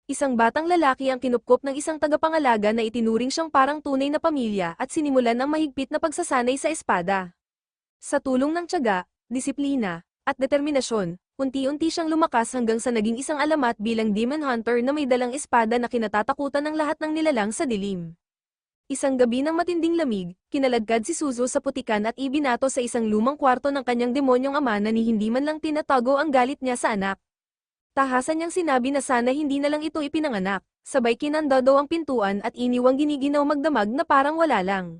Isang batang lalaki ang kinupkop ng isang tagapangalaga na itinuring siyang parang tunay na pamilya at sinimulan ang mahigpit na pagsasanay sa espada. Sa tulong ng tiyaga, disiplina, at determinasyon, unti-unti siyang lumakas hanggang sa naging isang alamat bilang Demon Hunter na may dalang espada na kinatatakutan ng lahat ng nilalang sa dilim. Isang gabi ng matinding lamig, kinaladkad si Suzu sa putikan at ibinato sa isang lumang kwarto ng kanyang demonyong ama na ni hindi man lang tinatago ang galit niya sa anak. Tahasan niyang sinabi na sana hindi na lang ito ipinanganak, sabay kinandado ang pintuan at iniwang giniginaw magdamag na parang wala lang.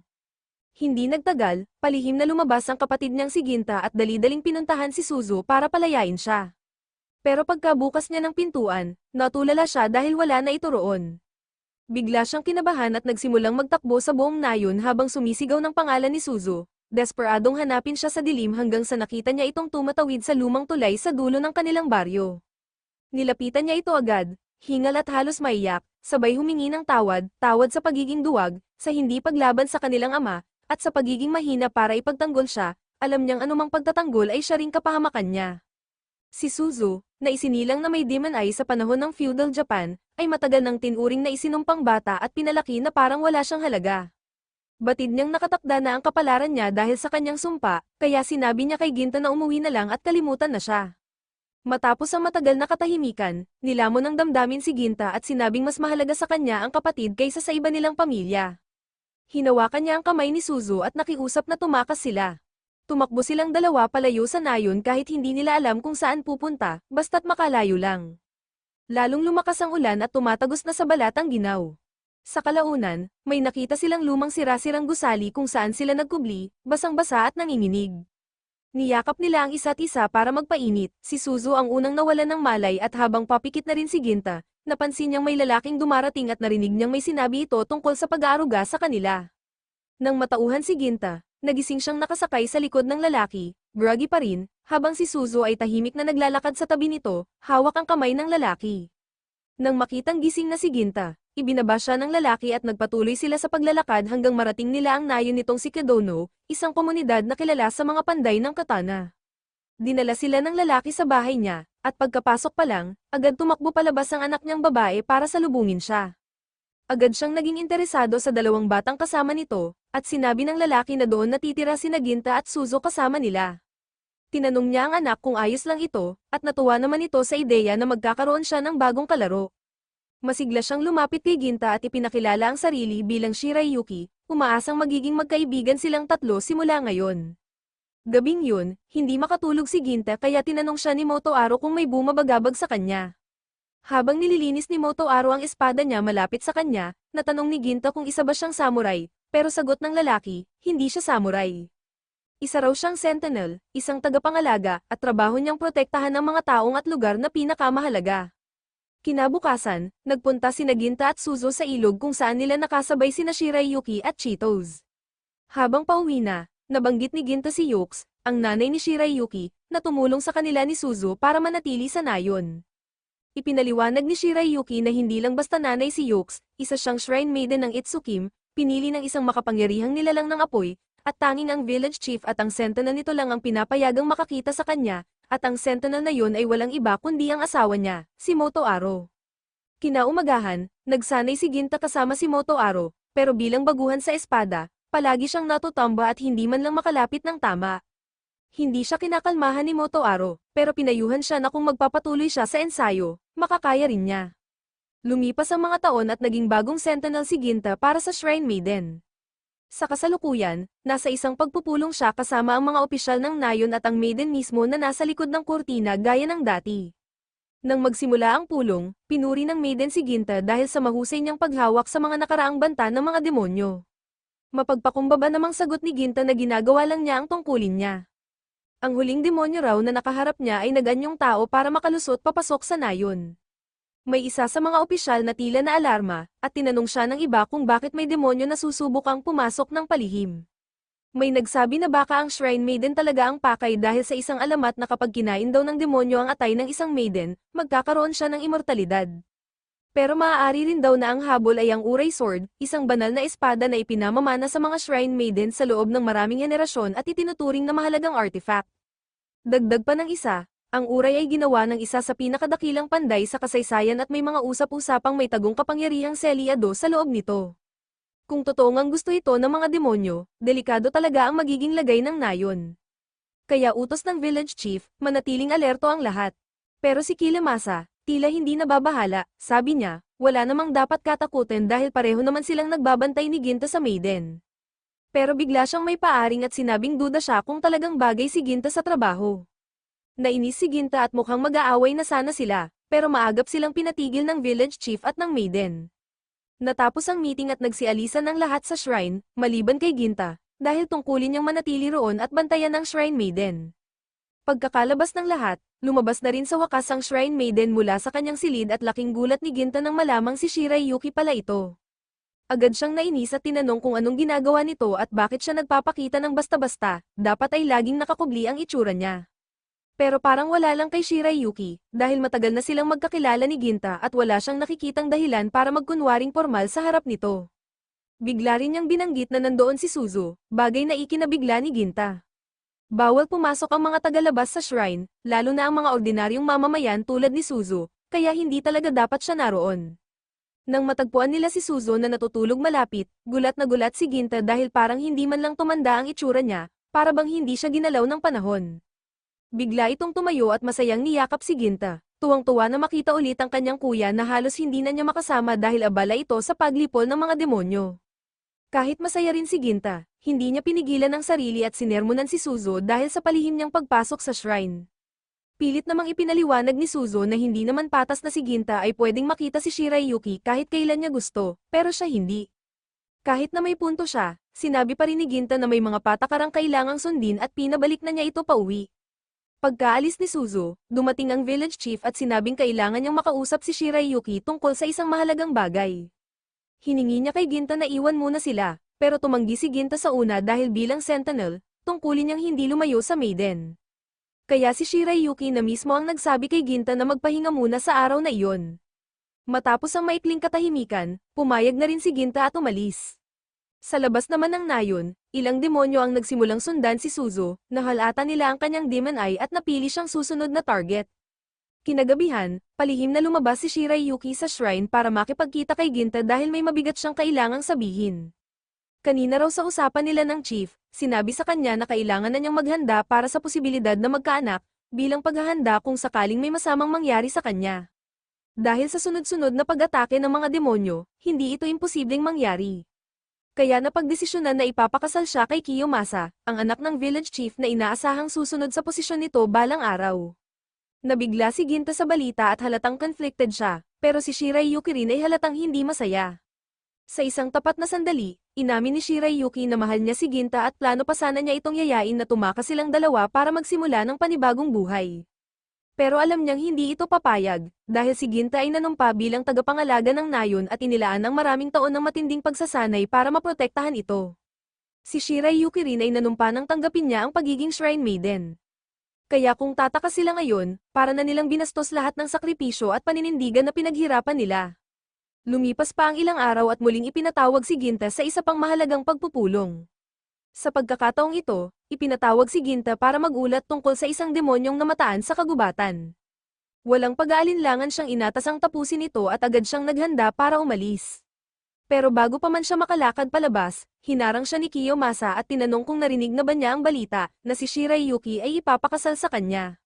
Hindi nagtagal, palihim na lumabas ang kapatid niyang si Ginta at dali-daling pinuntahan si Suzu para palayain siya. Pero pagkabukas niya ng pintuan, natulala siya dahil wala na ito roon. Bigla siyang kinabahan at nagsimulang magtakbo sa buong nayon habang sumisigaw ng pangalan ni Suzu. Desperadong hanapin siya sa dilim hanggang sa nakita niya itong tumatawid sa lumang tulay sa dulo ng kanilang baryo. Nilapitan niya ito agad, hingal at halos maiyak, sabay humingi ng tawad sa pagiging duwag, sa hindi paglaban sa kanilang ama, at sa pagiging mahina para ipagtanggol siya, alam niyang anumang pagtatanggol ay siya ring kapahamakan niya. Si Suzu, na isinilang na may demon eye sa panahon ng feudal Japan, ay matagal nang tinuring na isinumpang bata at pinalaki na parang wala siyang halaga. Batid niyang nakatakda na ang kapalaran niya dahil sa kanyang sumpa, kaya sinabi niya kay Ginta na umuwi na lang at kalimutan na siya. Matapos ang matagal na katahimikan, nilamon ng damdamin si Ginta at sinabing mas mahalaga sa kanya ang kapatid kaysa sa iba nilang pamilya. Hinawakan niya ang kamay ni Suzu at nakiusap na tumakas sila. Tumakbo silang dalawa palayo sa nayon kahit hindi nila alam kung saan pupunta, basta't makalayo lang. Lalong lumakas ang ulan at tumatagos na sa balat ang ginaw. Sa kalaunan, may nakita silang lumang sira-sirang gusali kung saan sila nagkubli, basang-basa at nanginginig. Niyakap nila ang isa't isa para magpainit, si Suzu ang unang nawalan ng malay at habang papikit na rin si Ginta, napansin niyang may lalaking dumarating at narinig niyang may sinabi ito tungkol sa pag-aaruga sa kanila. Nang matauhan si Ginta, nagising siyang nakasakay sa likod ng lalaki, groggy pa rin, habang si Suzu ay tahimik na naglalakad sa tabi nito, hawak ang kamay ng lalaki. Nang makitang gising na si Ginta, ibinaba siya ng lalaki at nagpatuloy sila sa paglalakad hanggang marating nila ang nayon nitong si Kedono, isang komunidad na kilala sa mga panday ng katana. Dinala sila ng lalaki sa bahay niya, at pagkapasok pa lang, agad tumakbo palabas ang anak niyang babae para salubungin siya. Agad siyang naging interesado sa dalawang batang kasama nito, at sinabi ng lalaki na doon natitira sina Ginta at Suzu kasama nila. Tinanong niya ang anak kung ayos lang ito, at natuwa naman ito sa ideya na magkakaroon siya ng bagong kalaro. Masigla siyang lumapit kay Ginta at ipinakilala ang sarili bilang Shirayuki, umaasang magiging magkaibigan silang tatlo simula ngayon. Gabing yun, hindi makatulog si Ginta kaya tinanong siya ni Motoaro kung may bumabagabag sa kanya. Habang nililinis ni Motoaro ang espada niya malapit sa kanya, natanong ni Ginta kung isa ba siyang samurai, pero sagot ng lalaki, hindi siya samurai. Isa raw siyang sentinel, isang tagapangalaga, at trabaho niyang protektahan ang mga taong at lugar na pinakamahalaga. Kinabukasan, nagpunta sina Ginta at Suzu sa ilog kung saan nila nakasabay sina Shirayuki at Cheetos. Habang pauwi na, nabanggit ni Ginta si Yux, ang nanay ni Shirayuki, na tumulong sa kanila ni Suzu para manatili sa nayon. Ipinaliwanag ni Shirayuki na hindi lang basta nanay si Yux, isa siyang shrine maiden ng Itsukim, pinili ng isang makapangyarihang nilalang ng apoy, at tanging ang village chief at ang sentinel nito lang ang pinapayagang makakita sa kanya, at ang sentinel na yun ay walang iba kundi ang asawa niya, si Motoaro. Kinaumagahan, nagsanay si Ginta kasama si Motoaro, pero bilang baguhan sa espada, palagi siyang natutamba at hindi man lang makalapit ng tama. Hindi siya kinakalmahan ni Motoaro, pero pinayuhan siya na kung magpapatuloy siya sa ensayo, makakaya rin niya. Lumipas ang mga taon at naging bagong sentinel si Ginta para sa Shrine Maiden. Sa kasalukuyan, nasa isang pagpupulong siya kasama ang mga opisyal ng nayon at ang maiden mismo na nasa likod ng kurtina gaya ng dati. Nang magsimula ang pulong, pinuri ng maiden si Ginta dahil sa mahusay niyang paghawak sa mga nakaraang banta ng mga demonyo. Mapagpakumbaba namang sagot ni Ginta na ginagawa lang niya ang tungkulin niya. Ang huling demonyo raw na nakaharap niya ay naganyong tao para makalusot papasok sa nayon. May isa sa mga opisyal na tila na alarma, at tinanong siya ng iba kung bakit may demonyo na susubukang pumasok ng palihim. May nagsabi na baka ang Shrine Maiden talaga ang pakay dahil sa isang alamat na kapag kinain daw ng demonyo ang atay ng isang maiden, magkakaroon siya ng immortalidad. Pero maaari rin daw na ang habol ay ang Uray Sword, isang banal na espada na ipinamamana sa mga Shrine Maiden sa loob ng maraming henerasyon at itinuturing na mahalagang artifact. Dagdag pa ng isa, Ang uray ay ginawa ng isa sa pinakadakilang panday sa kasaysayan at may mga usap-usapang may tagong kapangyarihang selyado sa loob nito. Kung totoong ang gusto ito ng mga demonyo, delikado talaga ang magiging lagay ng nayon. Kaya utos ng village chief, manatiling alerto ang lahat. Pero si Kilemasa, tila hindi nababahala, sabi niya, wala namang dapat katakutin dahil pareho naman silang nagbabantay ni Ginta sa Maiden. Pero bigla siyang may paaring at sinabing duda siya kung talagang bagay si Ginta sa trabaho. Nainis si Ginta at mukhang mag-aaway na sana sila, pero maagap silang pinatigil ng village chief at ng Maiden. Natapos ang meeting at nagsialisan ng lahat sa shrine, maliban kay Ginta, dahil tungkulin niyang manatili roon at bantayan ang Shrine Maiden. Pagkakalabas ng lahat, lumabas na rin sa wakas ang Shrine Maiden mula sa kanyang silid at laking gulat ni Ginta nang malamang si Shirayuki pala ito. Agad siyang nainis at tinanong kung anong ginagawa nito at bakit siya nagpapakita ng basta-basta, dapat ay laging nakakubli ang itsura niya. Pero parang wala lang kay Shirayuki, dahil matagal na silang magkakilala ni Ginta at wala siyang nakikitang dahilan para magkunwaring formal sa harap nito. Bigla rin niyang binanggit na nandoon si Suzu, bagay na ikinabigla ni Ginta. Bawal pumasok ang mga tagalabas sa shrine, lalo na ang mga ordinaryong mamamayan tulad ni Suzu, kaya hindi talaga dapat siya naroon. Nang matagpuan nila si Suzu na natutulog malapit, gulat na gulat si Ginta dahil parang hindi man lang tumanda ang itsura niya, para bang hindi siya ginalaw ng panahon. Bigla itong tumayo at masayang niyakap si Ginta. Tuwang-tuwa na makita ulit ang kanyang kuya na halos hindi na niya makasama dahil abala ito sa paglipol ng mga demonyo. Kahit masaya rin si Ginta, hindi niya pinigilan ang sarili at sinermonan si Suzu dahil sa palihim niyang pagpasok sa shrine. Pilit namang ipinaliwanag ni Suzu na hindi naman patas na si Ginta ay pwedeng makita si Shirayuki kahit kailan niya gusto, pero siya hindi. Kahit na may punto siya, sinabi pa rin ni Ginta na may mga patakarang kailangang sundin at pinabalik na niya ito pauwi. Pagkaalis ni Suzu, dumating ang village chief at sinabing kailangan niyang makausap si Shirayuki tungkol sa isang mahalagang bagay. Hiningi niya kay Ginta na iwan muna sila, pero tumanggi si Ginta sa una dahil bilang sentinel, tungkulin niyang hindi lumayo sa Maiden. Kaya si Shirayuki na mismo ang nagsabi kay Ginta na magpahinga muna sa araw na iyon. Matapos ang maikling katahimikan, pumayag na rin si Ginta at umalis. Sa labas naman ng nayon, ilang demonyo ang nagsimulang sundan si Suzu, nahalata nila ang kanyang demon eye at napili siyang susunod na target. Kinagabihan, palihim na lumabas si Shirayuki sa shrine para makipagkita kay Ginta dahil may mabigat siyang kailangang sabihin. Kanina raw sa usapan nila ng chief, sinabi sa kanya na kailangan na niyang maghanda para sa posibilidad na magkaanak, bilang paghahanda kung sakaling may masamang mangyari sa kanya. Dahil sa sunod-sunod na pag-atake ng mga demonyo, hindi ito imposibleng mangyari. Kaya napagdesisyonan na ipapakasal siya kay Kiyomasa, ang anak ng village chief na inaasahang susunod sa posisyon nito balang araw. Nabigla si Ginta sa balita at halatang conflicted siya, pero si Shirayuki rin ay halatang hindi masaya. Sa isang tapat na sandali, inamin ni Shirayuki na mahal niya si Ginta at plano pa sana niya itong yayain na tumakas silang dalawa para magsimula ng panibagong buhay. Pero alam niyang hindi ito papayag, dahil si Ginta ay nanumpa bilang tagapangalaga ng nayon at inilaan ng maraming taon ng matinding pagsasanay para maprotektahan ito. Si Shirayuki rin ay nanumpa nang tanggapin niya ang pagiging Shrine Maiden. Kaya kung tataka sila ngayon, para na nilang binastos lahat ng sakripisyo at paninindigan na pinaghirapan nila. Lumipas pa ang ilang araw at muling ipinatawag si Ginta sa isa pang mahalagang pagpupulong. Sa pagkakataong ito, ipinatawag si Ginta para magulat tungkol sa isang demonyong namataan sa kagubatan. Walang pag-aalinlangan siyang inatasang tapusin ito at agad siyang naghanda para umalis. Pero bago pa man siya makalakad palabas, hinarang siya ni Kiyomasa at tinanong kung narinig na ba niya ang balita na si Shirayuki ay ipapakasal sa kanya.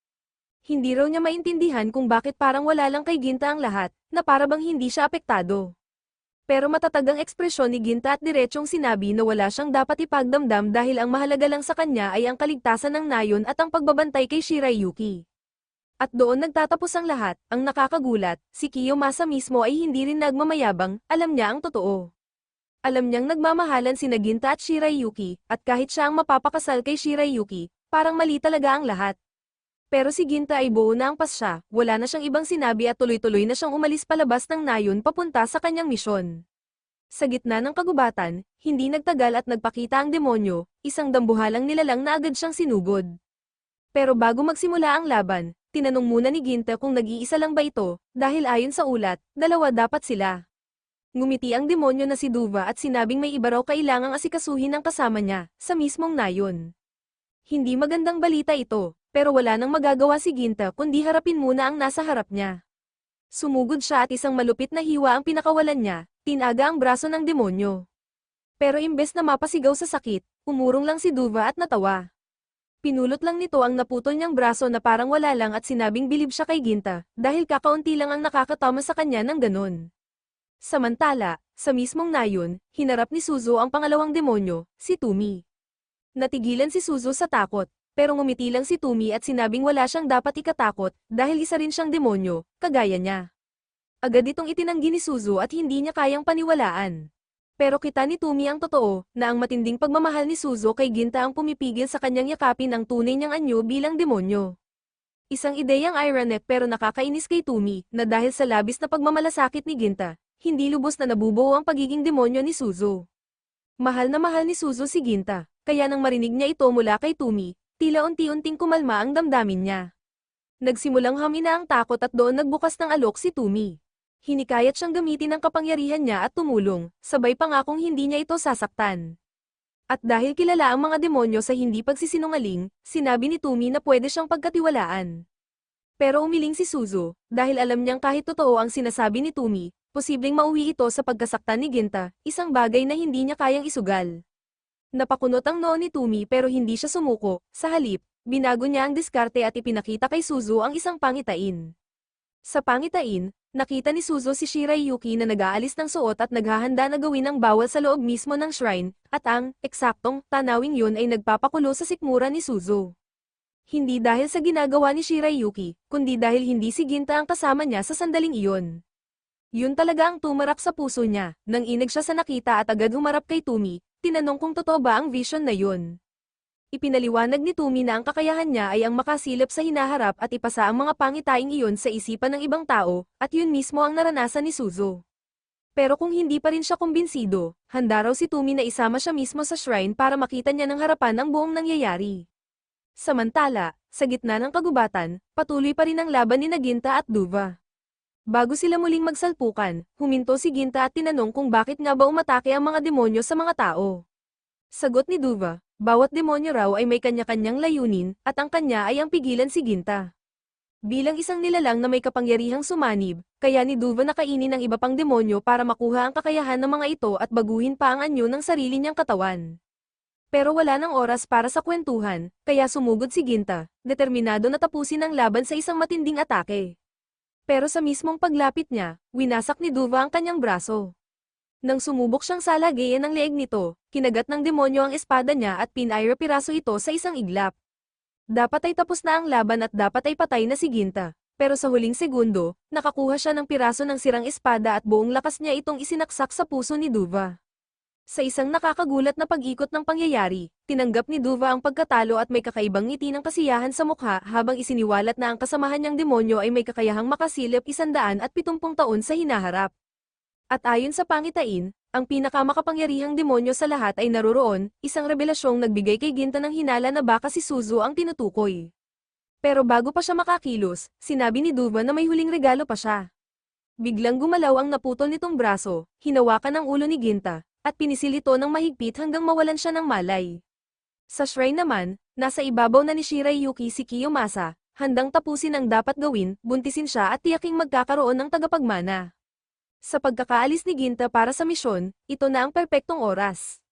Hindi raw niya maintindihan kung bakit parang wala lang kay Ginta ang lahat, na para bang hindi siya apektado. Pero matatag ang ekspresyon ni Ginta at diretsyong sinabi na wala siyang dapat ipagdamdam dahil ang mahalaga lang sa kanya ay ang kaligtasan ng nayon at ang pagbabantay kay Shirayuki. At doon nagtatapos ang lahat, ang nakakagulat, si Kiyomasa mismo ay hindi rin nagmamayabang, alam niya ang totoo. Alam niyang nagmamahalan sina Ginta at Shirayuki, at kahit siya ang mapapakasal kay Shirayuki, parang mali talaga ang lahat. Pero si Ginta ay buo na ang pasya, wala na siyang ibang sinabi at tuloy-tuloy na siyang umalis palabas ng nayon papunta sa kanyang misyon. Sa gitna ng kagubatan, hindi nagtagal at nagpakita ang demonyo, isang dambuhalang nilalang na agad siyang sinugod. Pero bago magsimula ang laban, tinanong muna ni Ginta kung nag-iisa lang ba ito, dahil ayon sa ulat, dalawa dapat sila. Ngumiti ang demonyo na si Duva at sinabing may iba raw kailangang asikasuhin ng kasama niya, sa mismong nayon. Hindi magandang balita ito, Pero wala nang magagawa si Ginta kundi harapin muna ang nasa harap niya. Sumugod siya at isang malupit na hiwa ang pinakawalan niya, tinaga ang braso ng demonyo. Pero imbes na mapasigaw sa sakit, umurong lang si Duva at natawa. Pinulot lang nito ang naputol niyang braso na parang wala lang at sinabing bilib siya kay Ginta, dahil kakaunti lang ang nakakatama sa kanya ng ganon. Samantala, sa mismong nayon, hinarap ni Suzu ang pangalawang demonyo, si Tumi. Natigilan si Suzu sa takot, pero ngumiti lang si Tumi at sinabing wala siyang dapat ikatakot dahil isa rin siyang demonyo, kagaya niya. Agad itong itinanggi ni Suzu at hindi niya kayang paniwalaan. Pero kita ni Tumi ang totoo, na ang matinding pagmamahal ni Suzu kay Ginta ang pumipigil sa kanyang yakapin ang tunay niyang anyo bilang demonyo. Isang ideyang ironic pero nakakainis kay Tumi, na dahil sa labis na pagmamalasakit ni Ginta, hindi lubos na nabubuo ang pagiging demonyo ni Suzu. Mahal na mahal ni Suzu si Ginta, kaya nang marinig niya ito mula kay Tumi, tila unti-unting kumalma ang damdamin niya. Nagsimulang hamina ang takot at doon nagbukas ng alok si Tumi. Hinikayat siyang gamitin ang kapangyarihan niya at tumulong, sabay pangakong hindi niya ito sasaktan. At dahil kilala ang mga demonyo sa hindi pagsisinungaling, sinabi ni Tumi na pwede siyang pagkatiwalaan. Pero umiling si Suzu, dahil alam niyang kahit totoo ang sinasabi ni Tumi, posibleng mauwi ito sa pagkasaktan ni Ginta, isang bagay na hindi niya kayang isugal. Napakunot ang noo ni Tumi pero hindi siya sumuko, sa halip, binago niya ang diskarte at ipinakita kay Suzu ang isang pangitain. Sa pangitain, nakita ni Suzu si Shirayuki na nag-aalis ng suot at naghahanda na gawin ang bawal sa loob mismo ng shrine, at ang, eksaktong, tanawing yun ay nagpapakulo sa sikmura ni Suzu. Hindi dahil sa ginagawa ni Shirayuki, kundi dahil hindi si Ginta ang kasama niya sa sandaling iyon. Yun talaga ang tumarak sa puso niya, nang inig siya sa nakita at agad humarap kay Tumi, tinanong kung totoo ba ang vision na yun. Ipinaliwanag ni Tumi na ang kakayahan niya ay ang makasilip sa hinaharap at ipasa ang mga pangitaing iyon sa isipan ng ibang tao, at yun mismo ang naranasan ni Suzu. Pero kung hindi pa rin siya kumbinsido, handa raw si Tumi na isama siya mismo sa shrine para makita niya ng harapan ang buong nangyayari. Samantala, sa gitna ng kagubatan, patuloy pa rin ang laban ni Ginta at Duva. Bago sila muling magsalpukan, huminto si Ginta at tinanong kung bakit nga ba umatake ang mga demonyo sa mga tao. Sagot ni Duva, bawat demonyo raw ay may kanya-kanyang layunin, at ang kanya ay ang pigilan si Ginta. Bilang isang nilalang na may kapangyarihang sumanib, kaya ni Duva nakainin ang iba pang demonyo para makuha ang kakayahan ng mga ito at baguhin pa ang anyo ng sarili niyang katawan. Pero wala nang oras para sa kwentuhan, kaya sumugod si Ginta, determinado na tapusin ang laban sa isang matinding atake. Pero sa mismong paglapit niya, winasak ni Duva ang kanyang braso. Nang sumubok siyang salagayin ang leeg nito, kinagat ng demonyo ang espada niya at pinaira-piraso ito sa isang iglap. Dapat ay tapos na ang laban at dapat ay patay na si Ginta, pero sa huling segundo, nakakuha siya ng piraso ng sirang espada at buong lakas niya itong isinaksak sa puso ni Duva. Sa isang nakakagulat na pag-ikot ng pangyayari, tinanggap ni Duva ang pagkatalo at may kakaibang ngiti ng kasiyahan sa mukha habang isiniwalat na ang kasamahan niyang demonyo ay may kakayahang makasilip 170 taon sa hinaharap. At ayon sa pangitain, ang pinakamakapangyarihang demonyo sa lahat ay naroroon, isang revelasyong nagbigay kay Ginta ng hinala na baka si Suzu ang tinutukoy. Pero bago pa siya makakilos, sinabi ni Duva na may huling regalo pa siya. Biglang gumalaw ang naputol nitong braso, hinawakan ang ulo ni Ginta, at pinisil ito ng mahigpit hanggang mawalan siya ng malay. Sa shrine naman, nasa ibabaw na ni Shirayuki si Kiyomasa, handang tapusin ang dapat gawin, buntisin siya at tiyaking magkakaroon ng tagapagmana. Sa pagkakaalis ni Ginta para sa misyon, ito na ang perpektong oras.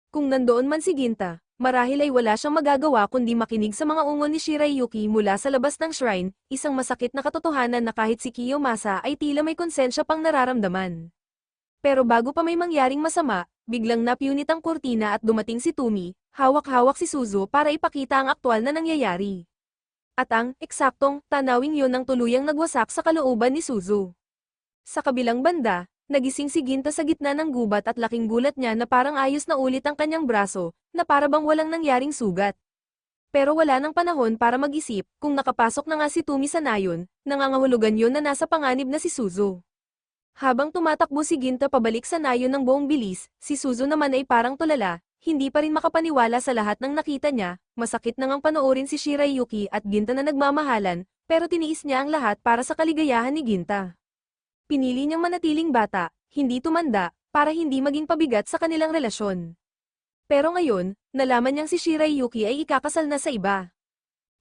Kung nandoon man si Ginta, marahil ay wala siyang magagawa kundi makinig sa mga ungol ni Shirayuki mula sa labas ng shrine, isang masakit na katotohanan na kahit si Kiyomasa ay tila may konsensya pang nararamdaman. Pero bago pa may mangyaring masama, biglang napunit ang kurtina at dumating si Tumi, hawak-hawak si Suzu para ipakita ang aktwal na nangyayari. At ang, eksaktong, tanawing yun ang tuluyang nagwasak sa kalooban ni Suzu. Sa kabilang banda, nagising si Ginta sa gitna ng gubat at laking gulat niya na parang ayos na ulit ang kanyang braso, na parabang walang nangyaring sugat. Pero wala nang panahon para mag-isip, kung nakapasok na nga si Tumi sa nayon, nangangahulugan yun na nasa panganib na si Suzu. Habang tumatakbo si Ginta pabalik sa nayon ng buong bilis, si Suzu naman ay parang tulala, hindi pa rin makapaniwala sa lahat ng nakita niya, masakit na ngang panoorin si Shirayuki at Ginta na nagmamahalan, pero tiniis niya ang lahat para sa kaligayahan ni Ginta. Pinili niyang manatiling bata, hindi tumanda, para hindi maging pabigat sa kanilang relasyon. Pero ngayon, nalaman niyang si Shirayuki ay ikakasal na sa iba.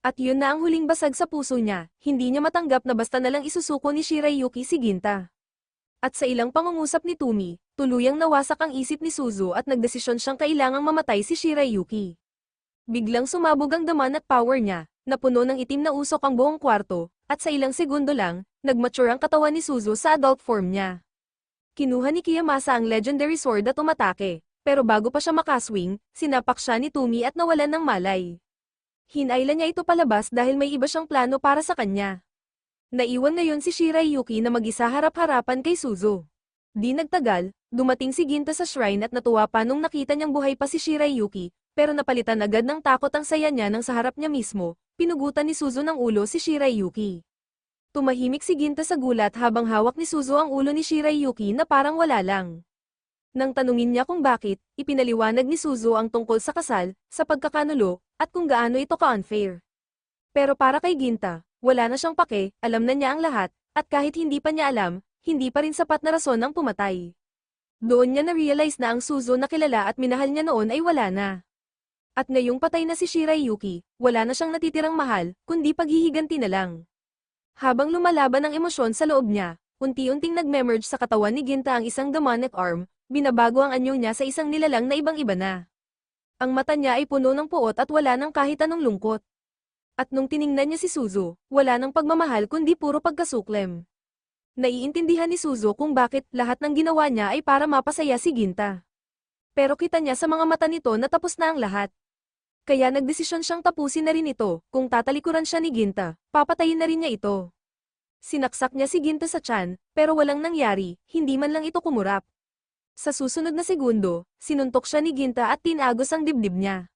At yun na ang huling basag sa puso niya, hindi niya matanggap na basta nalang isusuko ni Shirayuki si Ginta. At sa ilang pangungusap ni Tumi, tuluyang nawasak ang isip ni Suzu at nagdesisyon siyang kailangang mamatay si Shirayuki. Biglang sumabog ang daman at power niya, napuno ng itim na usok ang buong kwarto, at sa ilang segundo lang, nagmature ang katawan ni Suzu sa adult form niya. Kinuha ni Kiyomasa ang legendary sword at umatake, pero bago pa siya makaswing, sinapak siya ni Tumi at nawalan ng malay. Hinayla niya ito palabas dahil may iba siyang plano para sa kanya. Naiwan ngayon si Shirayuki na mag-isa harap-harapan kay Suzu. Di nagtagal, dumating si Ginta sa shrine at natuwa pa nung nakita niyang buhay pa si Shirayuki, pero napalitan agad ng takot ang saya niya nang sa harap niya mismo, pinugutan ni Suzu ng ulo si Shirayuki. Tumahimik si Ginta sa gulat habang hawak ni Suzu ang ulo ni Shirayuki na parang wala lang. Nang tanungin niya kung bakit, ipinaliwanag ni Suzu ang tungkol sa kasal, sa pagkakanulo, at kung gaano ito ka-unfair. Pero para kay Ginta, wala na siyang pake, alam na niya ang lahat, at kahit hindi pa niya alam, hindi pa rin sapat na rason ang pumatay. Doon niya na-realize na ang Suzu na kilala at minahal niya noon ay wala na. At ngayong patay na si Shirayuki, wala na siyang natitirang mahal, kundi paghihiganti na lang. Habang lumalaban ang emosyon sa loob niya, unti-unting nag-memerge sa katawan ni Ginta ang isang demonic arm, binabago ang anyo niya sa isang nilalang na ibang-iba na. Ang mata niya ay puno ng puot at wala ng kahit anong lungkot. At nung tiningnan niya si Suzu, wala ng pagmamahal kundi puro pagkasuklem. Naiintindihan ni Suzu kung bakit lahat ng ginawa niya ay para mapasaya si Ginta. Pero kita niya sa mga mata nito na tapos na ang lahat. Kaya nagdesisyon siyang tapusin na rin ito, kung tatalikuran siya ni Ginta, papatayin na rin niya ito. Sinaksak niya si Ginta sa tiyan, pero walang nangyari, hindi man lang ito kumurap. Sa susunod na segundo, sinuntok siya ni Ginta at tinagos ang dibdib niya.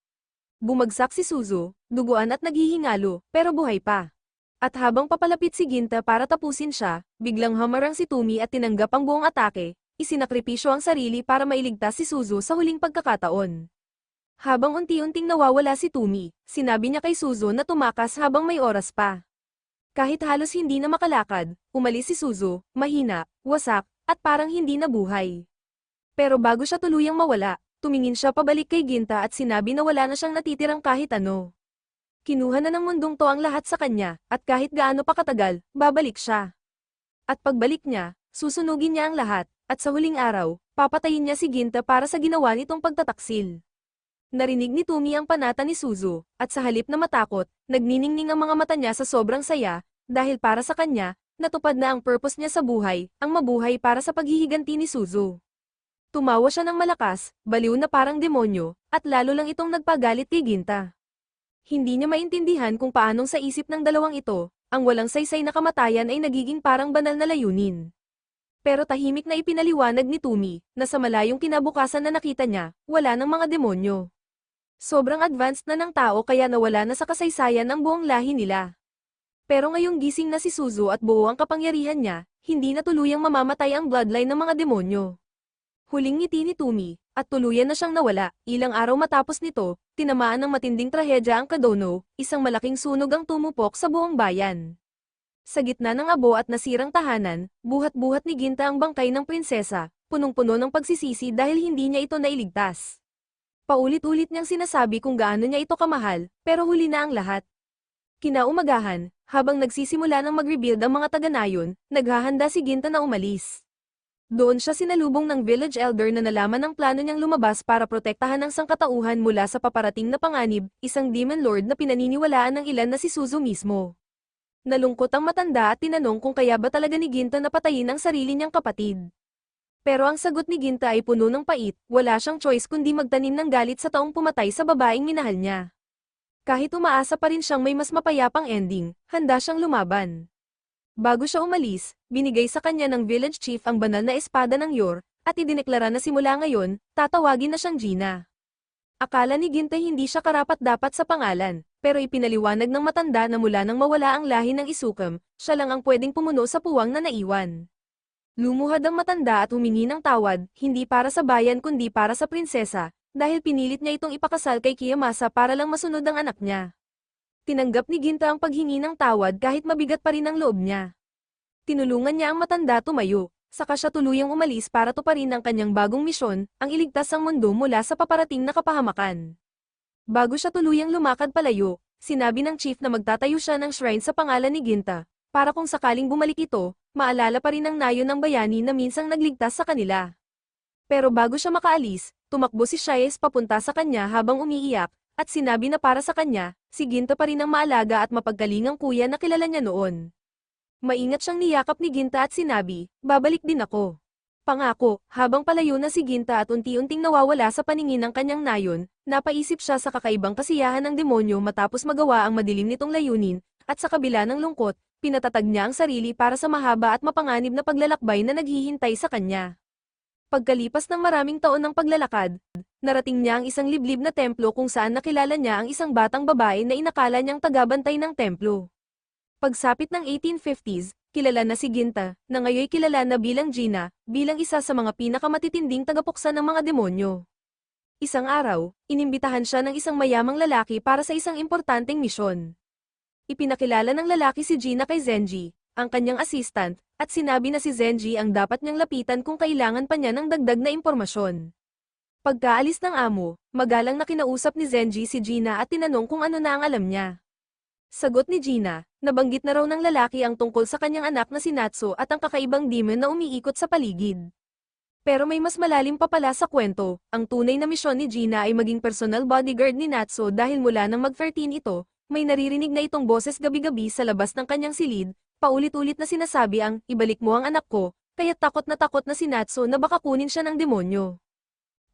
Bumagsak si Suzu, duguan at naghihingalo, pero buhay pa. At habang papalapit si Ginta para tapusin siya, biglang hamarang si Tumi at tinanggap ang buong atake, isinakripisyo ang sarili para mailigtas si Suzu sa huling pagkakataon. Habang unti-unting nawawala si Tumi, sinabi niya kay Suzu na tumakas habang may oras pa. Kahit halos hindi na makalakad, umalis si Suzu, mahina, wasak, at parang hindi nabuhay. Pero bago siya tuluyang mawala, tumingin siya pabalik kay Ginta at sinabi na wala na siyang natitirang kahit ano. Kinuha na ng mundong to ang lahat sa kanya, at kahit gaano pa katagal, babalik siya. At pagbalik niya, susunugin niya ang lahat, at sa huling araw, papatayin niya si Ginta para sa ginawa nitong pagtataksil. Narinig ni Tumi ang panata ni Suzu, at sa halip na matakot, nagniningning ang mga mata niya sa sobrang saya, dahil para sa kanya, natupad na ang purpose niya sa buhay, ang mabuhay para sa paghihiganti ni Suzu. Tumawa siya ng malakas, baliw na parang demonyo, at lalo lang itong nagpagalit kay Ginta. Hindi niya maintindihan kung paanong sa isip ng dalawang ito, ang walang saysay na kamatayan ay nagiging parang banal na layunin. Pero tahimik na ipinaliwanag ni Tumi, na sa malayong kinabukasan na nakita niya, wala ng mga demonyo. Sobrang advanced na ng tao kaya nawala na sa kasaysayan ang buong lahi nila. Pero ngayong gising na si Suzu at buo ang kapangyarihan niya, hindi na tuluyang mamamatay ang bloodline ng mga demonyo. Huling ngiti ni Tumi, at tuluyan na siyang nawala. Ilang araw matapos nito, tinamaan ng matinding trahedya ang Kadono, isang malaking sunog ang tumupok sa buong bayan. Sa gitna ng abo at nasirang tahanan, buhat-buhat ni Ginta ang bangkay ng prinsesa, punong-puno ng pagsisisi dahil hindi niya ito nailigtas. Paulit-ulit niyang sinasabi kung gaano niya ito kamahal, pero huli na ang lahat. Kinaumagahan, habang nagsisimula ng mag-rebuild ang mga taga-nayon, naghahanda si Ginta na umalis. Doon siya sinalubong ng village elder na nalaman ng plano niyang lumabas para protektahan ang sangkatauhan mula sa paparating na panganib, isang demon lord na pinaniniwalaan ng ilan na si Suzu mismo. Nalungkot ang matanda at tinanong kung kaya ba talaga ni Ginta napatayin ang sarili niyang kapatid. Pero ang sagot ni Ginta ay puno ng pait, wala siyang choice kundi magtanim ng galit sa taong pumatay sa babaeng minahal niya. Kahit umaasa pa rin siyang may mas mapayapang ending, handa siyang lumaban. Bago siya umalis, binigay sa kanya ng village chief ang banal na espada ng Yor, at idineklara na simula ngayon, tatawagin na siyang Gina. Akala ni Ginta hindi siya karapat-dapat sa pangalan, pero ipinaliwanag ng matanda na mula nang mawala ang lahi ng Isukam, siya lang ang pwedeng pumuno sa puwang na naiwan. Lumuhad ang matanda at humingi ng tawad, hindi para sa bayan kundi para sa prinsesa, dahil pinilit niya itong ipakasal kay Kiyomasa para lang masunod ang anak niya. Tinanggap ni Ginta ang paghingi ng tawad kahit mabigat pa rin ang loob niya. Tinulungan niya ang matanda tumayo, saka siya tuluyang umalis para tuparin ang kanyang bagong misyon, ang iligtas ang mundo mula sa paparating na kapahamakan. Bago siya tuluyang lumakad palayo, sinabi ng chief na magtatayo siya ng shrine sa pangalan ni Ginta, para kung sakaling bumalik ito, maalala pa rin ng nayon ng bayani na minsang nagligtas sa kanila. Pero bago siya makaalis, tumakbo si Shaes papunta sa kanya habang umiiyak, at sinabi na para sa kanya, si Ginta pa rin ang maalaga at mapaggalingang kuya na kilala niya noon. Maingat siyang niyakap ni Ginta at sinabi, babalik din ako. Pangako, habang palayo na si Ginta at unti-unting nawawala sa paningin ng kanyang nayon, napaisip siya sa kakaibang kasiyahan ng demonyo matapos magawa ang madilim nitong layunin, at sa kabila ng lungkot, pinatatag niya ang sarili para sa mahaba at mapanganib na paglalakbay na naghihintay sa kanya. Pagkalipas ng maraming taon ng paglalakad, narating niya ang isang liblib na templo kung saan nakilala niya ang isang batang babae na inakala niyang tagabantay ng templo. Pagsapit ng 1850s, kilala na si Ginta, na ngayoy kilala na bilang Gina, bilang isa sa mga pinakamatitinding tagapuksa ng mga demonyo. Isang araw, inimbitahan siya ng isang mayamang lalaki para sa isang importanteng misyon. Ipinakilala ng lalaki si Gina kay Zenji, ang kanyang assistant, at sinabi na si Zenji ang dapat niyang lapitan kung kailangan pa niya ng dagdag na impormasyon. Pagkaalis ng amo, magalang na kinausap ni Zenji si Gina at tinanong kung ano na ang alam niya. Sagot ni Gina, nabanggit na raw ng lalaki ang tungkol sa kanyang anak na si Natsu at ang kakaibang demon na umiikot sa paligid. Pero may mas malalim pa pala sa kwento, ang tunay na misyon ni Gina ay maging personal bodyguard ni Natsu dahil mula nang mag-13 ito, may naririnig na itong boses gabi-gabi sa labas ng kanyang silid, paulit-ulit na sinasabi ang, ibalik mo ang anak ko, kaya takot na si Natsu na baka kunin siya ng demonyo.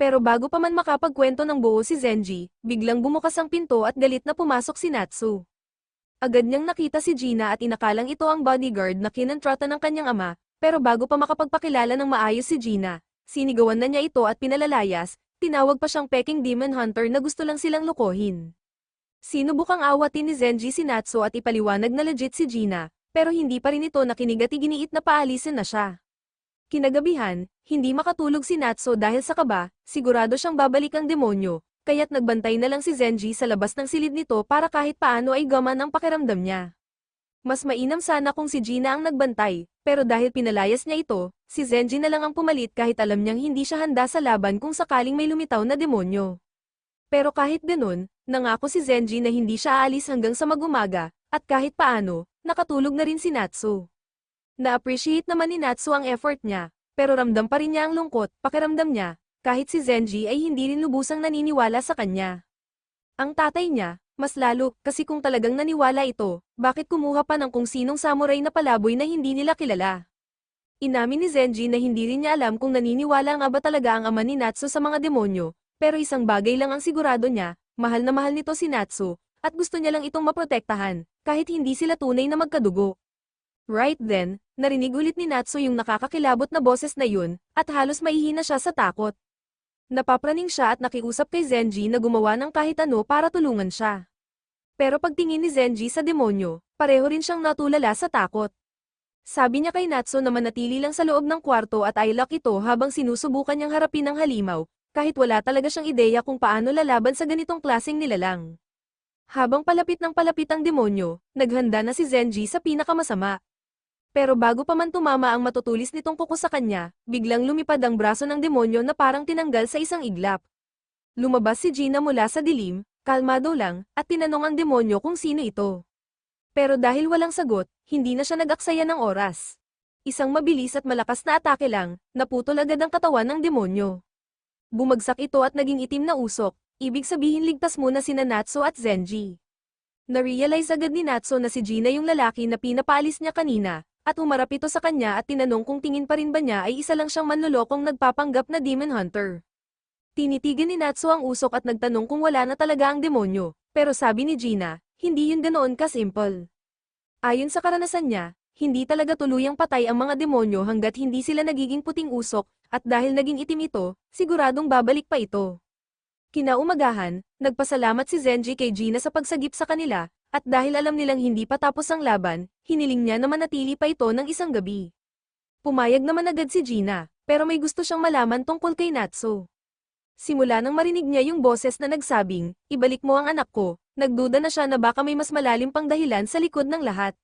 Pero bago pa man makapagkwento ng buo si Zenji, biglang bumukas ang pinto at galit na pumasok si Natsu. Agad niyang nakita si Gina at inakalang ito ang bodyguard na kinontrata ng kanyang ama, pero bago pa makapagpakilala ng maayos si Gina, sinigawan na niya ito at pinalalayas, tinawag pa siyang peking demon hunter na gusto lang silang lukohin. Sinubukang awatin ni Zenji si Natsu at ipaliwanag na legit si Gina, pero hindi pa rin ito nakinig at iginiit na paalisin na siya. Kinagabihan, hindi makatulog si Natsu dahil sa kaba, sigurado siyang babalik ang demonyo, kaya't nagbantay na lang si Zenji sa labas ng silid nito para kahit paano ay gaman ang pakiramdam niya. Mas mainam sana kung si Gina ang nagbantay, pero dahil pinalayas niya ito, si Zenji na lang ang pumalit kahit alam niyang hindi siya handa sa laban kung sakaling may lumitaw na demonyo. Pero kahit ganun, nangako si Zenji na hindi siya aalis hanggang sa mag-umaga, at kahit paano, nakatulog na rin si Natsu. Na-appreciate naman ni Natsu ang effort niya, pero ramdam pa rin niya ang lungkot, pakiramdam niya, kahit si Zenji ay hindi rin lubusang naniniwala sa kanya. Ang tatay niya, mas lalo, kasi kung talagang naniwala ito, bakit kumuha pa ng kung sinong samurai na palaboy na hindi nila kilala? Inamin ni Zenji na hindi rin niya alam kung naniniwala nga ba talaga ang ama ni Natsu sa mga demonyo, pero isang bagay lang ang sigurado niya, mahal na mahal nito si Natsu, at gusto niya lang itong maprotektahan, kahit hindi sila tunay na magkadugo. Right then, narinig ulit ni Natsu yung nakakakilabot na boses na yun, at halos maihina siya sa takot. Napapraning siya at nakiusap kay Zenji na gumawa ng kahit ano para tulungan siya. Pero pagtingin ni Zenji sa demonyo, pareho rin siyang natulala sa takot. Sabi niya kay Natsu na manatili lang sa loob ng kwarto at i-lock ito habang sinusubukan niyang harapin ang halimaw, kahit wala talaga siyang ideya kung paano lalaban sa ganitong klaseng nilalang. Habang palapit ng palapit ang demonyo, naghanda na si Zenji sa pinakamasama. Pero bago pa man tumama ang matutulis nitong kuko sa kanya, biglang lumipad ang braso ng demonyo na parang tinanggal sa isang iglap. Lumabas si Gina mula sa dilim, kalmado lang, at tinanong ang demonyo kung sino ito. Pero dahil walang sagot, hindi na siya nag-aksaya ng oras. Isang mabilis at malakas na atake lang, naputol agad ang katawan ng demonyo. Bumagsak ito at naging itim na usok, ibig sabihin ligtas muna sina Natsu at Zenji. Na-realize agad ni Natsu na si Gina yung lalaki na pinapaalis niya kanina, at umarap ito sa kanya at tinanong kung tingin pa rin ba niya ay isa lang siyang manlolokong nagpapanggap na demon hunter. Tinitigan ni Natsu ang usok at nagtanong kung wala na talaga ang demonyo, pero sabi ni Gina, hindi yun ganoon ka-simple. Ayon sa karanasan niya, hindi talaga tuluyang patay ang mga demonyo hanggat hindi sila nagiging puting usok, at dahil naging itim ito, siguradong babalik pa ito. Kinaumagahan, nagpasalamat si Zenji kay Gina sa pagsagip sa kanila, at dahil alam nilang hindi pa tapos ang laban, hiniling niya na manatili pa ito ng isang gabi. Pumayag naman agad si Gina, pero may gusto siyang malaman tungkol kay Natsu. Simula nang marinig niya yung boses na nagsabing, ibalik mo ang anak ko, nagduda na siya na baka may mas malalim pang dahilan sa likod ng lahat.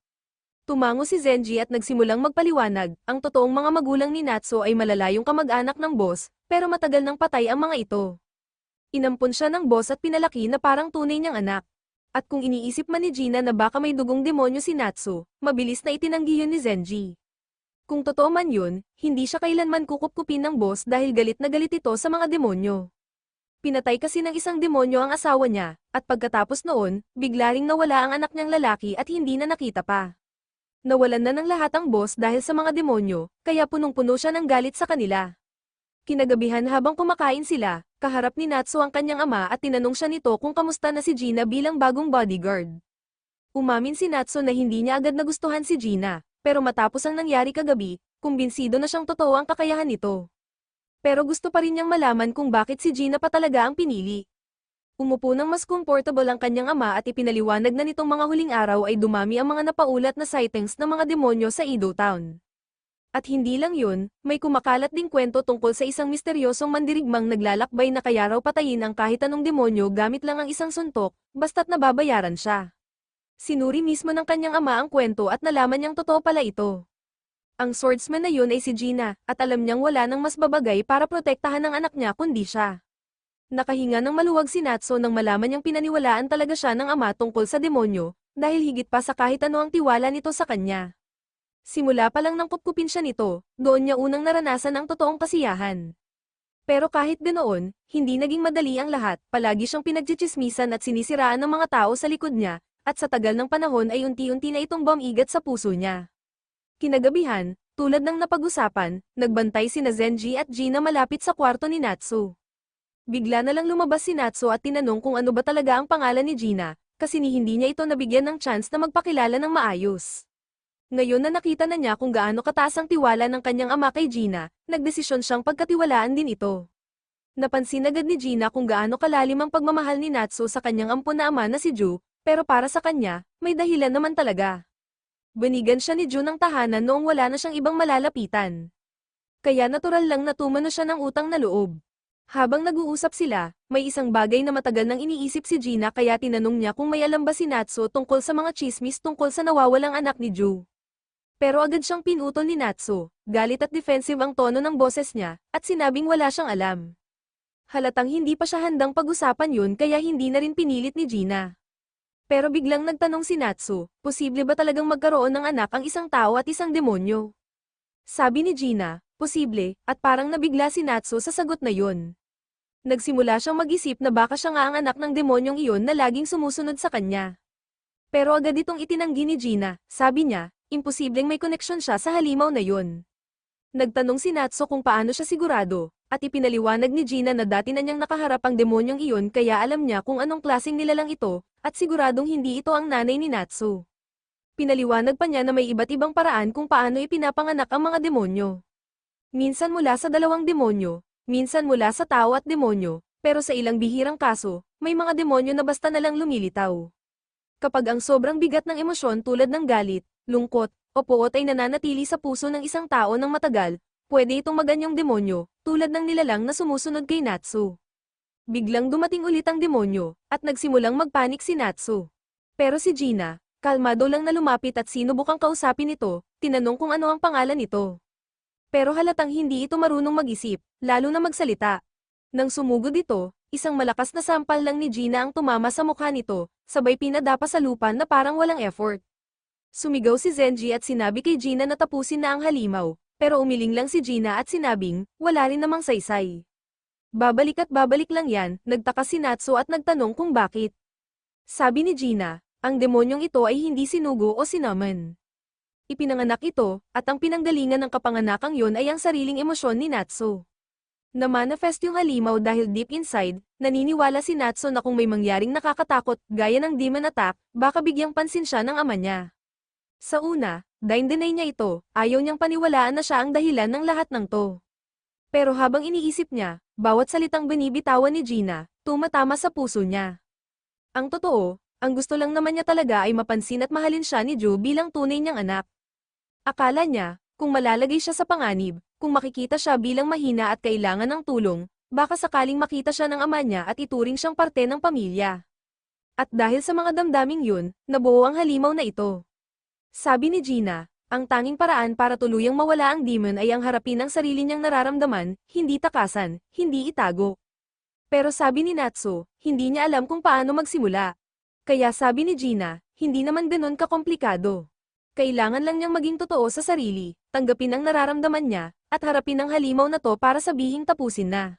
Tumango si Zenji at nagsimulang magpaliwanag, ang totoong mga magulang ni Natsu ay malalayong kamag-anak ng boss, pero matagal nang patay ang mga ito. Inampon siya ng boss at pinalaki na parang tunay niyang anak. At kung iniisip man ni Gina na baka may dugong demonyo si Natsu, mabilis na itinanggi yun ni Zenji. Kung totoo man yun, hindi siya kailanman kukup-kupin ng boss dahil galit na galit ito sa mga demonyo. Pinatay kasi ng isang demonyo ang asawa niya, at pagkatapos noon, bigla ring nawala ang anak niyang lalaki at hindi na nakita pa. Nawalan na ng lahat ang boss dahil sa mga demonyo, kaya punong-puno siya ng galit sa kanila. Kinagabihan habang kumakain sila, kaharap ni Natsu ang kanyang ama at tinanong siya nito kung kamusta na si Gina bilang bagong bodyguard. Umamin si Natsu na hindi niya agad nagustuhan si Gina, pero matapos ang nangyari kagabi, kumbinsido na siyang totoo ang kakayahan nito. Pero gusto pa rin niyang malaman kung bakit si Gina pa talaga ang pinili. Umupo ng mas comfortable ang kanyang ama at ipinaliwanag na nitong mga huling araw ay dumami ang mga napaulat na sightings ng mga demonyo sa Edo Town. At hindi lang yun, may kumakalat ding kwento tungkol sa isang misteryosong mandirigmang naglalakbay na kaya raw patayin ang kahit anong demonyo gamit lang ang isang suntok, basta't nababayaran siya. Sinuri mismo ng kanyang ama ang kwento at nalaman niyang totoo pala ito. Ang swordsman na yun ay si Gina, at alam niyang wala nang mas babagay para protektahan ang anak niya kundi siya. Nakahinga ng maluwag si Natsu nang malaman niyang pinaniwalaan talaga siya ng ama tungkol sa demonyo, dahil higit pa sa kahit ano ang tiwala nito sa kanya. Simula pa lang nang kupkupin siya nito, doon niya unang naranasan ang totoong kasiyahan. Pero kahit ganoon, hindi naging madali ang lahat, palagi siyang pinagtsitsismisan at sinisiraan ng mga tao sa likod niya, at sa tagal ng panahon ay unti-unti na itong bumigat sa puso niya. Kinagabihan, tulad ng napag-usapan, nagbantay sina Zenji at Gina malapit sa kwarto ni Natsu. Bigla na lang lumabas si Natsu at tinanong kung ano ba talaga ang pangalan ni Gina, kasi hindi niya ito nabigyan ng chance na magpakilala ng maayos. Ngayon na nakita na niya kung gaano kataas ang tiwala ng kanyang ama kay Gina, nagdesisyon siyang pagkatiwalaan din ito. Napansin agad ni Gina kung gaano kalalim ang pagmamahal ni Natsu sa kanyang ampon na ama na si Ju, pero para sa kanya, may dahilan naman talaga. Banigan siya ni Ju ng tahanan noong wala na siyang ibang malalapitan. Kaya natural lang na tumano siya ng utang na loob. Habang nag-uusap sila, may isang bagay na matagal nang iniisip si Gina kaya tinanong niya kung may alam ba si Natsu tungkol sa mga chismis tungkol sa nawawalang anak ni Ju. Pero agad siyang pinutol ni Natsu, galit at defensive ang tono ng boses niya, at sinabing wala siyang alam. Halatang hindi pa siya handang pag-usapan yun kaya hindi na rin pinilit ni Gina. Pero biglang nagtanong si Natsu, posible ba talagang magkaroon ng anak ang isang tao at isang demonyo? Sabi ni Gina, posible, at parang nabigla si Natsu sa sagot na yun. Nagsimula siyang mag-isip na baka siya nga ang anak ng demonyong iyon na laging sumusunod sa kanya. Pero agad itong itinanggi ni Gina, sabi niya, imposibleng may koneksyon siya sa halimaw na yun. Nagtanong si Natsu kung paano siya sigurado, at ipinaliwanag ni Gina na dati na niyang nakaharap ang demonyong iyon kaya alam niya kung anong klaseng nilalang ito, at siguradong hindi ito ang nanay ni Natsu. Pinaliwanag pa niya na may iba't ibang paraan kung paano ipinapanganak ang mga demonyo. Minsan mula sa dalawang demonyo, minsan mula sa tao at demonyo, pero sa ilang bihirang kaso, may mga demonyo na basta na lang lumilitaw. Kapag ang sobrang bigat ng emosyon tulad ng galit, lungkot, o poot ay nananatili sa puso ng isang tao ng matagal, pwede itong maganyong demonyo, tulad ng nilalang na sumusunod kay Natsu. Biglang dumating ulit ang demonyo, at nagsimulang magpanik si Natsu. Pero si Gina, kalmado lang na lumapit at sinubukang kausapin ito, tinanong kung ano ang pangalan nito. Pero halatang hindi ito marunong mag-isip, lalo na magsalita. Nang sumugod ito, isang malakas na sampal lang ni Gina ang tumama sa mukha nito, sabay pinadapa sa lupa na parang walang effort. Sumigaw si Zenji at sinabi kay Gina na tapusin na ang halimaw, pero umiling lang si Gina at sinabing, wala rin namang saysay. Babalik lang yan, nagtaka si Natsu at nagtanong kung bakit. Sabi ni Gina, ang demonyong ito ay hindi sinugo o sinaman. Ipinanganak ito, at ang pinanggalingan ng kapanganakang yon ay ang sariling emosyon ni Natsu. Na-manifest yung halimaw dahil deep inside, naniniwala si Natsu na kung may mangyaring nakakatakot, gaya ng demon attack, baka bigyang pansin siya ng ama niya. Sa una, deny niya ito, ayaw niyang paniwalaan na siya ang dahilan ng lahat ng to. Pero habang iniisip niya, bawat salitang binibitawan ni Gina, tumatama sa puso niya. Ang totoo, ang gusto lang naman niya talaga ay mapansin at mahalin siya ni Ju bilang tunay niyang anak. Akala niya, kung malalagay siya sa panganib, kung makikita siya bilang mahina at kailangan ng tulong, baka sakaling makita siya ng ama niya at ituring siyang parte ng pamilya. At dahil sa mga damdaming yun, nabuo ang halimaw na ito. Sabi ni Gina, ang tanging paraan para tuluyang mawala ang demon ay ang harapin ang sarili niyang nararamdaman, hindi takasan, hindi itago. Pero sabi ni Natsu, hindi niya alam kung paano magsimula. Kaya sabi ni Gina, hindi naman ganun kakomplikado. Kailangan lang niyang maging totoo sa sarili, tanggapin ang nararamdaman niya, at harapin ang halimaw na to para sabihing tapusin na.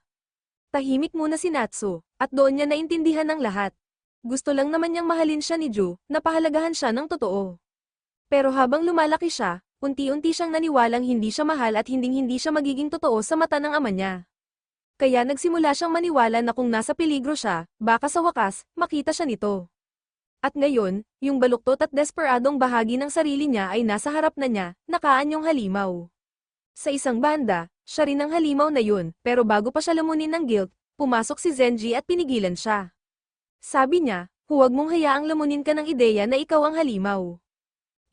Tahimik muna si Natsu, at doon niya naintindihan ang lahat. Gusto lang naman niyang mahalin siya ni Ju, na pahalagahan siya ng totoo. Pero habang lumalaki siya, unti-unti siyang naniwalang hindi siya mahal at hinding-hindi siya magiging totoo sa mata ng ama niya. Kaya nagsimula siyang maniwala na kung nasa peligro siya, baka sa wakas, makita siya nito. At ngayon, yung baluktot at desperadong bahagi ng sarili niya ay nasa harap na niya, nakaanyong halimaw. Sa isang banda, siya rin ang halimaw na yun, pero bago pa siya lamunin ng guilt, pumasok si Zenji at pinigilan siya. Sabi niya, huwag mong hayaang lamunin ka ng ideya na ikaw ang halimaw.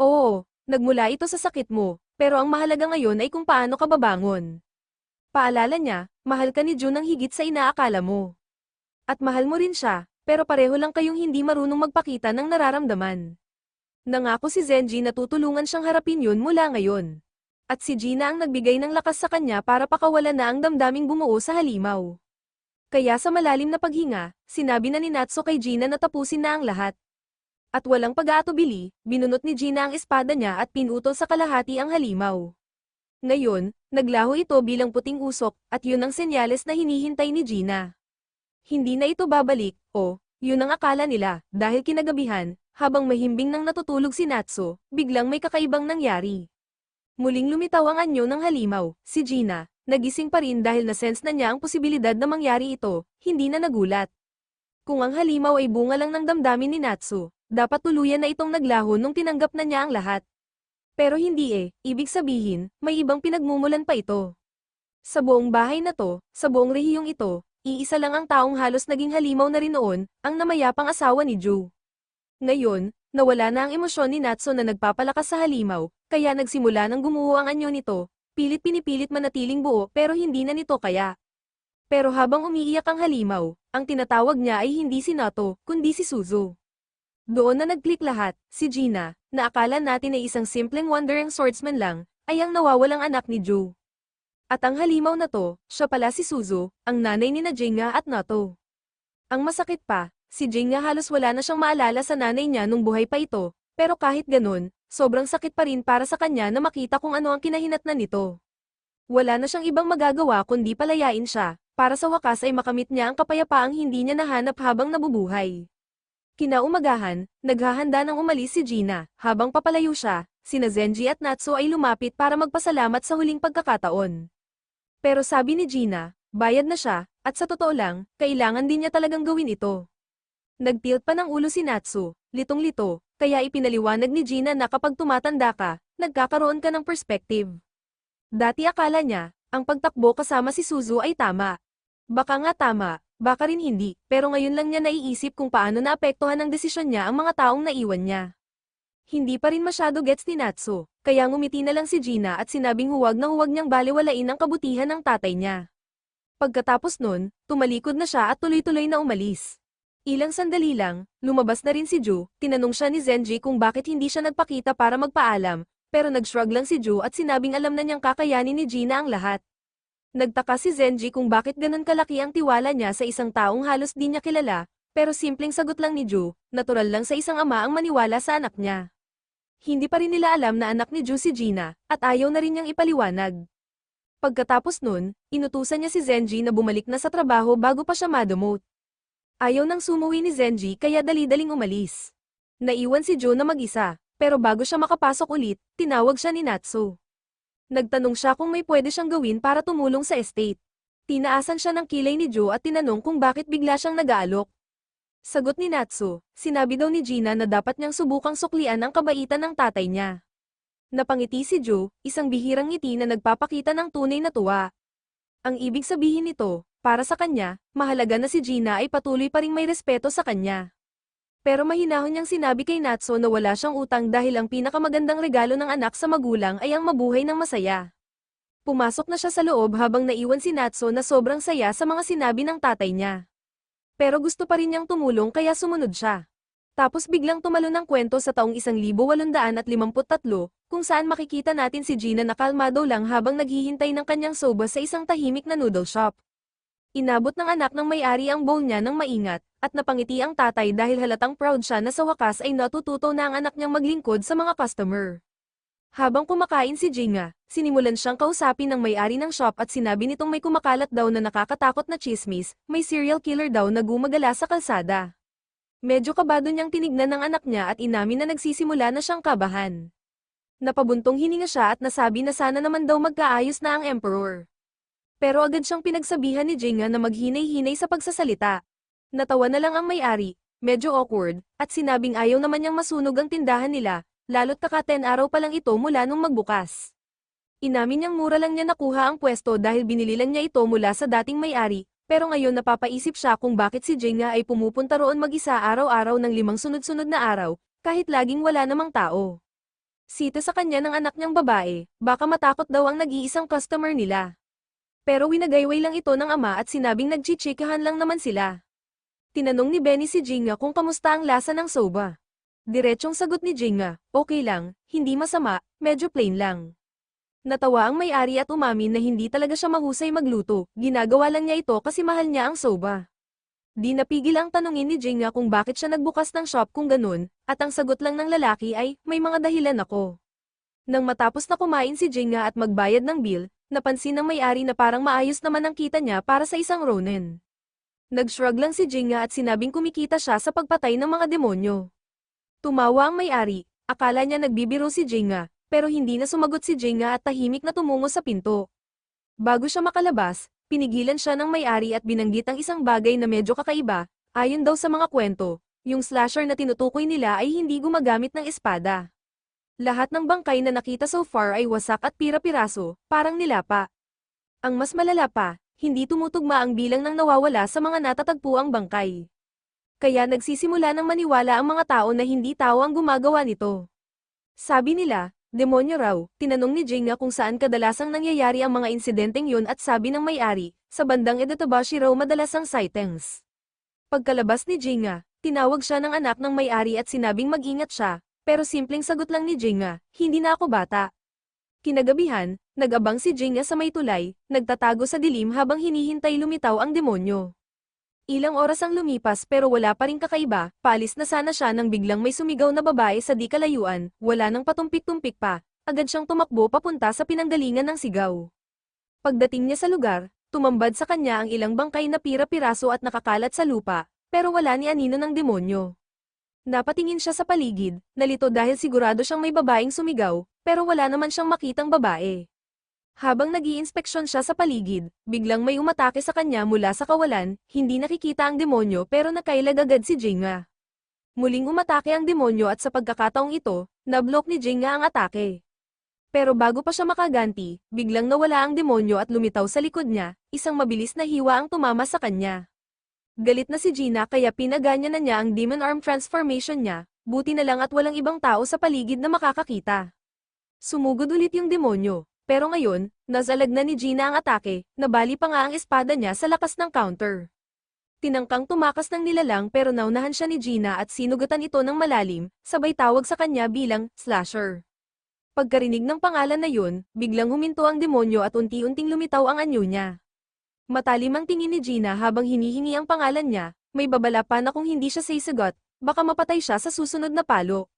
Oo, nagmula ito sa sakit mo, pero ang mahalaga ngayon ay kung paano ka babangon. Paalala niya, mahal ka ni Jun ng higit sa inaakala mo. At mahal mo rin siya, pero pareho lang kayong hindi marunong magpakita ng nararamdaman. Nangako si Zenji na tutulungan siyang harapin yun mula ngayon. At si Gina ang nagbigay ng lakas sa kanya para pakawalan na ang damdaming bumuo sa halimaw. Kaya sa malalim na paghinga, sinabi na ni Natsu kay Gina na tapusin na ang lahat. At walang pag-aatubili, binunot ni Gina ang espada niya at pinutol sa kalahati ang halimaw. Ngayon, naglaho ito bilang puting usok, at yun ang senyales na hinihintay ni Gina. Hindi na ito babalik, yun ang akala nila, dahil kinagabihan, habang mahimbing nang natutulog si Natsu, biglang may kakaibang nangyari. Muling lumitaw ang anyo ng halimaw, si Gina, nagising pa rin dahil na-sense na niya ang posibilidad na mangyari ito, hindi na nagulat. Kung ang halimaw ay bunga lang ng damdamin ni Natsu, dapat tuluyan na itong naglaho nung tinanggap na niya ang lahat. Pero hindi ibig sabihin, may ibang pinagmumulan pa ito. Sa buong bahay na to, sa buong rehiyong ito, iisa lang ang taong halos naging halimaw na rin noon, ang namayapang asawa ni Ju. Ngayon, nawala na ang emosyon ni Natsu na nagpapalakas sa halimaw, kaya nagsimula ng gumuho ang anyo nito, pinipilit manatiling buo pero hindi na nito kaya. Pero habang umiiyak ang halimaw, ang tinatawag niya ay hindi si Nato, kundi si Suzu. Doon na nag-click lahat, si Gina, na akala natin ay isang simpleng wandering swordsman lang, ay ang nawawalang anak ni Ju. At ang halimaw na to, siya pala si Suzu, ang nanay ni na Jinga at Nato. Ang masakit pa, si Jinga halos wala na siyang maalala sa nanay niya nung buhay pa ito, pero kahit ganun, sobrang sakit pa rin para sa kanya na makita kung ano ang kinahinatnan nito. Wala na siyang ibang magagawa kundi palayain siya, para sa wakas ay makamit niya ang kapayapaang hindi niya nahanap habang nabubuhay. Kinaumagahan, naghahanda ng umalis si Gina, habang papalayo siya, sina Zenji at Natsu ay lumapit para magpasalamat sa huling pagkakataon. Pero sabi ni Gina, bayad na siya, at sa totoo lang, kailangan din niya talagang gawin ito. Nagtilt pa ng ulo si Natsu, litong-lito, kaya ipinaliwanag ni Gina na kapag tumatanda ka, nagkakaroon ka ng perspective. Dati akala niya, ang pagtakbo kasama si Suzu ay tama. Baka nga tama, baka rin hindi, pero ngayon lang niya naiisip kung paano naapektuhan ng desisyon niya ang mga taong naiwan niya. Hindi pa rin masyado gets ni Natsu, kaya ngumiti na lang si Gina at sinabing huwag na huwag niyang baliwalain ang kabutihan ng tatay niya. Pagkatapos nun, tumalikod na siya at tuloy-tuloy na umalis. Ilang sandali lang, lumabas na rin si Ju, tinanong siya ni Zenji kung bakit hindi siya nagpakita para magpaalam, pero nag-shrug lang si Ju at sinabing alam na niyang kakayanin ni Gina ang lahat. Nagtaka si Zenji kung bakit ganun kalaki ang tiwala niya sa isang taong halos di niya kilala, pero simpleng sagot lang ni Ju, natural lang sa isang ama ang maniwala sa anak niya. Hindi pa rin nila alam na anak ni Ju si Gina, at ayaw na rin niyang ipaliwanag. Pagkatapos nun, inutusan niya si Zenji na bumalik na sa trabaho bago pa siya ma-demote. Ayaw nang sumuwi ni Zenji kaya dali-daling umalis. Naiwan si Ju na mag-isa, pero bago siya makapasok ulit, tinawag siya ni Natsu. Nagtanong siya kung may pwede siyang gawin para tumulong sa estate. Tinaasan siya ng kilay ni Ju at tinanong kung bakit bigla siyang nag-aalok. Sagot ni Natsu, sinabi daw ni Gina na dapat niyang subukang suklian ang kabaitan ng tatay niya. Napangiti si Ju, isang bihirang ngiti na nagpapakita ng tunay na tuwa. Ang ibig sabihin nito, para sa kanya, mahalaga na si Gina ay patuloy pa ring may respeto sa kanya. Pero mahinahon niyang sinabi kay Natsu na wala siyang utang dahil ang pinakamagandang regalo ng anak sa magulang ay ang mabuhay ng masaya. Pumasok na siya sa loob habang naiwan si Natsu na sobrang saya sa mga sinabi ng tatay niya. Pero gusto pa rin niyang tumulong kaya sumunod siya. Tapos biglang tumalon ng kwento sa taong 1853, kung saan makikita natin si Gina na kalmado lang habang naghihintay ng kanyang soba sa isang tahimik na noodle shop. Inabot ng anak ng may-ari ang bowl niya ng maingat, at napangiti ang tatay dahil halatang proud siya na sa wakas ay natututo na ang anak niyang maglingkod sa mga customer. Habang kumakain si Jinga, sinimulan siyang kausapin ng may-ari ng shop at sinabi nitong may kumakalat daw na nakakatakot na chismis, may serial killer daw na gumagala sa kalsada. Medyo kabado niyang tinignan ng anak niya at inamin na nagsisimula na siyang kabahan. Napabuntong hininga siya at nasabi na sana naman daw magkaayos na ang emperor. Pero agad siyang pinagsabihan ni Jinga na maghinay-hinay sa pagsasalita. Natawa na lang ang may-ari, medyo awkward, at sinabing ayaw naman niyang masunog ang tindahan nila, lalo't kaka-10 araw pa lang ito mula nung magbukas. Inamin niyang mura lang niya nakuha ang pwesto dahil binili lang niya ito mula sa dating may-ari, pero ngayon napapaisip siya kung bakit si Jinga ay pumupunta roon mag-isa araw-araw ng 5 sunod-sunod na araw, kahit laging wala namang tao. Sita sa kanya ng anak niyang babae, baka matakot daw ang nag-iisang customer nila. Pero winagayway lang ito ng ama at sinabing nagchichikahan lang naman sila. Tinanong ni Benny si Jinga kung kamusta ang lasa ng soba. Diretsyong sagot ni Jinga, okay lang, hindi masama, medyo plain lang. Natawa ang may-ari at umamin na hindi talaga siya mahusay magluto, ginagawa lang niya ito kasi mahal niya ang soba. Di napigil ang tanungin ni Jinga kung bakit siya nagbukas ng shop kung ganun, at ang sagot lang ng lalaki ay, may mga dahilan ako. Nang matapos na kumain si Jinga at magbayad ng bill, napansin ng may-ari na parang maayos naman ang kita niya para sa isang ronin. Nag-shrug lang si Jinga at sinabing kumikita siya sa pagpatay ng mga demonyo. Tumawa ang may-ari, akala niya nagbibiro si Jinga, pero hindi na sumagot si Jinga at tahimik na tumungo sa pinto. Bago siya makalabas, pinigilan siya ng may-ari at binanggit ang isang bagay na medyo kakaiba, ayon daw sa mga kwento, yung slasher na tinutukoy nila ay hindi gumagamit ng espada. Lahat ng bangkay na nakita so far ay wasak at pira-piraso, parang nilapa. Ang mas malala pa, hindi tumutugma ang bilang ng nawawala sa mga natatagpuang bangkay. Kaya nagsisimula ng maniwala ang mga tao na hindi tao ang gumagawa nito. Sabi nila, demonyo raw. Tinanong ni Jinga kung saan kadalasang nangyayari ang mga insidenteng yun at sabi ng may-ari, sa bandang Edetabashi raw madalas ang sightings. Pagkalabas ni Jinga, tinawag siya ng anak ng may-ari at sinabing mag-ingat siya, pero simpleng sagot lang ni Jinga, hindi na ako bata. Kinagabihan, nag-abang si Jinga sa may tulay, nagtatago sa dilim habang hinihintay lumitaw ang demonyo. Ilang oras ang lumipas pero wala pa ring kakaiba, paalis na sana siya nang biglang may sumigaw na babae sa di kalayuan, wala nang patumpik-tumpik pa, agad siyang tumakbo papunta sa pinanggalingan ng sigaw. Pagdating niya sa lugar, tumambad sa kanya ang ilang bangkay na pira-piraso at nakakalat sa lupa, pero wala ni anino ng demonyo. Napatingin siya sa paligid, nalito dahil sigurado siyang may babaeng sumigaw, pero wala naman siyang makitang babae. Habang nag-iinspeksyon siya sa paligid, biglang may umatake sa kanya mula sa kawalan, hindi nakikita ang demonyo pero nakailag agad si Jinga. Muling umatake ang demonyo at sa pagkakataong ito, nablok ni Jinga ang atake. Pero bago pa siya makaganti, biglang nawala ang demonyo at lumitaw sa likod niya, isang mabilis na hiwa ang tumama sa kanya. Galit na si Gina kaya pinaganya na niya ang demon arm transformation niya, buti na lang at walang ibang tao sa paligid na makakakita. Sumugod ulit yung demonyo, pero ngayon, nasalag na ni Gina ang atake, nabali pa nga ang espada niya sa lakas ng counter. Tinangkang tumakas ng nilalang pero naunahan siya ni Gina at sinugatan ito ng malalim, sabay tawag sa kanya bilang slasher. Pagkarinig ng pangalan na yun, biglang huminto ang demonyo at unti-unting lumitaw ang anyo niya. Matalim ang tingin ni Gina habang hinihingi ang pangalan niya, may babala pa na kung hindi siya sasagot, baka mapatay siya sa susunod na palo.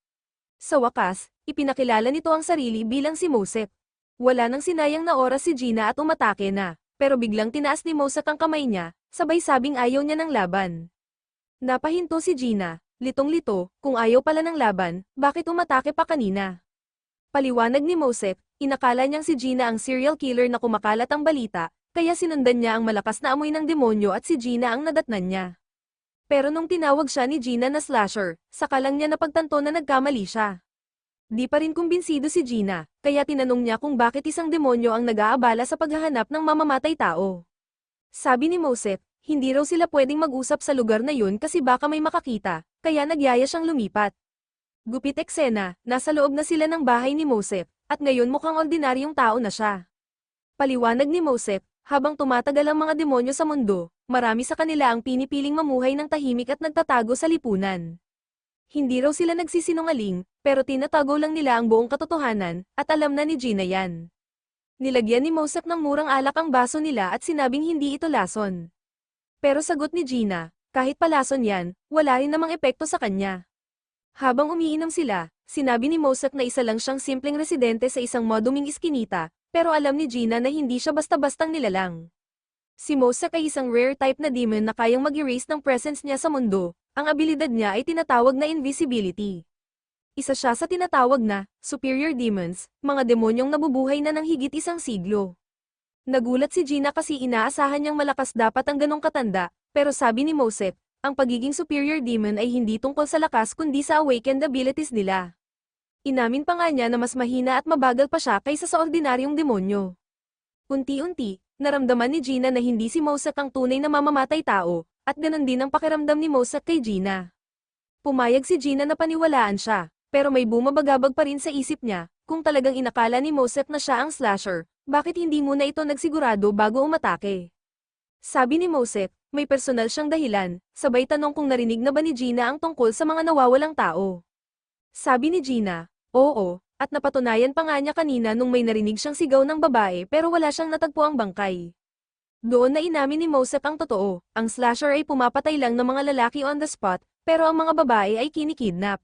Sa wakas, ipinakilala nito ang sarili bilang si Mosek. Wala nang sinayang na oras si Gina at umatake na, pero biglang tinaas ni Mosek ang kamay niya, sabay sabing ayaw niya ng laban. Napahinto si Gina, litong-lito, kung ayaw pala ng laban, bakit umatake pa kanina? Paliwanag ni Mosek, inakala niyang si Gina ang serial killer na kumakalat ang balita, kaya sinundan niya ang malakas na amoy ng demonyo at si Gina ang nadatnan niya. Pero nung tinawag siya ni Gina na slasher, saka lang niya napagtanto na nagkamali siya. Di pa rin kumbinsido si Gina, kaya tinanong niya kung bakit isang demonyo ang nag-aabala sa paghahanap ng mamamatay tao. Sabi ni Mosek, hindi raw sila pwedeng mag-usap sa lugar na yun kasi baka may makakita, kaya nagyaya siyang lumipat. Gupit eksena, nasa loob na sila ng bahay ni Mosek, at ngayon mukhang ordinaryong tao na siya. Paliwanag ni Mosek, habang tumatagal ang mga demonyo sa mundo, marami sa kanila ang pinipiling mamuhay ng tahimik at nagtatago sa lipunan. Hindi raw sila nagsisinungaling, pero tinatago lang nila ang buong katotohanan, at alam na ni Gina yan. Nilagyan ni Mosek ng murang alak ang baso nila at sinabing hindi ito lason. Pero sagot ni Gina, kahit palason yan, wala rin namang epekto sa kanya. Habang umiinom sila, sinabi ni Mosek na isa lang siyang simpleng residente sa isang moduming iskinita, pero alam ni Gina na hindi siya basta-bastang nilalang. Si Mosek ay isang rare type na demon na kayang mag-erase ng presence niya sa mundo. Ang abilidad niya ay tinatawag na invisibility. Isa siya sa tinatawag na superior demons, mga demonyong nabubuhay na ng higit isang siglo. Nagulat si Gina kasi inaasahan niyang malakas dapat ang ganong katanda, pero sabi ni Mosek, ang pagiging superior demon ay hindi tungkol sa lakas kundi sa awakened abilities nila. Inamin pa nga niya na mas mahina at mabagal pa siya kaysa sa ordinaryong demonyo. Unti-unti, naramdaman ni Gina na hindi si Mosek ang tunay na mamamatay tao, at ganon din ang pakiramdam ni Mosek kay Gina. Pumayag si Gina na paniwalaan siya, pero may bumabagabag pa rin sa isip niya, kung talagang inakala ni Mosek na siya ang slasher, bakit hindi muna ito nagsigurado bago umatake? Sabi ni Mosek, may personal siyang dahilan, sabay tanong kung narinig na ba ni Gina ang tungkol sa mga nawawalang tao. Sabi ni Gina, oo, at napatunayan pa nga niya kanina nung may narinig siyang sigaw ng babae pero wala siyang natagpuang bangkay. Doon na inamin ni Mosek ang totoo, ang slasher ay pumapatay lang ng mga lalaki on the spot, pero ang mga babae ay kinikidnap.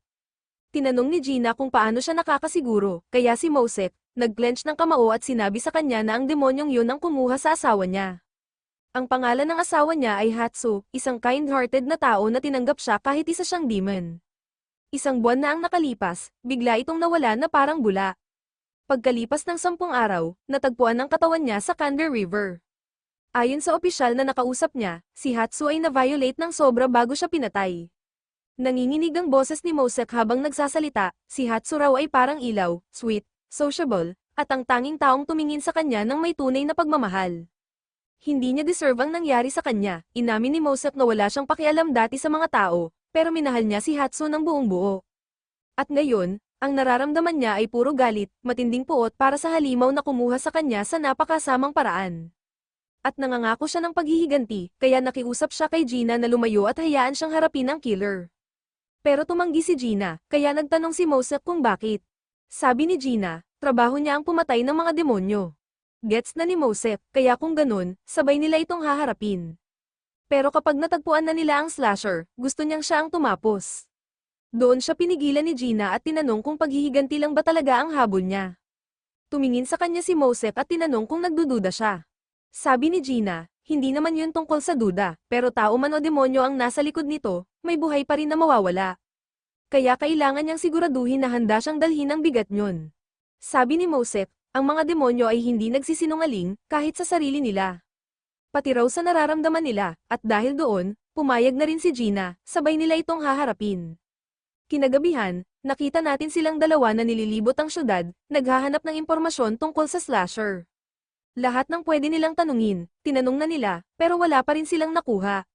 Tinanong ni Gina kung paano siya nakakasiguro, kaya si Mosek, nag-clench ng kamao at sinabi sa kanya na ang demonyong yun ang kumuha sa asawa niya. Ang pangalan ng asawa niya ay Hatsu, isang kind-hearted na tao na tinanggap siya kahit isa siyang demon. Isang buwan na ang nakalipas, bigla itong nawala na parang bula. Pagkalipas ng 10 araw, natagpuan ang katawan niya sa Kander River. Ayon sa opisyal na nakausap niya, si Hatsu ay na-violate ng sobra bago siya pinatay. Nanginginig ang boses ni Mosek habang nagsasalita, si Hatsu raw ay parang ilaw, sweet, sociable, at ang tanging taong tumingin sa kanya ng may tunay na pagmamahal. Hindi niya deserve ang nangyari sa kanya, inamin ni Mosek na wala siyang pakialam dati sa mga tao, pero minahal niya si Hatsu ng buong buo. At ngayon, ang nararamdaman niya ay puro galit, matinding puot para sa halimaw na kumuha sa kanya sa napakasamang paraan. At nangangako siya ng paghihiganti, kaya nakiusap siya kay Gina na lumayo at hayaan siyang harapin ang killer. Pero tumanggi si Gina, kaya nagtanong si Mosek kung bakit. Sabi ni Gina, trabaho niya ang pumatay ng mga demonyo. Gets na ni Mosek, kaya kung ganun, sabay nila itong haharapin. Pero kapag natagpuan na nila ang slasher, gusto niyang siya ang tumapos. Doon siya pinigilan ni Gina at tinanong kung paghihiganti lang ba talaga ang habol niya. Tumingin sa kanya si Mosek at tinanong kung nagdududa siya. Sabi ni Gina, hindi naman yun tungkol sa duda, pero tao man o demonyo ang nasa likod nito, may buhay pa rin na mawawala. Kaya kailangan niyang siguraduhin na handa siyang dalhin ang bigat niyon. Sabi ni Mosek, ang mga demonyo ay hindi nagsisinungaling, kahit sa sarili nila. Pati raw sa nararamdaman nila, at dahil doon, pumayag na rin si Gina, sabay nila itong haharapin. Kinagabihan, nakita natin silang dalawa na nililibot ang syudad, naghahanap ng impormasyon tungkol sa slasher. Lahat ng pwede nilang tanungin, tinanong na nila, pero wala pa rin silang nakuha.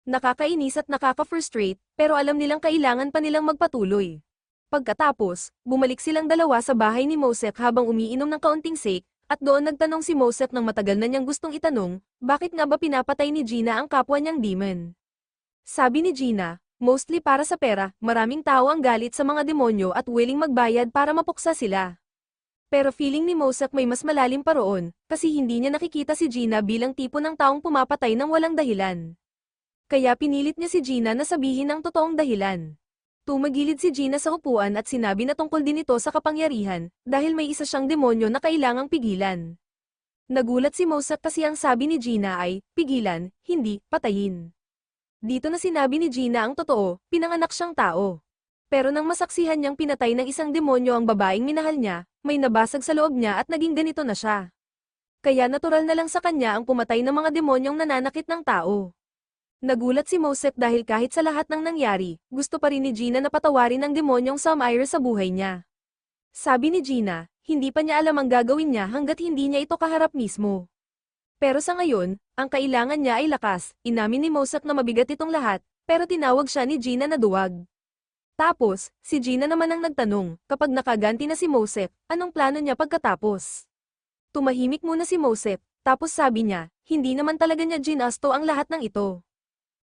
Nakakainis at nakaka-frustrate, pero alam nilang kailangan pa nilang magpatuloy. Pagkatapos, bumalik silang dalawa sa bahay ni Mosek habang umiinom ng kaunting sake, at doon nagtanong si Mosek ng matagal na niyang gustong itanong, bakit nga ba pinapatay ni Gina ang kapwa niyang demon? Sabi ni Gina, mostly para sa pera, maraming tao ang galit sa mga demonyo at willing magbayad para mapuksa sila. Pero feeling ni Mosek may mas malalim pa roon, kasi hindi niya nakikita si Gina bilang tipo ng taong pumapatay ng walang dahilan. Kaya pinilit niya si Gina na sabihin ang totoong dahilan. Tumagilid si Gina sa upuan at sinabi na tungkol din ito sa kapangyarihan, dahil may isa siyang demonyo na kailangang pigilan. Nagulat si Mosek kasi ang sabi ni Gina ay, pigilan, hindi, patayin. Dito na sinabi ni Gina ang totoo, pinanganak siyang tao. Pero nang masaksihan niyang pinatay ng isang demonyo ang babaeng minahal niya, may nabasag sa loob niya at naging ganito na siya. Kaya natural na lang sa kanya ang pumatay ng mga demonyong nananakit ng tao. Nagulat si Mosek dahil kahit sa lahat ng nangyari, gusto pa rin ni Gina na patawarin ang demonyong Samire sa buhay niya. Sabi ni Gina, hindi pa niya alam ang gagawin niya hanggat hindi niya ito kaharap mismo. Pero sa ngayon, ang kailangan niya ay lakas, inamin ni Mosek na mabigat itong lahat, pero tinawag siya ni Gina na duwag. Tapos, si Gina naman ang nagtanong, kapag nakaganti na si Mosek, anong plano niya pagkatapos? Tumahimik muna si Mosek, tapos sabi niya, hindi naman talaga niya ginasto ang lahat ng ito.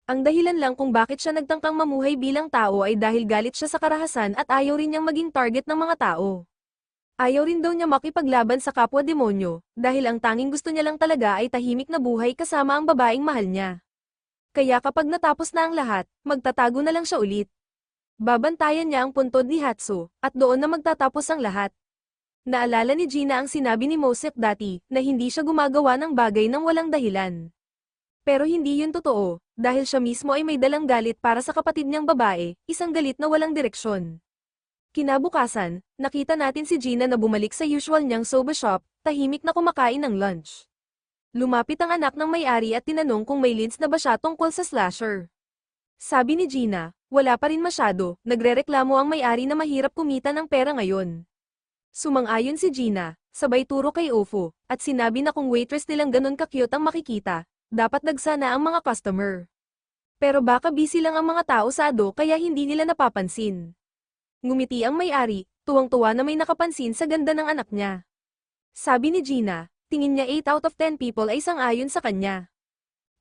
Ang dahilan lang kung bakit siya nagtangkang mamuhay bilang tao ay dahil galit siya sa karahasan at ayaw rin niyang maging target ng mga tao. Ayaw rin daw niya makipaglaban sa kapwa demonyo, dahil ang tanging gusto niya lang talaga ay tahimik na buhay kasama ang babaeng mahal niya. Kaya kapag natapos na ang lahat, magtatago na lang siya ulit. Babantayan niya ang puntod ni Hatsu, at doon na magtatapos ang lahat. Naalala ni Gina ang sinabi ni Mosek dati, na hindi siya gumagawa ng bagay nang walang dahilan. Pero hindi yun totoo, dahil siya mismo ay may dalang galit para sa kapatid niyang babae, isang galit na walang direksyon. Kinabukasan, nakita natin si Gina na bumalik sa usual niyang soba shop, tahimik na kumakain ng lunch. Lumapit ang anak ng may-ari at tinanong kung may leads na ba siya tungkol sa slasher. Sabi ni Gina, wala pa rin masyado, nagrereklamo ang may-ari na mahirap kumita ng pera ngayon. Sumang-ayon si Gina, sabay turo kay Ofo, at sinabi na kung waitress nilang ganun ka-cute ang makikita, dapat nagsana ang mga customer. Pero baka busy lang ang mga tao sa ado kaya hindi nila napapansin. Ngumiti ang may-ari, tuwang-tuwa na may nakapansin sa ganda ng anak niya. Sabi ni Gina, tingin niya 8 out of 10 people ay sang-ayon sa kanya.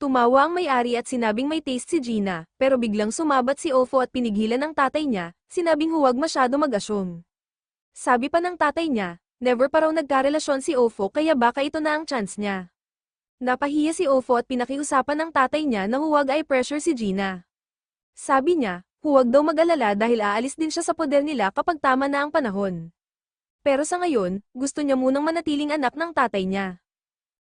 Tumawa ang may-ari at sinabing may taste si Gina, pero biglang sumabat si Ofo at pinigilan ng tatay niya, sinabing huwag masyado mag-assume. Sabi pa ng tatay niya, never pa raw nagkarelasyon si Ofo kaya baka ito na ang chance niya. Napahiya si Ofo at pinakiusapan ng tatay niya na huwag ay pressure si Gina. Sabi niya, huwag daw mag-alala dahil aalis din siya sa poder nila kapag tama na ang panahon. Pero sa ngayon, gusto niya munang manatiling anak ng tatay niya.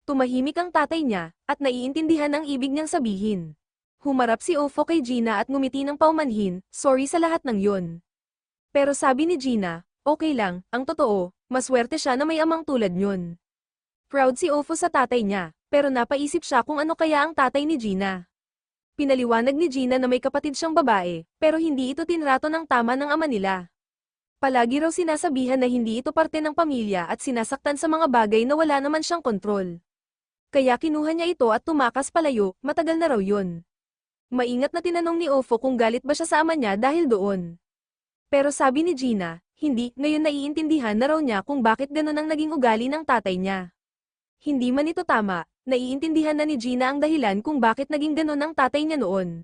Tumahimik ang tatay niya, at naiintindihan ang ibig niyang sabihin. Humarap si Ofo kay Gina at ngumiti ng paumanhin, sorry sa lahat ng yun. Pero sabi ni Gina, okay lang, ang totoo, maswerte siya na may amang tulad yun. Proud si Ofo sa tatay niya, pero napaisip siya kung ano kaya ang tatay ni Gina. Pinaliwanag ni Gina na may kapatid siyang babae, pero hindi ito tinrato ng tama ng ama nila. Palagi raw sinasabihan na hindi ito parte ng pamilya at sinasaktan sa mga bagay na wala naman siyang kontrol. Kaya kinuha niya ito at tumakas palayo, matagal na raw yun. Maingat na tinanong ni Ofo kung galit ba siya sa ama niya dahil doon. Pero sabi ni Gina, hindi, ngayon naiintindihan na raw niya kung bakit ganun ang naging ugali ng tatay niya. Hindi man ito tama, naiintindihan na ni Gina ang dahilan kung bakit naging ganun ang tatay niya noon.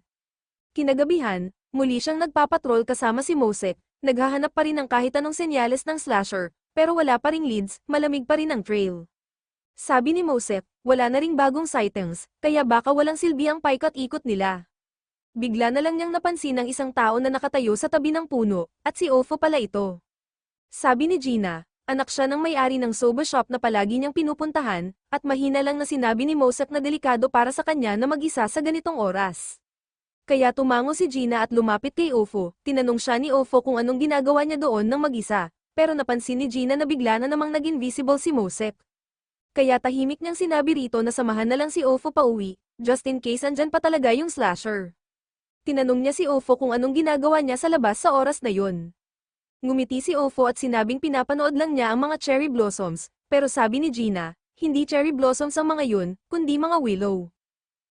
Kinagabihan, muli siyang nagpapatrol kasama si Mosek, naghahanap pa rin ng kahit anong senyales ng slasher, pero wala pa ring leads, malamig pa rin ang trail. Sabi ni Mosek, wala na ring bagong sightings, kaya baka walang silbi ang paikot-ikot nila. Bigla na lang niyang napansin ang isang tao na nakatayo sa tabi ng puno, at si Ofo pala ito. Sabi ni Gina, anak siya ng may-ari ng soba shop na palagi niyang pinupuntahan, at mahina lang na sinabi ni Mosek na delikado para sa kanya na mag-isa sa ganitong oras. Kaya tumango si Gina at lumapit kay Ofo, tinanong siya ni Ofo kung anong ginagawa niya doon ng mag-isa, pero napansin ni Gina na bigla na namang naging visible si Mosek. Kaya tahimik niyang sinabi rito na samahan na lang si Ofo pauwi, just in case andyan pa talaga yung slasher. Tinanong niya si Ofo kung anong ginagawa niya sa labas sa oras na yun. Ngumiti si Ofo at sinabing pinapanood lang niya ang mga cherry blossoms, pero sabi ni Gina, hindi cherry blossoms ang mga yun, kundi mga willow.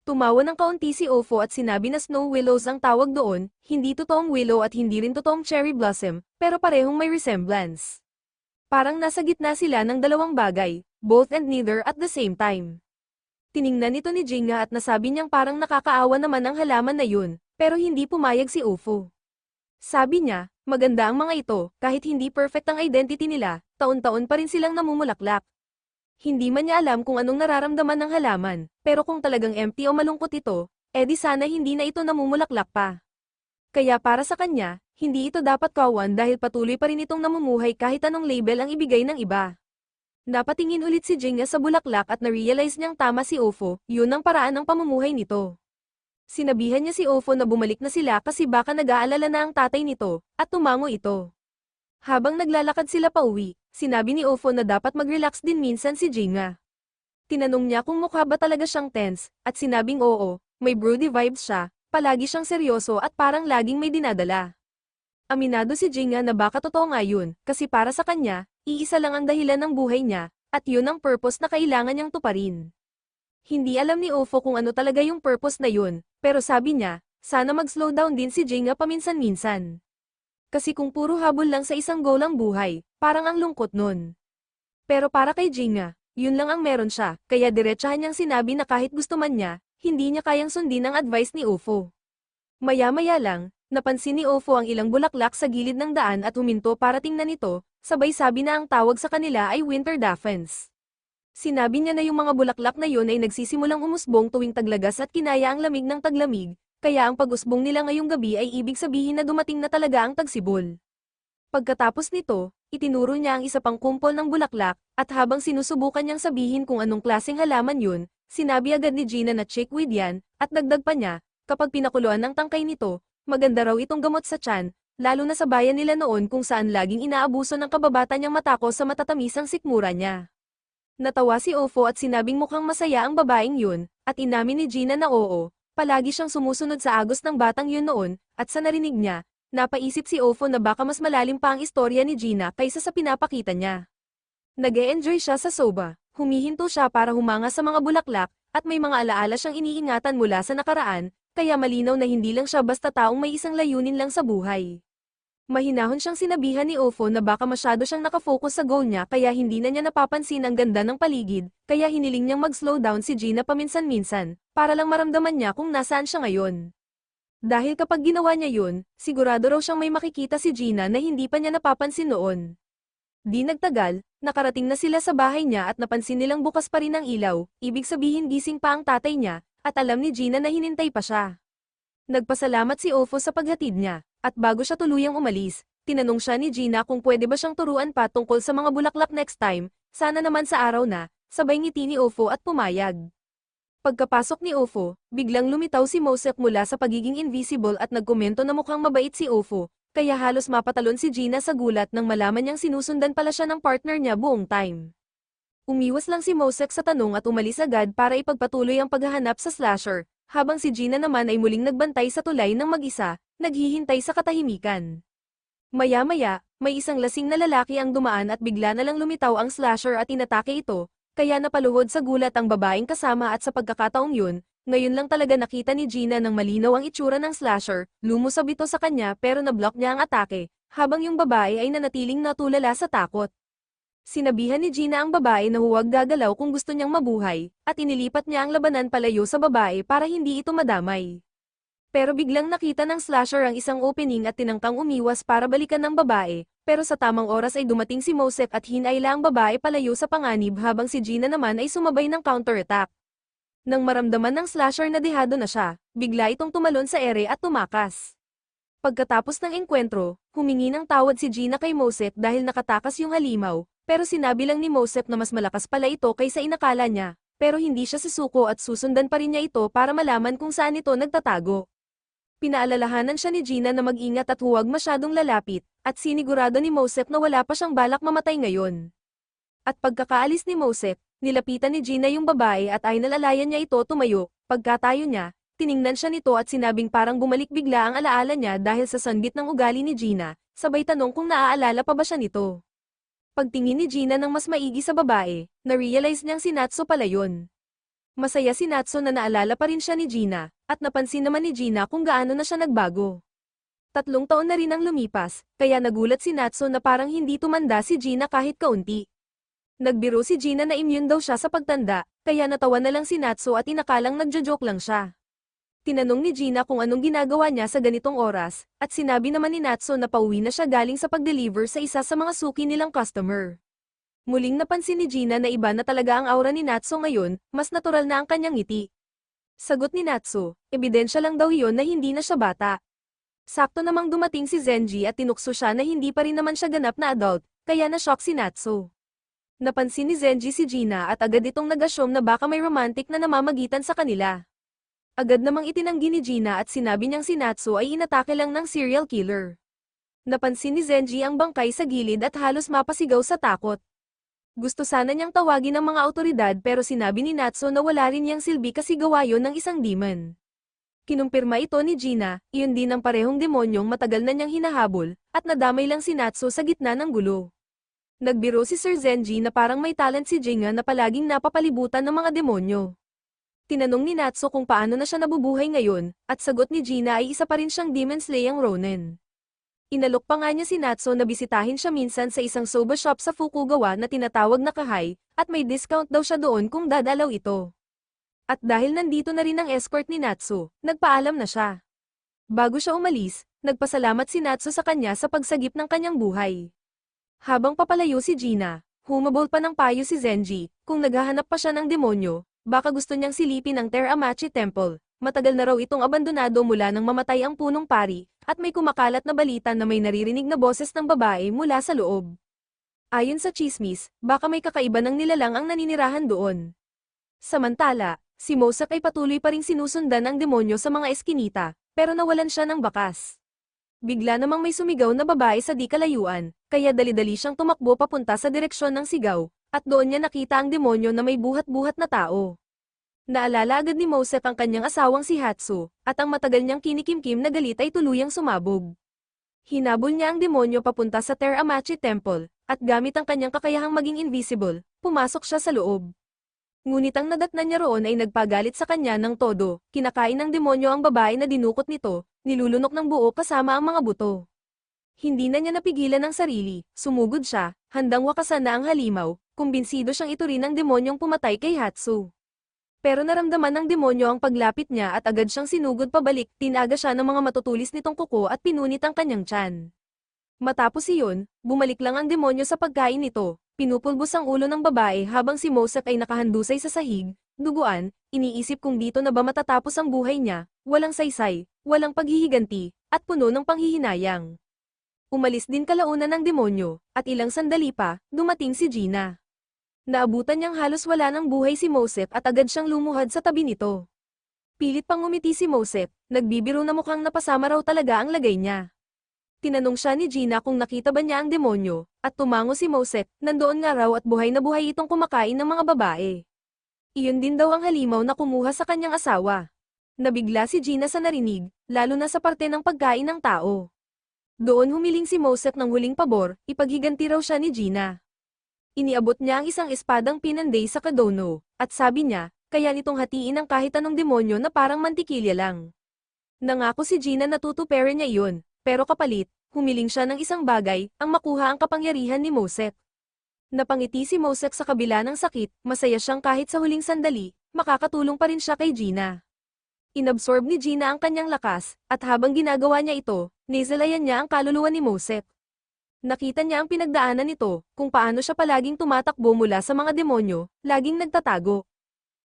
Tumawa ng kaunti si Ofo at sinabi na snow willows ang tawag doon, hindi totoong willow at hindi rin totoong cherry blossom, pero parehong may resemblance. Parang nasa gitna sila ng dalawang bagay, both and neither at the same time. Tiningnan ito ni Gina at nasabi niyang parang nakakaawa naman ang halaman na yun, pero hindi pumayag si Ofo. Sabi niya, maganda ang mga ito, kahit hindi perfect ang identity nila, taon-taon pa rin silang namumulaklak. Hindi man niya alam kung anong nararamdaman ng halaman, pero kung talagang empty o malungkot ito, edi sana hindi na ito namumulaklak pa. Kaya para sa kanya, hindi ito dapat kawan dahil patuloy pa rin itong namumuhay kahit anong label ang ibigay ng iba. Napatingin ulit si Gina sa bulaklak at na-realize niyang tama si Ofo, yun ang paraan ng pamumuhay nito. Sinabihan niya si Ofo na bumalik na sila kasi baka nag-aalala na ang tatay nito, at tumango ito. Habang naglalakad sila pauwi, sinabi ni Ofo na dapat mag-relax din minsan si Gina. Tinanong niya kung mukha ba talaga siyang tense, at sinabing oo, may broody vibes siya, palagi siyang seryoso at parang laging may dinadala. Aminado si Gina na baka totoo nga yun, kasi para sa kanya, iisa lang ang dahilan ng buhay niya, at yun ang purpose na kailangan niyang tuparin. Hindi alam ni Ofo kung ano talaga yung purpose na yun, pero sabi niya, sana mag-slow down din si Gina paminsan-minsan. Kasi kung puro habol lang sa isang goal ang buhay, parang ang lungkot nun. Pero para kay Gina, yun lang ang meron siya, kaya diretsahan niyang sinabi na kahit gusto man niya, hindi niya kayang sundin ang advice ni Ofo. Maya-maya lang, napansin ni Ofo ang ilang bulaklak sa gilid ng daan at huminto para tingnan ito, sabay sabi na ang tawag sa kanila ay winter daffodils. Sinabi niya na yung mga bulaklak na yun ay nagsisimulang umusbong tuwing taglagas at kinaya ang lamig ng taglamig, kaya ang pag-usbong nila ngayong gabi ay ibig sabihin na dumating na talaga ang tagsibol. Pagkatapos nito, itinuro niya ang isa pang kumpol ng bulaklak, at habang sinusubukan niyang sabihin kung anong klaseng halaman yun, sinabi agad ni Gina na chickweed yan, at dagdag pa niya, kapag pinakuluan ng tangkay nito, maganda raw itong gamot sa tiyan, lalo na sa bayan nila noon kung saan laging inaabuso ng kababata niyang matako sa matatamis ang sikmura niya. Natawa si Ofo at sinabing mukhang masaya ang babaeng yun, at inamin ni Gina na oo, palagi siyang sumusunod sa agos ng batang yun noon, at sa narinig niya, napaisip si Ofo na baka mas malalim pa ang istorya ni Gina kaysa sa pinapakita niya. Nag-e-enjoy siya sa soba, humihinto siya para humanga sa mga bulaklak, at may mga alaala siyang iniingatan mula sa nakaraan, kaya malinaw na hindi lang siya basta taong may isang layunin lang sa buhay. Mahinahon siyang sinabihan ni Ofo na baka masyado siyang nakafocus sa goal niya kaya hindi na niya napapansin ang ganda ng paligid, kaya hiniling niyang mag-slow down si Gina paminsan-minsan, para lang maramdaman niya kung nasaan siya ngayon. Dahil kapag ginawa niya yun, sigurado raw siyang may makikita si Gina na hindi pa niya napapansin noon. Di nagtagal, nakarating na sila sa bahay niya at napansin nilang bukas pa rin ang ilaw, ibig sabihin gising pa ang tatay niya, at alam ni Gina na hinintay pa siya. Nagpasalamat si Ofo sa paghatid niya. At bago siya tuluyang umalis, tinanong siya ni Gina kung pwede ba siyang turuan pa tungkol sa mga bulaklak next time, sana naman sa araw na, sabay ngiti ni Ofo at pumayag. Pagkapasok ni Ofo, biglang lumitaw si Mosek mula sa pagiging invisible at nagkomento na mukhang mabait si Ofo, kaya halos mapatalon si Gina sa gulat nang malaman niyang sinusundan pala siya ng partner niya buong time. Umiwas lang si Mosek sa tanong at umalis agad para ipagpatuloy ang paghahanap sa slasher, habang si Gina naman ay muling nagbantay sa tulay ng mag-isa, naghihintay sa katahimikan. Maya-maya, may isang lasing na lalaki ang dumaan at bigla na lang lumitaw ang slasher at inatake ito, kaya napaluhod sa gulat ang babaeng kasama at sa pagkakataong yun, ngayon lang talaga nakita ni Gina ng malinaw ang itsura ng slasher, lumusab ito sa kanya pero nablock niya ang atake, habang yung babae ay nanatiling natulala sa takot. Sinabihan ni Gina ang babae na huwag gagalaw kung gusto niyang mabuhay, at inilipat niya ang labanan palayo sa babae para hindi ito madamay. Pero biglang nakita ng slasher ang isang opening at tinangkang umiwas para balikan ng babae, pero sa tamang oras ay dumating si Mosek at hinayla ang babae palayo sa panganib habang si Gina naman ay sumabay ng counter-attack. Nang maramdaman ng slasher na dehado na siya, bigla itong tumalon sa ere at tumakas. Pagkatapos ng engkwentro, humingi ng tawad si Gina kay Mosek dahil nakatakas yung halimaw, pero sinabi lang ni Mosek na mas malakas pala ito kaysa inakala niya, pero hindi siya susuko at susundan pa rin niya ito para malaman kung saan ito nagtatago. Pinaalalahanan siya ni Gina na mag-ingat at huwag masyadong lalapit, at sinigurado ni Mosek na wala pa siyang balak mamatay ngayon. At pagkakaalis ni Mosek, nilapitan ni Gina yung babae at ay nalalayan niya ito tumayo, pagkatayo niya, tiningnan siya nito at sinabing parang bumalik bigla ang alaala niya dahil sa sanggit ng ugali ni Gina, sabay tanong kung naaalala pa ba siya nito. Pagtingin ni Gina ng mas maigi sa babae, na-realize niyang si Natsu pala yun. Masaya si Natsu na naalala pa rin siya ni Gina, at napansin naman ni Gina kung gaano na siya nagbago. 3 taon na rin ang lumipas, kaya nagulat si Natsu na parang hindi tumanda si Gina kahit kaunti. Nagbiro si Gina na immune daw siya sa pagtanda, kaya natawa na lang si Natsu at inakalang nagjo-joke lang siya. Tinanong ni Gina kung anong ginagawa niya sa ganitong oras, at sinabi naman ni Natsu na pauwi na siya galing sa pag-deliver sa isa sa mga suki nilang customer. Muling napansin ni Gina na iba na talaga ang aura ni Natsu ngayon, mas natural na ang kanyang ngiti. Sagot ni Natsu, ebidensya lang daw iyon na hindi na siya bata. Sakto namang dumating si Zenji at tinukso siya na hindi pa rin naman siya ganap na adult, kaya na-shock si Natsu. Napansin ni Zenji si Gina at agad itong nag-assume na baka may romantic na namamagitan sa kanila. Agad namang itinanggi ni Gina at sinabi niyang si Natsu ay inatake lang ng serial killer. Napansin ni Zenji ang bangkay sa gilid at halos mapasigaw sa takot. Gusto sana niyang tawagin ang mga awtoridad pero sinabi ni Natsu na wala rin niyang silbi kasi gawa yon ng isang demon. Kinumpirma ito ni Gina, iyon din ang parehong demonyong matagal na niyang hinahabol, at nadamay lang si Natsu sa gitna ng gulo. Nagbiro si Sir Zenji na parang may talent si Jinga na palaging napapalibutan ng mga demonyo. Tinanong ni Natsu kung paano na siya nabubuhay ngayon, at sagot ni Gina ay isa pa rin siyang demon slaying Ronin. Inalok pa nga niya si Natsu na bisitahin siya minsan sa isang soba shop sa Fukugawa na tinatawag na Kahay, at may discount daw siya doon kung dadalaw ito. At dahil nandito na rin ang escort ni Natsu, nagpaalam na siya. Bago siya umalis, nagpasalamat si Natsu sa kanya sa pagsagip ng kanyang buhay. Habang papalayo si Gina, Humabol pa ng payo si Zenji, kung naghahanap pa siya ng demonyo, baka gusto niyang silipin ang Teramachi Temple. Matagal na raw itong abandonado mula nang mamatay ang punong pari, at may kumakalat na balita na may naririnig na boses ng babae mula sa loob. Ayon sa chismis, baka may kakaiba ng nilalang ang naninirahan doon. Samantala, si Mosak ay patuloy pa ring sinusundan ng demonyo sa mga eskinita, pero nawalan siya ng bakas. Bigla namang may sumigaw na babae sa di kalayuan, kaya dali-dali siyang tumakbo papunta sa direksyon ng sigaw, at doon niya nakita ang demonyo na may buhat-buhat na tao. Naalala agad ni Mosak ang kanyang asawang si Hatsu, at ang matagal niyang kinikimkim na galit ay tuluyang sumabog. Hinabol niya ang demonyo papunta sa Teramachi Temple, at gamit ang kanyang kakayahang maging invisible, pumasok siya sa loob. Ngunit ang nadatnan niya roon ay nagpagalit sa kanya ng todo, kinakain ng demonyo ang babae na dinukot nito, nilulunok ng buo kasama ang mga buto. Hindi na niya napigilan ang sarili, sumugod siya, handang wakasan na ang halimaw, kumbinsido siyang ito rin ang demonyong pumatay kay Hatsu. Pero naramdaman ng demonyo ang paglapit niya at agad siyang sinugod pabalik, tinaga siya ng mga matutulis nitong kuko at pinunit ang kanyang tiyan. Matapos iyon, bumalik lang ang demonyo sa pagkain nito, pinupulbos ang ulo ng babae habang si Mosak ay nakahandusay sa sahig, duguan, iniisip kung dito na ba matatapos ang buhay niya, walang saysay, walang paghihiganti, at puno ng panghihinayang. Umalis din kalaunan ng demonyo, at ilang sandali pa, dumating si Gina. Naabutan niyang halos wala ng buhay si Mosak at agad siyang lumuhad sa tabi nito. Pilit pang ngumiti si Mosak, nagbibiro na mukhang napasama raw talaga ang lagay niya. Tinanong siya ni Gina kung nakita ba niya ang demonyo, at tumango si Mosak, nandoon nga raw at buhay na buhay itong kumakain ng mga babae. Iyon din daw ang halimaw na kumuha sa kanyang asawa. Nabigla si Gina sa narinig, lalo na sa parte ng pagkain ng tao. Doon humiling si Mosak ng huling pabor, ipaghiganti raw siya ni Gina. Iniabot niya ang isang espadang pinanday sa kadono, at sabi niya, kaya nitong hatiin ang kahit anong demonyo na parang mantikilya lang. Nangako si Gina na tutuperin niya iyon. Pero kapalit, humiling siya ng isang bagay, ang makuha ang kapangyarihan ni Mosak. Napangiti si Mosak sa kabila ng sakit, masaya siyang kahit sa huling sandali, makakatulong pa rin siya kay Gina. Inabsorb ni Gina ang kanyang lakas, at habang ginagawa niya ito, nizalayan niya ang kaluluwa ni Mosak. Nakita niya ang pinagdaanan nito, kung paano siya palaging tumatakbo mula sa mga demonyo, laging nagtatago.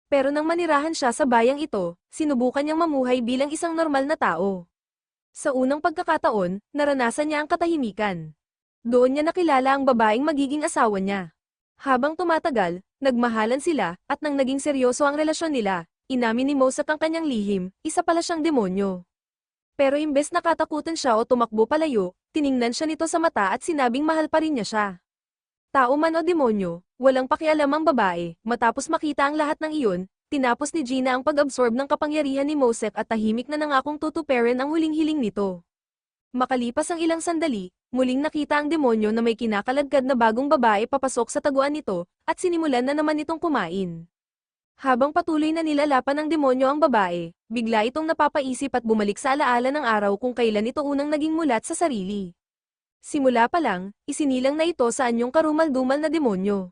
Pero nang manirahan siya sa bayang ito, sinubukan niyang mamuhay bilang isang normal na tao. Sa unang pagkakataon, naranasan niya ang katahimikan. Doon niya nakilala ang babaeng magiging asawa niya. Habang tumatagal, nagmahalan sila, at nang naging seryoso ang relasyon nila, inamin ni Mosak ang kanyang lihim, isa pala siyang demonyo. Pero imbes na katakutan siya o tumakbo palayo, tiningnan siya nito sa mata at sinabing mahal pa rin niya siya. Tao man o demonyo, walang pakialam ang babae, matapos makita ang lahat ng iyon, tinapos ni Gina ang pag-absorb ng kapangyarihan ni Mosak at tahimik na nangakong tutuperin ang huling hiling nito. Makalipas ang ilang sandali, muling nakita ang demonyo na may kinakaladkad na bagong babae papasok sa taguan nito, at sinimulan na naman itong kumain. Habang patuloy na nilalapan ng demonyo ang babae, bigla itong napapaisip at bumalik sa alaala ng araw kung kailan ito unang naging mulat sa sarili. Simula pa lang, isinilang na ito sa anyong karumal-dumal na demonyo.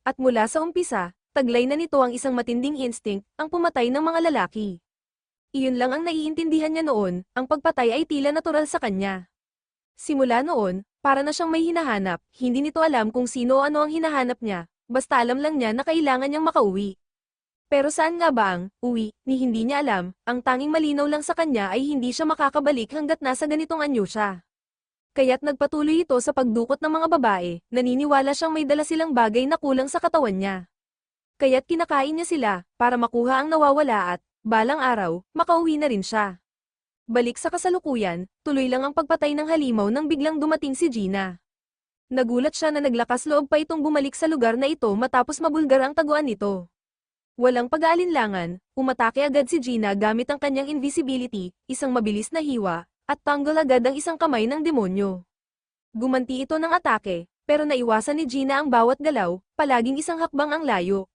At mula sa umpisa, taglay na nito ang isang matinding instinct, ang pumatay ng mga lalaki. Iyon lang ang naiintindihan niya noon, ang pagpatay ay tila natural sa kanya. Simula noon, para na siyang may hinahanap, hindi nito alam kung sino o ano ang hinahanap niya, basta alam lang niya na kailangan niyang makauwi. Pero saan nga ba ang uwi, ni hindi niya alam, ang tanging malinaw lang sa kanya ay hindi siya makakabalik hanggat nasa ganitong anyo siya. Kaya't nagpatuloy ito sa pagdukot ng mga babae, naniniwala siyang may dala silang bagay na kulang sa katawan niya. Kaya't kinakain niya sila, para makuha ang nawawala at, balang araw, makauwi na rin siya. Balik sa kasalukuyan, tuloy lang ang pagpatay ng halimaw nang biglang dumating si Gina. Nagulat siya na naglakas loob pa itong bumalik sa lugar na ito matapos mabulgar ang taguan nito. Walang pag-aalinlangan, umatake agad si Gina gamit ang kanyang invisibility, isang mabilis na hiwa, at tanggol agad ang isang kamay ng demonyo. Gumanti ito ng atake, pero naiwasan ni Gina ang bawat galaw, palaging isang hakbang ang layo.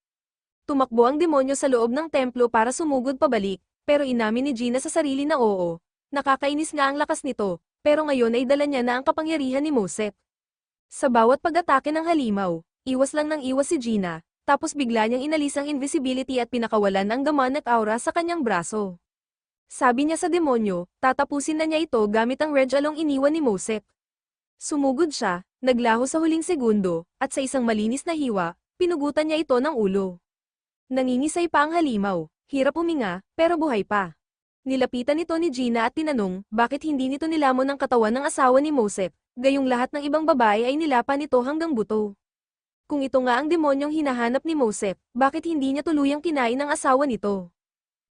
Tumakbo ang demonyo sa loob ng templo para sumugod pabalik, pero inamin ni Gina sa sarili na oo. Nakakainis nga ang lakas nito, pero ngayon ay dala niya na ang kapangyarihan ni Mosak. Sa bawat pag-atake ng halimaw, iwas lang ng iwas si Gina, tapos bigla niyang inalis ang invisibility at pinakawalan ang demonic aura sa kanyang braso. Sabi niya sa demonyo, tatapusin na niya ito gamit ang Reg Along iniwan ni Mosak. Sumugod siya, naglaho sa huling segundo, at sa isang malinis na hiwa, pinugutan niya ito ng ulo. Nangingisay pa ang halimaw, hirap huminga, pero buhay pa. Nilapitan ito ni Gina at tinanong, bakit hindi nito nilamon ang katawan ng asawa ni Mosep, gayong lahat ng ibang babae ay nilapan nito hanggang buto. Kung ito nga ang demonyong hinahanap ni Mosep, bakit hindi niya tuluyang kinain ang asawa nito?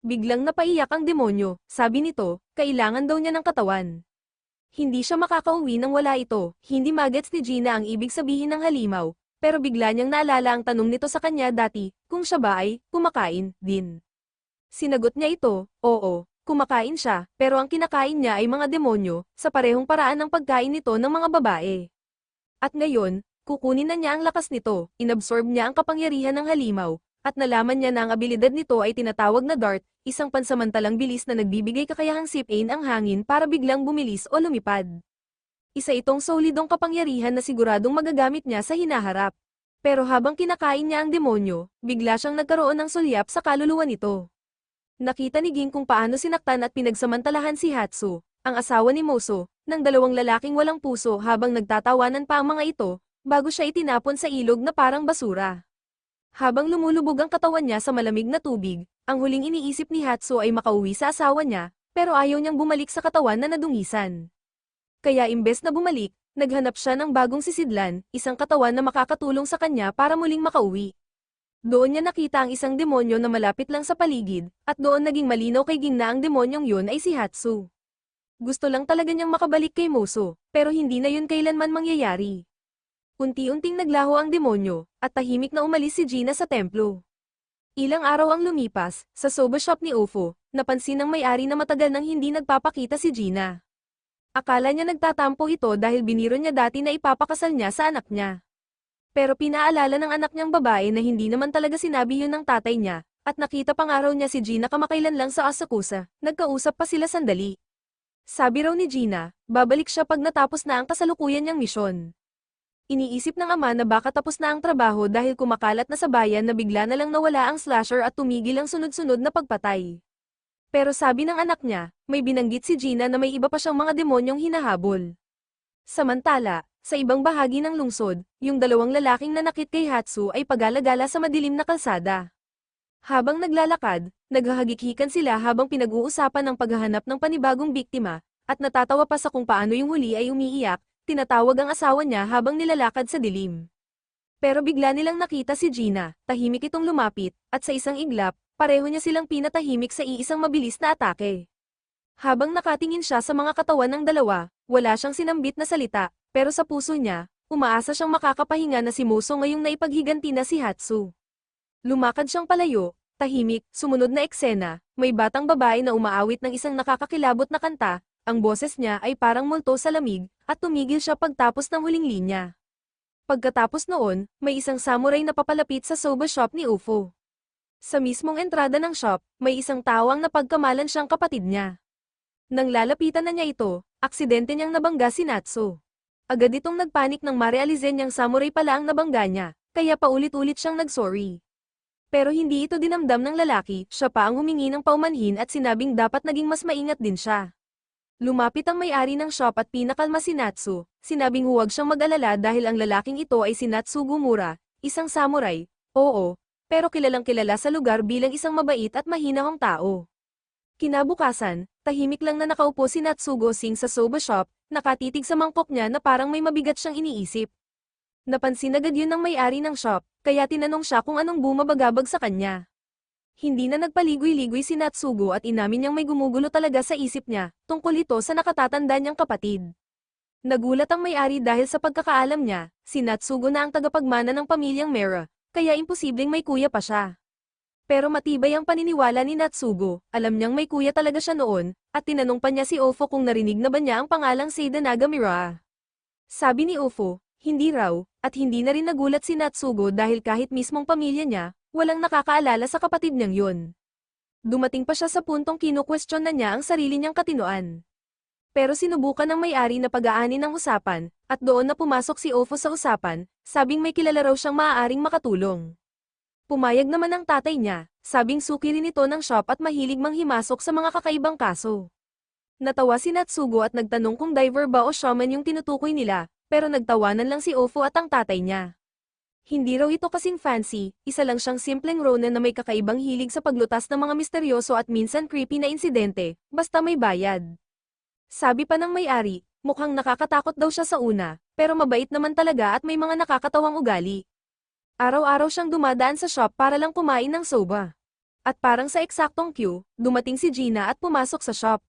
Biglang napaiyak ang demonyo, sabi nito, kailangan daw niya ng katawan. Hindi siya makakauwi nang wala ito, hindi magets ni Gina ang ibig sabihin ng halimaw, pero bigla niyang naalala ang tanong nito sa kanya dati, kung siya ba ay, kumakain, din. Sinagot niya ito, oo, kumakain siya, pero ang kinakain niya ay mga demonyo, sa parehong paraan ng pagkain nito ng mga babae. At ngayon, kukunin na niya ang lakas nito, inabsorb niya ang kapangyarihan ng halimaw, at nalaman niya na ang abilidad nito ay tinatawag na dart, isang pansamantalang bilis na nagbibigay kakayahang sipain ang hangin para biglang bumilis o lumipad. Isa itong solidong kapangyarihan na siguradong magagamit niya sa hinaharap. Pero habang kinakain niya ang demonyo, bigla siyang nagkaroon ng sulyap sa kaluluwa nito. Nakita ni Ging kung paano sinaktan at pinagsamantalahan si Hatsu, ang asawa ni Moso, ng dalawang lalaking walang puso habang nagtatawanan pa ang mga ito, bago siya itinapon sa ilog na parang basura. Habang lumulubog ang katawan niya sa malamig na tubig, ang huling iniisip ni Hatsu ay makauwi sa asawa niya, pero ayaw niyang bumalik sa katawan na nadungisan. Kaya imbes na bumalik, naghanap siya ng bagong sisidlan, isang katawan na makakatulong sa kanya para muling makauwi. Doon niya nakita ang isang demonyo na malapit lang sa paligid, at doon naging malinaw kay Ging na ang demonyong yun ay si Hatsu. Gusto lang talaga niyang makabalik kay Moso, pero hindi na yun kailanman mangyayari. Unti-unting naglaho ang demonyo, at tahimik na umalis si Gina sa templo. Ilang araw ang lumipas, sa soba shop ni Ofo, napansin ng may-ari na matagal nang hindi nagpapakita si Gina. Akala niya nagtatampo ito dahil biniro niya dati na ipapakasal niya sa anak niya. Pero pinaalala ng anak niyang babae na hindi naman talaga sinabi yun ng tatay niya, at nakita pang araw niya si Gina kamakailan lang sa Asakusa, nagkausap pa sila sandali. Sabi raw ni Gina, babalik siya pag natapos na ang kasalukuyan niyang misyon. Iniisip ng ama na baka tapos na ang trabaho dahil kumakalat na sa bayan na bigla na lang nawala ang slasher at tumigil ang sunod-sunod na pagpatay. Pero sabi ng anak niya, may binanggit si Gina na may iba pa siyang mga demonyong hinahabol. Samantala, sa ibang bahagi ng lungsod, yung dalawang lalaking nanakit kay Hatsu ay pagala-gala sa madilim na kalsada. Habang naglalakad, naghahagikikan sila habang pinag-uusapan ang paghahanap ng panibagong biktima, at natatawa pa sa kung paano yung huli ay umiiyak, tinatawag ang asawa niya habang nilalakad sa dilim. Pero bigla nilang nakita si Gina, tahimik itong lumapit, at sa isang iglap, pareho niya silang pinatahimik sa iisang mabilis na atake. Habang nakatingin siya sa mga katawan ng dalawa, wala siyang sinambit na salita, pero sa puso niya, umaasa siyang makakapahinga na si Moso ngayong naipaghiganti na si Hatsu. Lumakad siyang palayo, tahimik, sumunod na eksena, may batang babae na umaawit ng isang nakakakilabot na kanta, ang boses niya ay parang multo sa lamig, at tumigil siya pagtapos ng huling linya. Pagkatapos noon, may isang samurai na papalapit sa soba shop ni Ufo. Sa mismong entrada ng shop, may isang tawang napagkamalan siyang kapatid niya. Nang lalapitan na niya ito, aksidente niyang nabangga si Natsu. Agad itong nagpanik nang marealize niyang samurai pala ang nabangga niya, kaya paulit-ulit siyang nagsorry. Pero hindi ito dinamdam ng lalaki, siya pa ang humingi ng paumanhin at sinabing dapat naging mas maingat din siya. Lumapit ang may-ari ng shop at pinakalma si Natsu, sinabing huwag siyang mag-alala dahil ang lalaking ito ay si Natsu Gumura, isang samurai, oo, pero kilalang kilala sa lugar bilang isang mabait at mahinahong tao. Kinabukasan, tahimik lang na nakaupo si Natsugo Singh sa soba shop, nakatitig sa mangkok niya na parang may mabigat siyang iniisip. Napansin agad yun ng may-ari ng shop, kaya tinanong siya kung anong bumabagabag sa kanya. Hindi na nagpaligoy-ligoy si Natsugo at inamin niyang may gumugulo talaga sa isip niya, tungkol ito sa nakatatanda niyang kapatid. Nagulat ang may-ari dahil sa pagkakaalam niya, si Natsugo na ang tagapagmana ng pamilyang Mera, kaya imposibleng may kuya pa siya. Pero matibay ang paniniwala ni Natsugo, alam niyang may kuya talaga siya noon, at tinanong pa niya si Ofo kung narinig na ba niya ang pangalang Seida Nagamura. Sabi ni Ofo, hindi raw, at hindi na rin nagulat si Natsugo dahil kahit mismong pamilya niya, walang nakakaalala sa kapatid niyang yun. Dumating pa siya sa puntong kinu-question na niya ang sarili niyang katinoan. Pero sinubukan ng may-ari na pag-aani ng usapan, at doon na pumasok si Ofo sa usapan, sabing may kilala raw siyang maaaring makatulong. Pumayag naman ang tatay niya, sabing suki rin ito ng shop at mahilig manghimasok sa mga kakaibang kaso. Natawa si Natsugo at nagtanong kung diver ba o shaman yung tinutukoy nila, pero nagtawanan lang si Ofo at ang tatay niya. Hindi raw ito kasing fancy, isa lang siyang simpleng ronin na may kakaibang hilig sa paglutas ng mga misteryoso at minsan creepy na insidente, basta may bayad. Sabi pa ng may-ari, mukhang nakakatakot daw siya sa una, pero mabait naman talaga at may mga nakakatawang ugali. Araw-araw siyang dumadaan sa shop para lang kumain ng soba. At parang sa eksaktong cue, dumating si Gina at pumasok sa shop.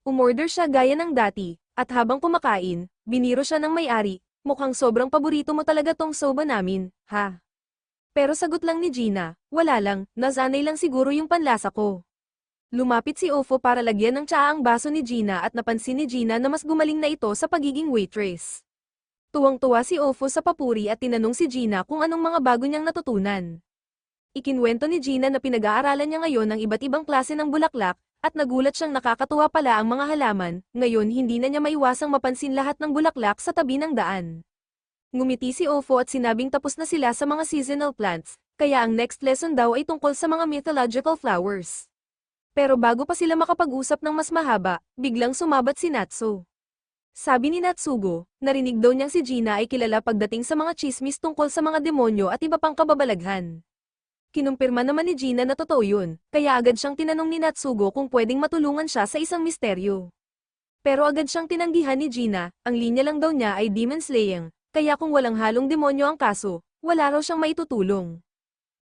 Umorder siya gaya ng dati, at habang kumakain, biniro siya ng may-ari, mukhang sobrang paborito mo talaga tong soba namin, ha? Pero sagot lang ni Gina, wala lang, nasanay lang siguro yung panlasa ko. Lumapit si Ofo para lagyan ng tsaa ang baso ni Gina at napansin ni Gina na mas gumaling na ito sa pagiging waitress. Tuwang-tuwa si Ofo sa papuri at tinanong si Gina kung anong mga bago niyang natutunan. Ikinwento ni Gina na pinag-aaralan niya ngayon ang iba't ibang klase ng bulaklak, at nagulat siyang nakakatuwa pala ang mga halaman, ngayon hindi na niya maiwasang mapansin lahat ng bulaklak sa tabi ng daan. Ngumiti si Ofo at sinabing tapos na sila sa mga seasonal plants, kaya ang next lesson daw ay tungkol sa mga mythological flowers. Pero bago pa sila makapag-usap ng mas mahaba, biglang sumabat si Natsu. Sabi ni Natsugo, narinig daw niyang si Gina ay kilala pagdating sa mga chismis tungkol sa mga demonyo at iba pang kababalaghan. Kinumpirma naman ni Gina na totoo yun, kaya agad siyang tinanong ni Natsugo kung pwedeng matulungan siya sa isang misteryo. Pero agad siyang tinanggihan ni Gina, ang linya lang daw niya ay demon slaying, kaya kung walang halong demonyo ang kaso, wala raw siyang maitutulong.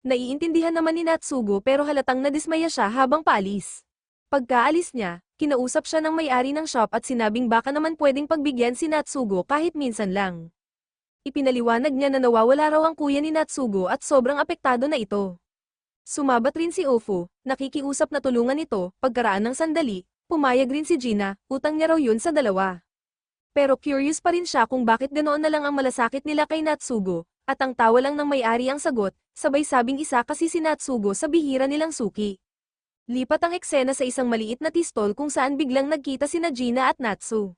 Naiintindihan naman ni Natsugo pero halatang nadismaya siya habang paalis. Pagkaalis niya, kinausap siya ng may-ari ng shop at sinabing baka naman pwedeng pagbigyan si Natsugo kahit minsan lang. Ipinaliwanag niya na nawawala raw ang kuya ni Natsugo at sobrang apektado na ito. Sumabat rin si Ofo, nakikiusap na tulungan ito, pagkaraan ng sandali, pumayag rin si Gina, utang niya raw yun sa dalawa. Pero curious pa rin siya kung bakit ganoon na lang ang malasakit nila kay Natsugo, at ang tawa lang ng may-ari ang sagot, sabay sabing isa kasi si Natsugo sa bihira nilang suki. Lipat ang eksena sa isang maliit na tistol kung saan biglang nagkita sina Gina at Natsu.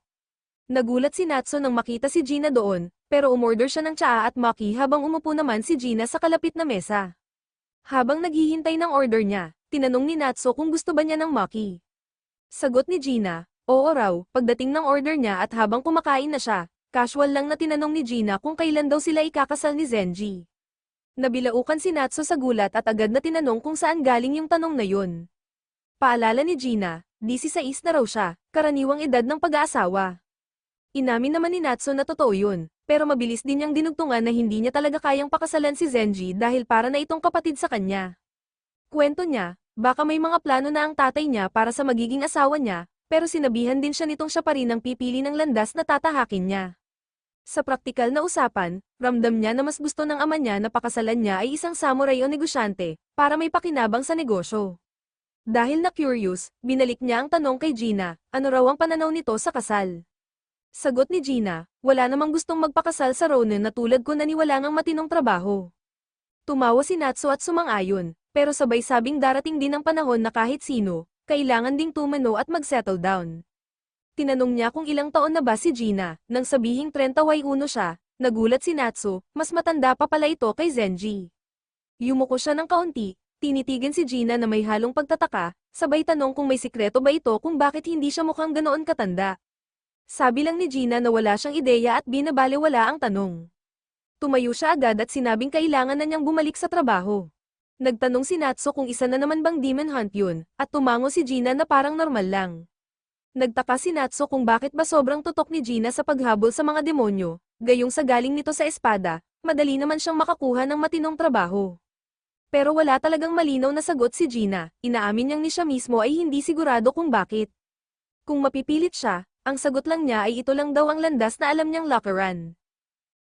Nagulat si Natsu nang makita si Gina doon, pero umorder siya ng tsaa at maki habang umupo naman si Gina sa kalapit na mesa. Habang naghihintay ng order niya, tinanong ni Natsu kung gusto ba niya ng maki. Sagot ni Gina, oo raw, pagdating ng order niya at habang kumakain na siya, casual lang na tinanong ni Gina kung kailan daw sila ikakasal ni Zenji. Nabilaukan si Natsu sa gulat at agad na tinanong kung saan galing yung tanong na yun. Paalala ni Gina, 16 na raw siya, karaniwang edad ng pag-aasawa. Inamin naman ni Natsu na totoo yun, pero mabilis din niyang dinugtungan na hindi niya talaga kayang pakasalan si Zenji dahil para na itong kapatid sa kanya. Kwento niya, baka may mga plano na ang tatay niya para sa magiging asawa niya, pero sinabihan din siya nitong siya pa rin ang pipili ng landas na tatahakin niya. Sa praktikal na usapan, ramdam niya na mas gusto ng ama niya na pakasalan niya ay isang samurai o negosyante, para may pakinabang sa negosyo. Dahil na curious, binalik niya ang tanong kay Gina, ano raw ang pananaw nito sa kasal. Sagot ni Gina, wala namang gustong magpakasal sa Ronin na tulad ko na niwala ngang matinong trabaho. Tumawa si Natsu at sumang-ayon, pero sabay sabing darating din ang panahon na kahit sino, kailangan ding tumano at mag-settle down. Tinanong niya kung ilang taon na ba si Gina, nang sabihing 31 siya, nagulat si Natsu, mas matanda pa pala ito kay Zenji. Yumuko siya ng kaunti, tinitigan si Gina na may halong pagtataka, sabay tanong kung may sikreto ba ito kung bakit hindi siya mukhang ganoon katanda. Sabi lang ni Gina na wala siyang ideya at binabalewala ang tanong. Tumayo siya agad at sinabing kailangan na niyang bumalik sa trabaho. Nagtanong si Natsu kung isa na naman bang demon hunt yun, at tumango si Gina na parang normal lang. Nagtaka si Natsu kung bakit ba sobrang tutok ni Gina sa paghabol sa mga demonyo, gayong sa galing nito sa espada, madali naman siyang makakuha ng matinong trabaho. Pero wala talagang malinaw na sagot si Gina, inaamin niyang ni siya mismo ay hindi sigurado kung bakit. Kung mapipilit siya, ang sagot lang niya ay ito lang daw ang landas na alam niyang lakaran.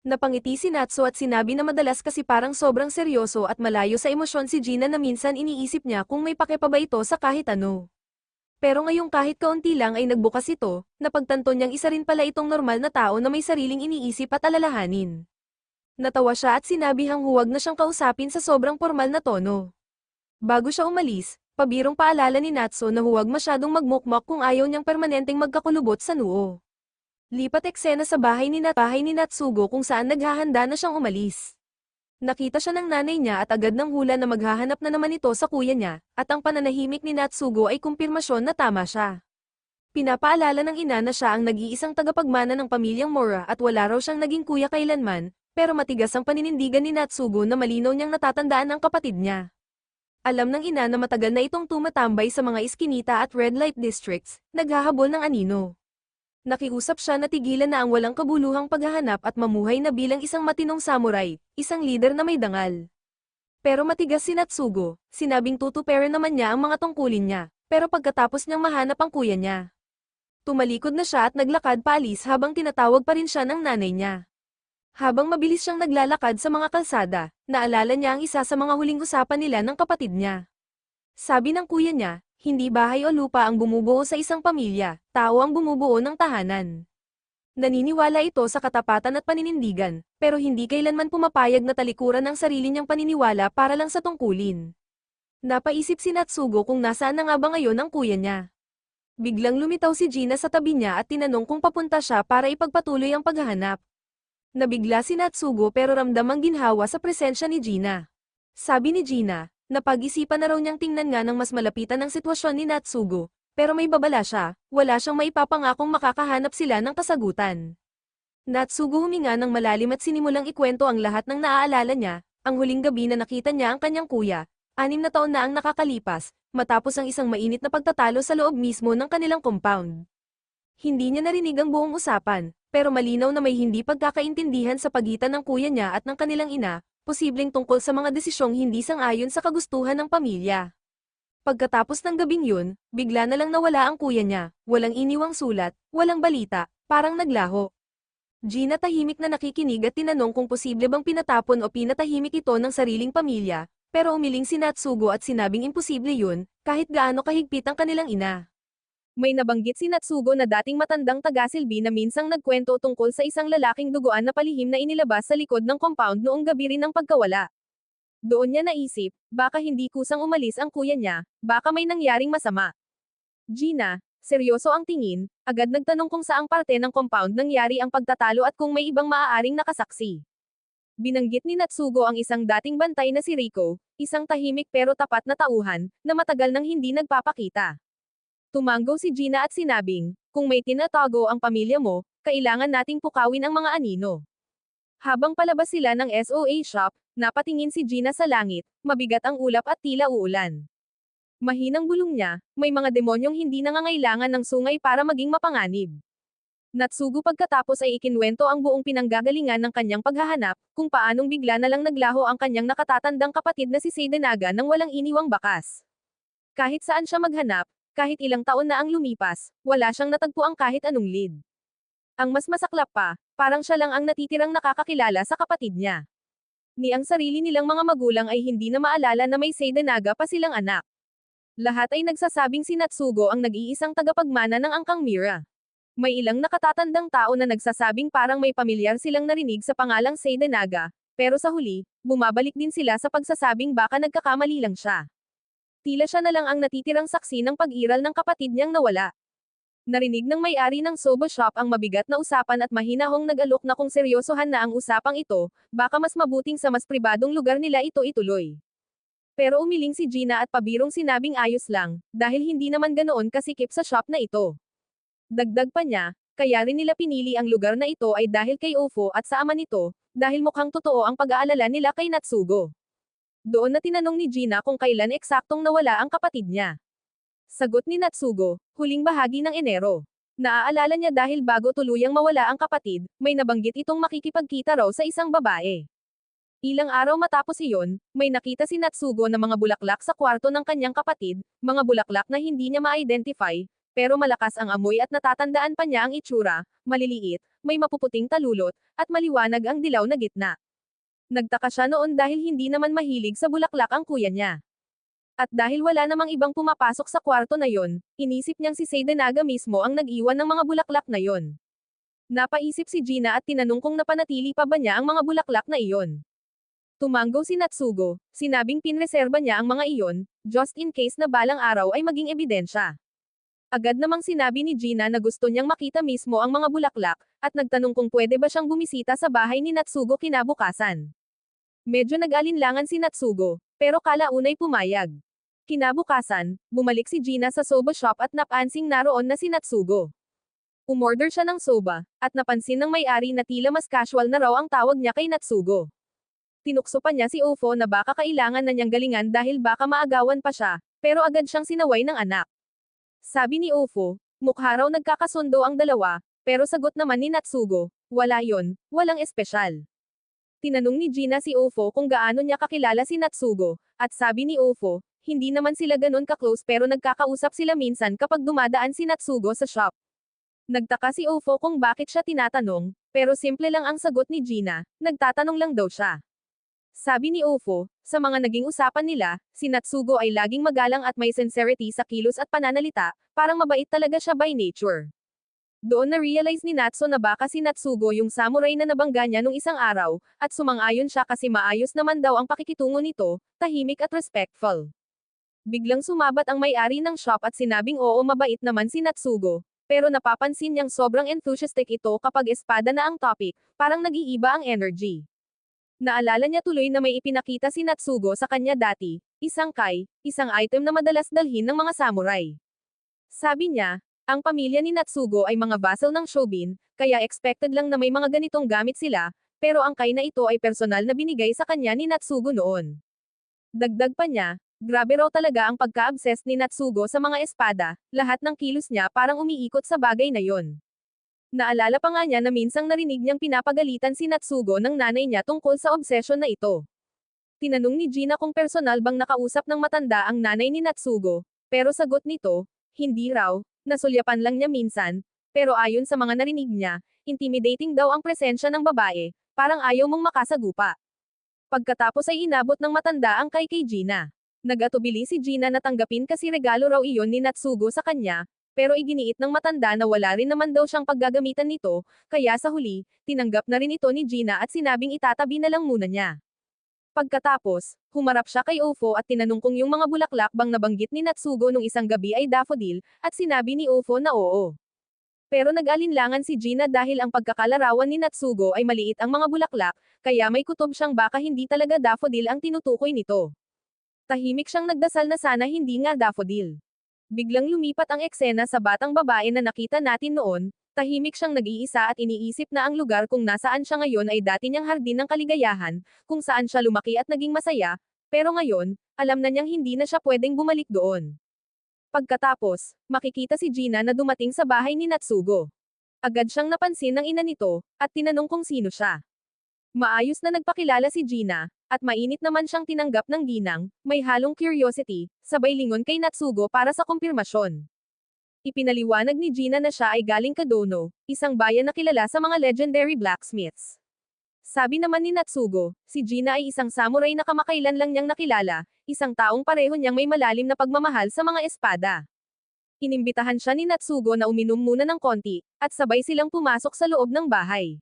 Napangiti si Natsu at sinabi na madalas kasi parang sobrang seryoso at malayo sa emosyon si Gina na minsan iniisip niya kung may pake pa ba ito sa kahit ano. Pero ngayong kahit kaunti lang ay nagbukas ito, napagtanto niyang isa rin pala itong normal na tao na may sariling iniisip at alalahanin. Natawa siya at sinabihang huwag na siyang kausapin sa sobrang formal na tono. Bago siya umalis, pabirong paalala ni Natsu na huwag masyadong magmukmok kung ayaw niyang permanenteng magkakulubot sa noo. Lipat eksena sa bahay ni Natsugo kung saan naghahanda na siyang umalis. Nakita siya ng nanay niya at agad nang hula na maghahanap na naman ito sa kuya niya, at ang pananahimik ni Natsugo ay kumpirmasyon na tama siya. Pinapaalala ng ina na siya ang nag-iisang tagapagmana ng pamilyang Mora at wala raw siyang naging kuya kailanman, pero matigas ang paninindigan ni Natsugo na malinaw niyang natatandaan ang kapatid niya. Alam ng ina na matagal na itong tumatambay sa mga iskinita at red light districts, naghahabol ng anino. Nakiusap siya na tigilan na ang walang kabuluhang paghahanap at mamuhay na bilang isang matinong samurai, isang leader na may dangal. Pero matigas si Natsugo, sinabing tutuperin naman niya ang mga tungkulin niya, pero pagkatapos niyang mahanap ang kuya niya. Tumalikod na siya at naglakad paalis habang tinatawag pa rin siya ng nanay niya. Habang mabilis siyang naglalakad sa mga kalsada, naalala niya ang isa sa mga huling usapan nila ng kapatid niya. Sabi ng kuya niya, hindi bahay o lupa ang bumubuo sa isang pamilya, tao ang bumubuo ng tahanan. Naniniwala ito sa katapatan at paninindigan, pero hindi kailanman pumapayag na talikuran ang sarili niyang paniniwala para lang sa tungkulin. Napaisip si Natsugo kung nasaan na nga ba ngayon ang kuya niya. Biglang lumitaw si Gina sa tabi niya at tinanong kung papunta siya para ipagpatuloy ang paghahanap. Nabigla si Natsugo pero ramdam ang ginhawa sa presensya ni Gina. Sabi ni Gina, napag-isipan na raw niyang tingnan nga ng mas malapitan ang sitwasyon ni Natsugo, pero may babala siya, wala siyang maipapangakong makakahanap sila ng kasagutan. Natsugo huminga ng malalim at sinimulang ikwento ang lahat ng naaalala niya, ang huling gabi na nakita niya ang kanyang kuya, 6 na taon na ang nakakalipas, matapos ang isang mainit na pagtatalo sa loob mismo ng kanilang compound. Hindi niya narinig ang buong usapan, pero malinaw na may hindi pagkakaintindihan sa pagitan ng kuya niya at ng kanilang ina, posibleng tungkol sa mga desisyong hindi sang-ayon sa kagustuhan ng pamilya. Pagkatapos ng gabing yun, bigla na lang nawala ang kuya niya, walang iniwang sulat, walang balita, parang naglaho. Gina tahimik na nakikinig at tinanong kung posible bang pinatapon o pinatahimik ito ng sariling pamilya, pero umiling si Natsugo at sinabing imposible yun, kahit gaano kahigpit ang kanilang ina. May nabanggit si Natsugo na dating matandang taga-silbi na minsang nagkwento tungkol sa isang lalaking duguan na palihim na inilabas sa likod ng compound noong gabi rin ng pagkawala. Doon niya naisip, baka hindi kusang umalis ang kuya niya, baka may nangyaring masama. Gina, seryoso ang tingin, agad nagtanong kung saang parte ng compound nangyari ang pagtatalo at kung may ibang maaaring nakasaksi. Binanggit ni Natsugo ang isang dating bantay na si Rico, isang tahimik pero tapat na tauhan, na matagal nang hindi nagpapakita. Tumanggo si Gina at sinabing, kung may tinatago ang pamilya mo, kailangan nating pukawin ang mga anino. Habang palabas sila ng SOA shop, napatingin si Gina sa langit, mabigat ang ulap at tila uulan. Mahinang bulong niya, may mga demonyong hindi nangangailangan ng sungay para maging mapanganib. Natsugo pagkatapos ay ikinwento ang buong pinanggagalingan ng kanyang paghahanap, kung paanong bigla na lang naglaho ang kanyang nakatatandang kapatid na si Seidenaga nang walang iniwang bakas. Kahit saan siya maghanap, kahit ilang taon na ang lumipas, wala siyang natagpuang kahit anong lead. Ang mas masaklap pa, parang siya lang ang natitirang nakakakilala sa kapatid niya. Ni ang sarili nilang mga magulang ay hindi na maalala na may Seidenaga pa silang anak. Lahat ay nagsasabing si Natsugo ang nag-iisang tagapagmana ng Angkang Mira. May ilang nakatatandang tao na nagsasabing parang may pamilyar silang narinig sa pangalang Seidenaga, pero sa huli, bumabalik din sila sa pagsasabing baka nagkakamali lang siya. Tila siya na lang ang natitirang saksi ng pag-iral ng kapatid niyang nawala. Narinig ng may-ari ng soba shop ang mabigat na usapan at mahinahong nag-alok na kung seryosohan na ang usapang ito, baka mas mabuting sa mas pribadong lugar nila ito ituloy. Pero umiling si Gina at pabirong sinabing ayos lang, dahil hindi naman ganoon kasikip sa shop na ito. Dagdag pa niya, kaya rin nila pinili ang lugar na ito ay dahil kay Ofo at sa ama nito, dahil mukhang totoo ang pag-aalala nila kay Natsugo. Doon na tinanong ni Gina kung kailan eksaktong nawala ang kapatid niya. Sagot ni Natsugo, huling bahagi ng Enero. Naaalala niya dahil bago tuluyang mawala ang kapatid, may nabanggit itong makikipagkita raw sa isang babae. Ilang araw matapos iyon, may nakita si Natsugo na mga bulaklak sa kwarto ng kanyang kapatid, mga bulaklak na hindi niya ma-identify, pero malakas ang amoy at natatandaan pa niya ang itsura, maliliit, may mapuputing talulot, at maliwanag ang dilaw na gitna. Nagtaka siya noon dahil hindi naman mahilig sa bulaklak ang kuya niya. At dahil wala namang ibang pumapasok sa kwarto na yon, inisip niyang si Seidenaga mismo ang nag-iwan ng mga bulaklak na yon. Napaisip si Gina at tinanong kung napanatili pa ba niya ang mga bulaklak na iyon. Tumanggo si Natsugo, sinabing pinreserba niya ang mga iyon, just in case na balang araw ay maging ebidensya. Agad namang sinabi ni Gina na gusto niyang makita mismo ang mga bulaklak, at nagtanong kung pwede ba siyang bumisita sa bahay ni Natsugo kinabukasan. Medyo nag-alinlangan si Natsugo, pero kalaunay pumayag. Kinabukasan, bumalik si Gina sa soba shop at napansing naroon na si Natsugo. Umorder siya ng soba, at napansin ng may-ari na tila mas casual na raw ang tawag niya kay Natsugo. Tinukso pa niya si Ofo na baka kailangan na niyang galingan dahil baka maagawan pa siya, pero agad siyang sinaway ng anak. Sabi ni Ofo, mukha raw nagkakasundo ang dalawa, pero sagot naman ni Natsugo, wala yon, walang espesyal. Tinanong ni Gina si Ofo kung gaano niya kakilala si Natsugo, at sabi ni Ofo, hindi naman sila ganun ka-close pero nagkakausap sila minsan kapag dumadaan si Natsugo sa shop. Nagtaka si Ofo kung bakit siya tinatanong, pero simple lang ang sagot ni Gina, nagtatanong lang daw siya. Sabi ni Ofo, sa mga naging usapan nila, si Natsugo ay laging magalang at may sincerity sa kilos at pananalita, parang mabait talaga siya by nature. Doon na-realize ni Natsu na baka si Natsugo yung samurai na nabangga niya nung isang araw, at sumang-ayon siya kasi maayos naman daw ang pakikitungo nito, tahimik at respectful. Biglang sumabat ang may-ari ng shop at sinabing oo mabait naman si Natsugo, pero napapansin niyang sobrang enthusiastic ito kapag espada na ang topic, parang nag-iiba ang energy. Naalala niya tuloy na may ipinakita si Natsugo sa kanya dati, isang kai, isang item na madalas dalhin ng mga samurai. Sabi niya, ang pamilya ni Natsugo ay mga vassal ng Shobin, kaya expected lang na may mga ganitong gamit sila, pero ang kai na ito ay personal na binigay sa kanya ni Natsugo noon. Dagdag pa niya, grabe raw talaga ang pagka-obsessed ni Natsugo sa mga espada, lahat ng kilos niya parang umiikot sa bagay na yon. Naalala pa nga niya na minsang narinig niyang pinapagalitan si Natsugo ng nanay niya tungkol sa obsession na ito. Tinanong ni Gina kung personal bang nakausap ng matanda ang nanay ni Natsugo, pero sagot nito, hindi raw, nasulyapan lang niya minsan, pero ayon sa mga narinig niya, intimidating daw ang presensya ng babae, parang ayaw mong makasagupa. Pagkatapos ay inabot ng matanda ang kay Gina. Nag-atubili si Gina na tanggapin kasi regalo raw iyon ni Natsugo sa kanya, pero iginiit ng matanda na wala rin naman daw siyang paggagamitan nito, kaya sa huli, tinanggap na rin ito ni Gina at sinabing itatabi na lang muna niya. Pagkatapos, humarap siya kay Ofo at tinanong kung yung mga bulaklak bang nabanggit ni Natsugo nung isang gabi ay daffodil, at sinabi ni Ofo na oo. Pero nag-alinlangan si Gina dahil ang pagkakalarawan ni Natsugo ay maliit ang mga bulaklak, kaya may kutob siyang baka hindi talaga daffodil ang tinutukoy nito. Tahimik siyang nagdasal na sana hindi nga daffodil. Biglang lumipat ang eksena sa batang babae na nakita natin noon, tahimik siyang nag-iisa at iniisip na ang lugar kung nasaan siya ngayon ay dati niyang hardin ng kaligayahan, kung saan siya lumaki at naging masaya, pero ngayon, alam na niyang hindi na siya pwedeng bumalik doon. Pagkatapos, makikita si Gina na dumating sa bahay ni Natsugo. Agad siyang napansin ng ina nito, at tinanong kung sino siya. Maayos na nagpakilala si Gina, at mainit naman siyang tinanggap ng ginang, may halong curiosity, sabay lingon kay Natsugo para sa kumpirmasyon. Ipinaliwanag ni Gina na siya ay galing Kadono, isang bayan na kilala sa mga legendary blacksmiths. Sabi naman ni Natsugo, si Gina ay isang samurai na kamakailan lang niyang nakilala, isang taong pareho niyang may malalim na pagmamahal sa mga espada. Inimbitahan siya ni Natsugo na uminom muna ng konti, at sabay silang pumasok sa loob ng bahay.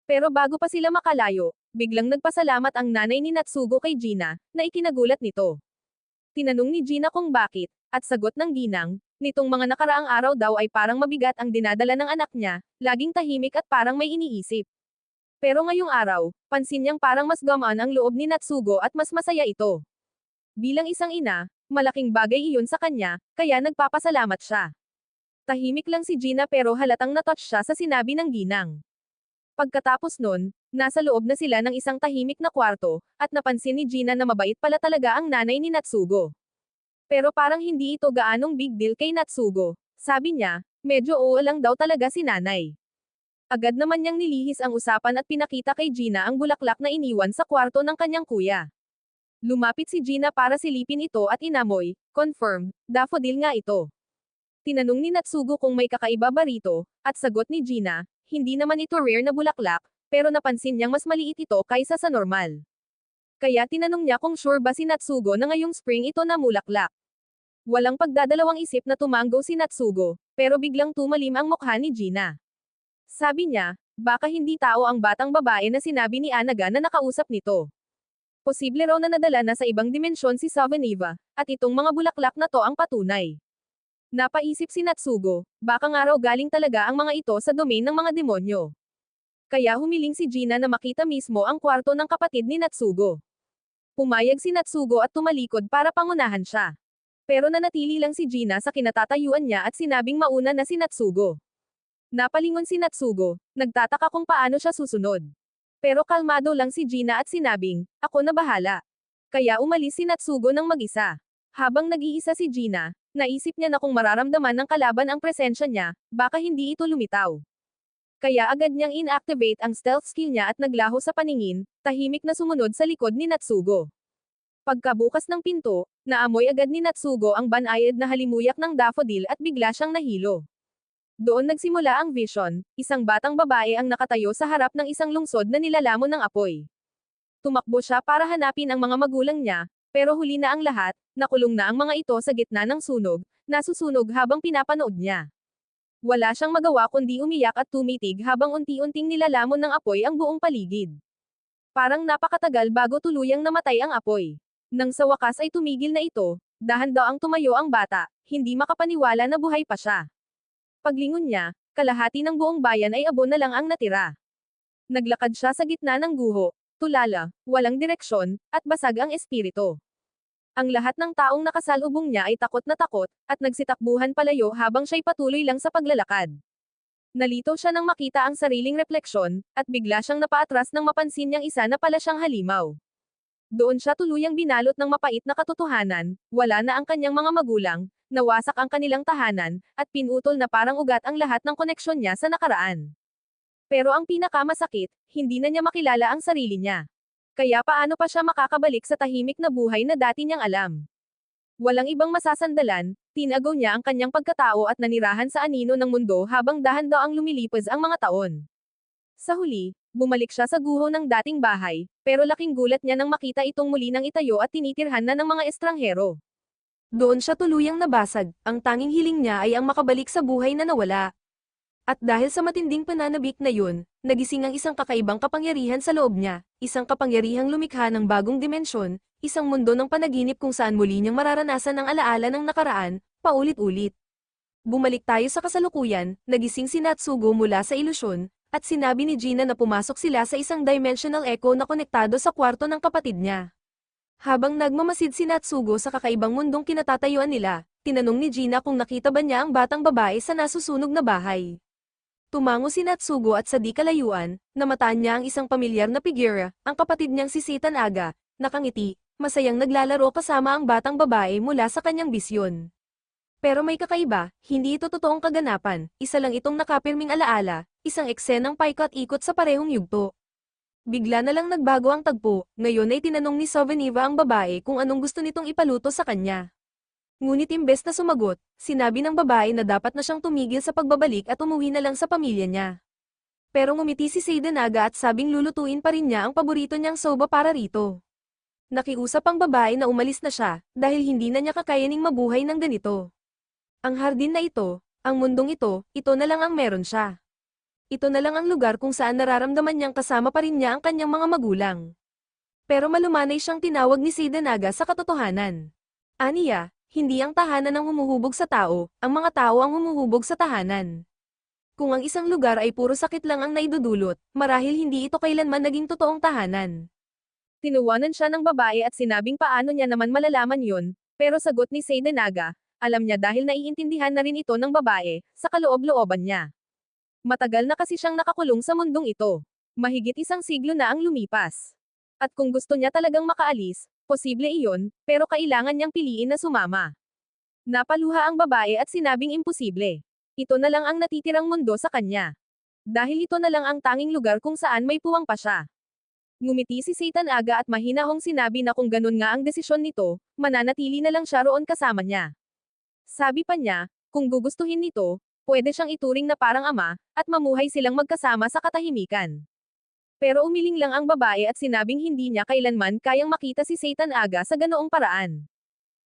Pero bago pa sila makalayo, biglang nagpasalamat ang nanay ni Natsugo kay Gina, na ikinagulat nito. Tinanong ni Gina kung bakit, at sagot ng ginang, nitong mga nakaraang araw daw ay parang mabigat ang dinadala ng anak niya, laging tahimik at parang may iniisip. Pero ngayong araw, pansin niyang parang mas gamaan ang loob ni Natsugo at mas masaya ito. Bilang isang ina, malaking bagay iyon sa kanya, kaya nagpapasalamat siya. Tahimik lang si Gina pero halatang natouch siya sa sinabi ng ginang. Pagkatapos nun, nasa loob na sila ng isang tahimik na kwarto, at napansin ni Gina na mabait pala talaga ang nanay ni Natsugo. Pero parang hindi ito gaanong big deal kay Natsugo. Sabi niya, medyo oo lang daw talaga si nanay. Agad naman niyang nilihis ang usapan at pinakita kay Gina ang bulaklak na iniwan sa kwarto ng kanyang kuya. Lumapit si Gina para silipin ito at inamoy, confirm, daffodil nga ito. Tinanong ni Natsugo kung may kakaiba ba rito, at sagot ni Gina, hindi naman ito rare na bulaklak, pero napansin niyang mas maliit ito kaysa sa normal. Kaya tinanong niya kung sure ba si Natsugo na ngayong spring ito na mulaklak. Walang pagdadalawang isip na tumanggo si Natsugo, pero biglang tumalim ang mukha ni Gina. Sabi niya, baka hindi tao ang batang babae na sinabi ni Anaga na nakausap nito. Posible raw na nadala na sa ibang dimensyon si Savaniva, at itong mga bulaklak na to ang patunay. Napaisip si Natsugo, baka nga raw galing talaga ang mga ito sa domain ng mga demonyo. Kaya humiling si Gina na makita mismo ang kwarto ng kapatid ni Natsugo. Pumayag si Natsugo at tumalikod para pangunahan siya. Pero nanatili lang si Gina sa kinatatayuan niya at sinabing mauna na si Natsugo. Napalingon si Natsugo, nagtataka kung paano siya susunod. Pero kalmado lang si Gina at sinabing, ako na bahala. Kaya umalis si Natsugo ng mag-isa. Habang nag-iisa si Gina, naisip niya na kung mararamdaman ng kalaban ang presensya niya, baka hindi ito lumitaw. Kaya agad niyang inactivate ang stealth skill niya at naglaho sa paningin, tahimik na sumunod sa likod ni Natsugo. Pagkabukas ng pinto, naamoy agad ni Natsugo ang banayad na halimuyak ng daffodil at bigla siyang nahilo. Doon nagsimula ang vision, isang batang babae ang nakatayo sa harap ng isang lungsod na nilalamon ng apoy. Tumakbo siya para hanapin ang mga magulang niya, pero huli na ang lahat, nakulong na ang mga ito sa gitna ng sunog, nasusunog habang pinapanood niya. Wala siyang magawa kundi umiyak at tumitig habang unti-unting nilalamon ng apoy ang buong paligid. Parang napakatagal bago tuluyang namatay ang apoy. Nang sa wakas ay tumigil na ito, dahan-daang tumayo ang bata, hindi makapaniwala na buhay pa siya. Paglingon niya, kalahati ng buong bayan ay abo na lang ang natira. Naglakad siya sa gitna ng guho, tulala, walang direksyon, at basag ang espiritu. Ang lahat ng taong nakasalubong niya ay takot at nagsitakbuhan palayo habang siya'y patuloy lang sa paglalakad. Nalito siya nang makita ang sariling refleksyon, at bigla siyang napaatras nang mapansin niyang isa na pala siyang halimaw. Doon siya tuluyang binalot ng mapait na katotohanan, wala na ang kanyang mga magulang, nawasak ang kanilang tahanan, at pinutol na parang ugat ang lahat ng koneksyon niya sa nakaraan. Pero ang pinakamasakit, hindi na niya makilala ang sarili niya. Kaya paano pa siya makakabalik sa tahimik na buhay na dati niyang alam? Walang ibang masasandalan, tinagaw niya ang kanyang pagkatao at nanirahan sa anino ng mundo habang dahan-daang lumilipas ang mga taon. Sa huli, bumalik siya sa guho ng dating bahay, pero laking gulat niya nang makita itong muli nang itayo at tinitirhan na ng mga estranghero. Doon siya tuluyang nabasag, ang tanging hiling niya ay ang makabalik sa buhay na nawala. At dahil sa matinding pananabik na yun, nagising ang isang kakaibang kapangyarihan sa loob niya, isang kapangyarihang lumikha ng bagong dimensyon, isang mundo ng panaginip kung saan muli niyang mararanasan ang alaala ng nakaraan, paulit-ulit. Bumalik tayo sa kasalukuyan, nagising si Natsugo mula sa ilusyon, at sinabi ni Gina na pumasok sila sa isang dimensional echo na konektado sa kwarto ng kapatid niya. Habang nagmamasid si Natsugo sa kakaibang mundong kinatatayuan nila, tinanong ni Gina kung nakita ba niya ang batang babae sa nasusunog na bahay. Tumango si Natsugo at sa di kalayuan, namataan niya ang isang pamilyar na figura, ang kapatid niyang si Seitan Aga, nakangiti, masayang naglalaro kasama ang batang babae mula sa kanyang bisyon. Pero may kakaiba, hindi ito totoong kaganapan, isa lang itong nakapirming alaala, isang eksenang paikot-ikot sa parehong yugto. Bigla na lang nagbago ang tagpo, ngayon ay tinanong ni Soveniva ang babae kung anong gusto nitong ipaluto sa kanya. Ngunit imbes na sumagot, sinabi ng babae na dapat na siyang tumigil sa pagbabalik at umuwi na lang sa pamilya niya. Pero ngumiti si Seidenaga at sabing lulutuin pa rin niya ang paborito niyang soba para rito. Nakiusap ang babae na umalis na siya, dahil hindi na niya kakayaning mabuhay ng ganito. Ang hardin na ito, ang mundong ito na lang ang meron siya. Ito na lang ang lugar kung saan nararamdaman niyang kasama pa rin niya ang kanyang mga magulang. Pero malumanay siyang tinawag ni Seidenaga sa katotohanan. Aniya, hindi ang tahanan ang humuhubog sa tao, ang mga tao ang humuhubog sa tahanan. Kung ang isang lugar ay puro sakit lang ang naidudulot, marahil hindi ito kailanman naging totoong tahanan. Tinuwanan siya ng babae at sinabing paano niya naman malalaman yun, pero sagot ni Seidenaga, alam niya dahil naiintindihan na rin ito ng babae, sa kaloob-looban niya. Matagal na kasi siyang nakakulong sa mundong ito. Mahigit isang siglo na ang lumipas. At kung gusto niya talagang makaalis, posible iyon, pero kailangan niyang piliin na sumama. Napaluha ang babae at sinabing imposible. Ito na lang ang natitirang mundo sa kanya. Dahil ito na lang ang tanging lugar kung saan may puwang pa siya. Ngumiti si Seitan Aga at mahinahong sinabi na kung ganun nga ang desisyon nito, mananatili na lang siya roon kasama niya. Sabi pa niya, kung gugustuhin nito, pwede siyang ituring na parang ama, at mamuhay silang magkasama sa katahimikan. Pero umiling lang ang babae at sinabing hindi niya kailanman kayang makita si Seitan Aga sa ganoong paraan.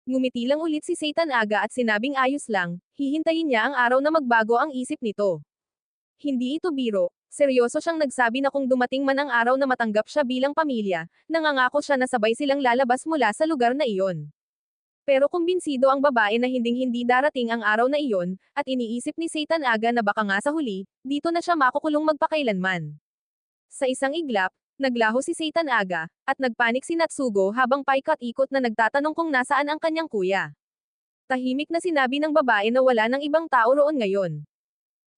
Ngumiti lang ulit si Seitan Aga at sinabing ayos lang, hihintayin niya ang araw na magbago ang isip nito. Hindi ito biro, seryoso siyang nagsabi na kung dumating man ang araw na matanggap siya bilang pamilya, nangangako siya na sabay silang lalabas mula sa lugar na iyon. Pero kumbinsido ang babae na hinding-hindi darating ang araw na iyon, at iniisip ni Seitan Aga na baka nga sa huli, dito na siya makukulong magpakailanman. Sa isang iglap, naglaho si Seitan Aga, at nagpanik si Natsugo habang paikot-ikot na nagtatanong kung nasaan ang kanyang kuya. Tahimik na sinabi ng babae na wala ng ibang tao roon ngayon.